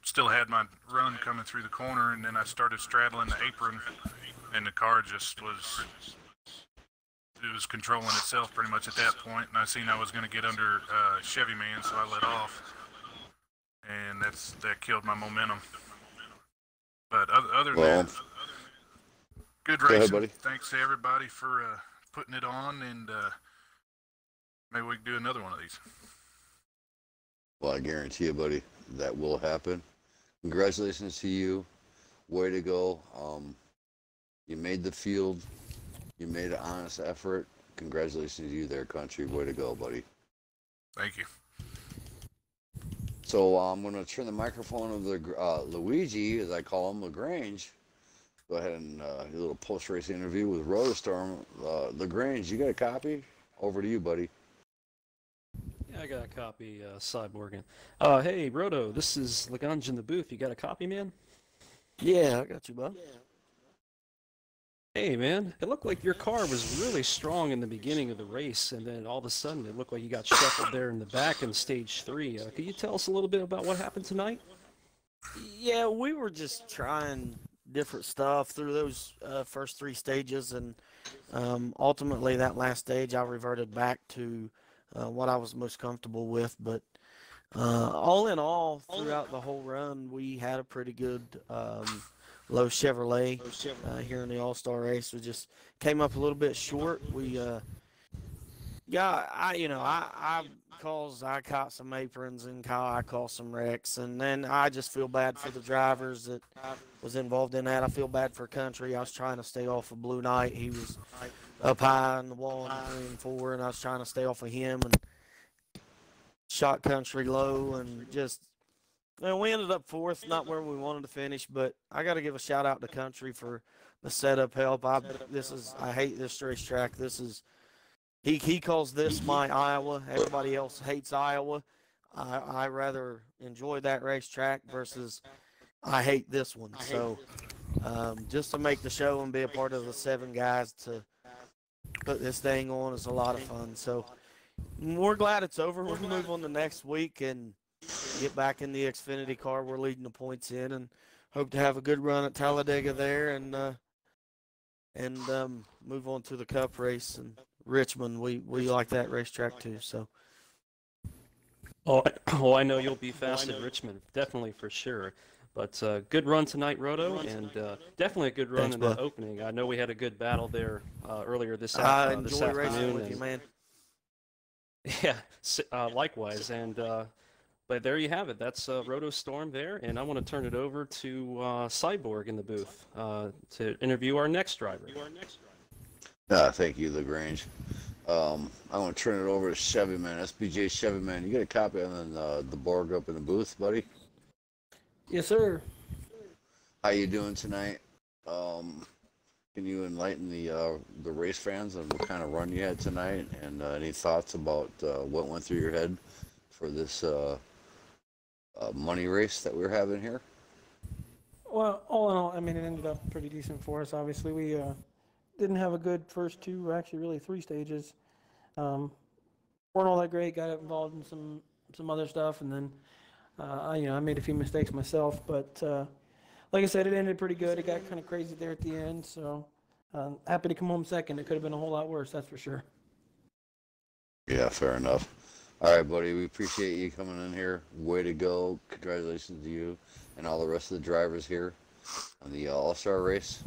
still had my run coming through the corner, and then I started straddling the apron, and the car just was controlling itself pretty much at that point. And I seen I was going to get under Chevy Man, so I let off, and that killed my momentum. But other than that, good racing. Go ahead, buddy. Thanks to everybody for putting it on, and maybe we can do another one of these. Well, I guarantee you, buddy, that will happen. Congratulations to you. Way to go. You made the field. You made an honest effort. Congratulations to you there, Country. Way to go, buddy. Thank you. So I'm going to turn the microphone over to Luigi, as I call him, LaGrange. Go ahead and do a little post-race interview with Rotostorm. LaGrange, you got a copy? Over to you, buddy. Yeah, I got a copy, Cyborgin. Hey, Roto, this is Lagrange in the booth. You got a copy, man? Yeah, I got you, bud. Hey, man, it looked like your car was really strong in the beginning of the race, and then all of a sudden it looked like you got shuffled there in the back in stage 3. Could you tell us a little bit about what happened tonight? Yeah, we were just trying different stuff through those first 3 stages, and ultimately that last stage I reverted back to what I was most comfortable with. But all in all, throughout the whole run, we had a pretty good low Chevrolet here in the All-Star race. We just came up a little bit short. We I caught some aprons, and I caused some wrecks, and then I just feel bad for the drivers that was involved in that. I feel bad for Country. I was trying to stay off of Blue Knight. He was up high on the wall in 3 and 4, and I was trying to stay off of him and shot Country low, and just we ended up 4th, not where we wanted to finish, but I got to give a shout out to Country for the setup help. I hate this racetrack. He calls this my Iowa. Everybody else hates Iowa. I rather enjoy that racetrack versus I hate this one. So just to make the show and be a part of the 7 guys to put this thing on is a lot of fun. So we're glad it's over. We'll move on to next week and get back in the Xfinity car we're leading the points in, and hope to have a good run at Talladega there, and move on to the Cup race and Richmond. We like that racetrack too. So. Oh, I know you'll be fast at Richmond, definitely for sure. But good run tonight, Roto, and definitely a good run in the opening. I know we had a good battle there earlier this afternoon. I enjoy racing with you, man. Yeah, likewise. And but there you have it. That's Roto Storm there, and I want to turn it over to Cyborg in the booth to interview our next driver. Thank you, LaGrange. I want to turn it over to Chevy Man, SBGH Chevy Man. You got a copy on the Borg up in the booth, buddy? Yes, sir. How you doing tonight? Can you enlighten the race fans on what kind of run you had tonight, and any thoughts about what went through your head for this money race that we're having here? Well, all in all, I mean, it ended up pretty decent for us. Obviously, we didn't have a good first 2, actually really 3 stages. Weren't all that great. Got involved in some other stuff, and then I made a few mistakes myself. But like I said, it ended pretty good. It got kind of crazy there at the end, so happy to come home second. It could have been a whole lot worse, that's for sure. Yeah, fair enough. All right, buddy, we appreciate you coming in here. Way to go. Congratulations to you and all the rest of the drivers here on the All-Star race.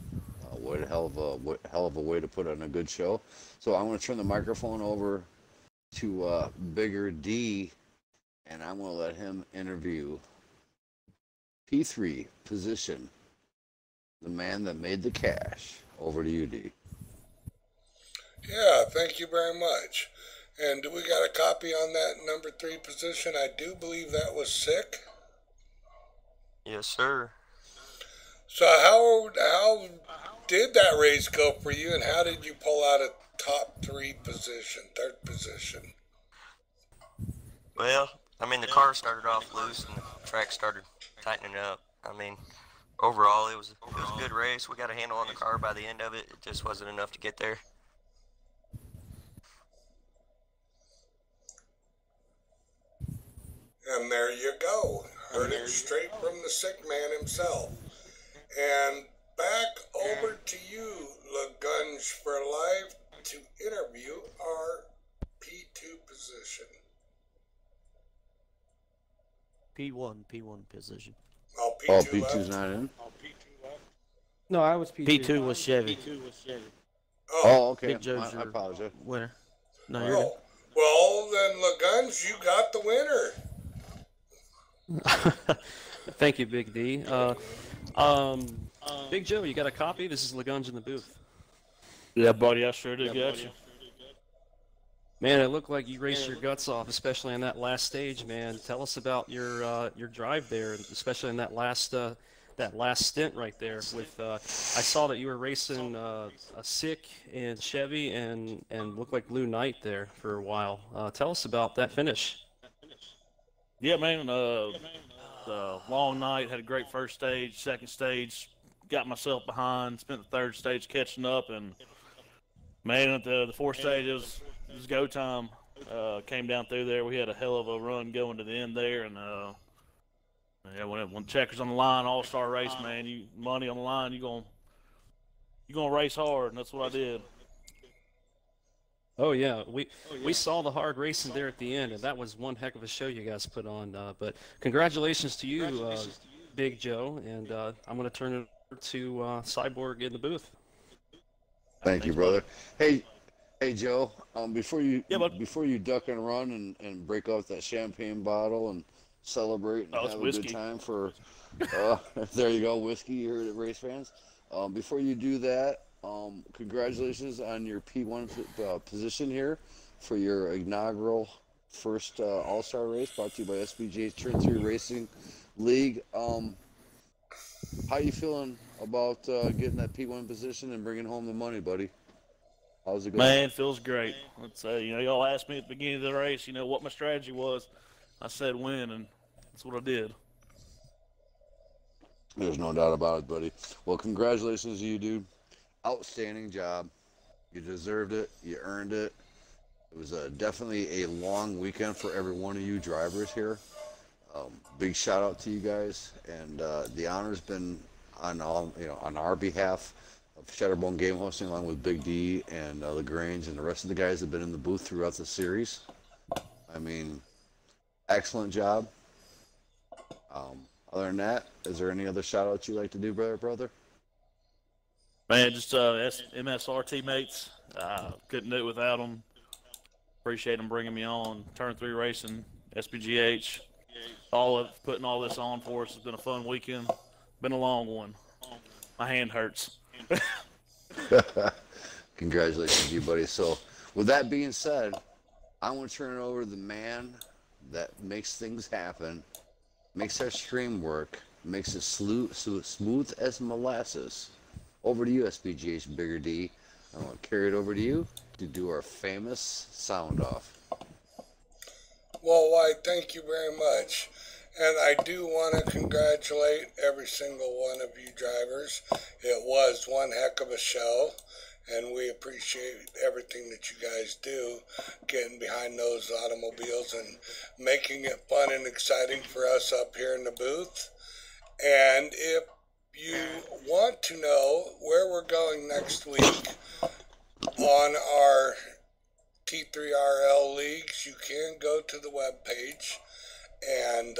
What a hell of a way to put on a good show. So I'm going to turn the microphone over to Bigger D, and I'm going to let him interview P3 position the man that made the cash. Over to you, D. Yeah, thank you very much. And do we got a copy on that number 3 position? I do believe that was Sick. Yes, sir. So how did that race go for you, and how did you pull out a top 3 position, 3rd position? Well, I mean, the car started off loose and the track started tightening up. I mean, overall, it was a good race. We got a handle on the car by the end of it. It just wasn't enough to get there. And there you go. Heard it straight from the Sick man himself. And back over to you, LaGunge for Life, to interview our P2 position. P1 position. Oh, P2's not in? No, I was P2. P2 was Chevy. Oh, okay. Big Joe's I apologize. Winner. No, you're good. Well, then, LaGunge, you got the winner. Thank you, Big D. Big Joe, you got a copy? This is Lagunge in the booth. Yeah, buddy, I sure did. Got you. Man, it looked like you raced your guts off, especially in that last stage, man. Tell us about your drive there, especially in that last stint right there. With I saw that you were racing a Sick and Chevy and looked like Blue Knight there for a while. Tell us about that finish. Yeah, man. The long night, had a great first stage, second stage, got myself behind, spent the third stage catching up, and man, at the fourth stage, it was go time. Came down through there. We had a hell of a run going to the end there, and yeah, when checkers on the line, all-star race, man, you money on the line, you gonna race hard, and that's what I did. Oh yeah, we saw the hard racing there at the end, and that was one heck of a show you guys put on. But congratulations to you, Big Joe, and I'm going to turn it over to Cyborg in the booth. Thank you, brother. Hey, Joe. Before you duck and run and break off that champagne bottle and celebrate and have a good time for, there you go, whiskey. You heard it, race fans. Before you do that. Congratulations on your P1 position here for your inaugural first All-Star race brought to you by SBGH T3RL Racing League. How you feeling about getting that P1 position and bringing home the money, buddy? How's it going? Man, it feels great. Let's say, y'all asked me at the beginning of the race, what my strategy was. I said win, and that's what I did. There's no doubt about it, buddy. Well, congratulations to you, dude. Outstanding job. You deserved it. You earned it. It was definitely a long weekend for every one of you drivers here. Big shout out to you guys, and the honor's been on our behalf of Shatterbone Game Hosting, along with Big D and LaGrange and the rest of the guys that have been in the booth throughout the series. I mean, excellent job. Other than that, is there any other shout outs you'd like to do, brother? Man, just MSR teammates. Couldn't do it without them. Appreciate them bringing me on. Turn 3 Racing, SBGH, putting all this on for us. It's been a fun weekend. Been a long one. My hand hurts. Congratulations to you, buddy. So, with that being said, I want to turn it over to the man that makes things happen, makes our stream work, makes it smooth as molasses. Over to you, SBGH Bigger D. I'm going to carry it over to you to do our famous sound off. Well, why, thank you very much. And I do want to congratulate every single one of you drivers. It was one heck of a show, and we appreciate everything that you guys do, getting behind those automobiles and making it fun and exciting for us up here in the booth. And if you want to know where we're going next week on our T3RL leagues, you can go to the webpage and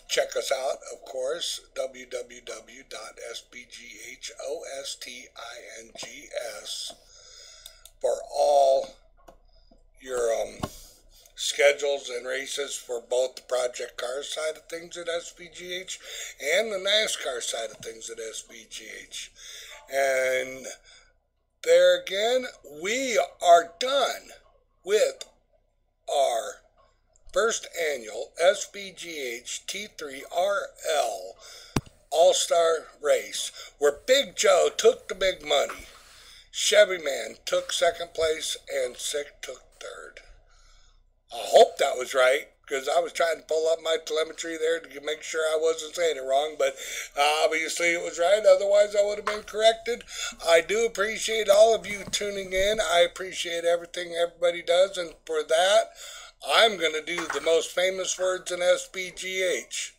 check us out, of course, www.sbghostings for all your schedules and races for both the project car side of things at SBGH and the NASCAR side of things at SBGH. And there again, we are done with our first annual SBGH T3RL All-Star Race, where Big Joe took the big money, Chevy Man took second place, and Sick took third. I hope that was right, because I was trying to pull up my telemetry there to make sure I wasn't saying it wrong, but obviously it was right, otherwise I would have been corrected. I do appreciate all of you tuning in. I appreciate everything everybody does, and for that, I'm going to do the most famous words in SBGH.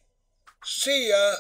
See ya!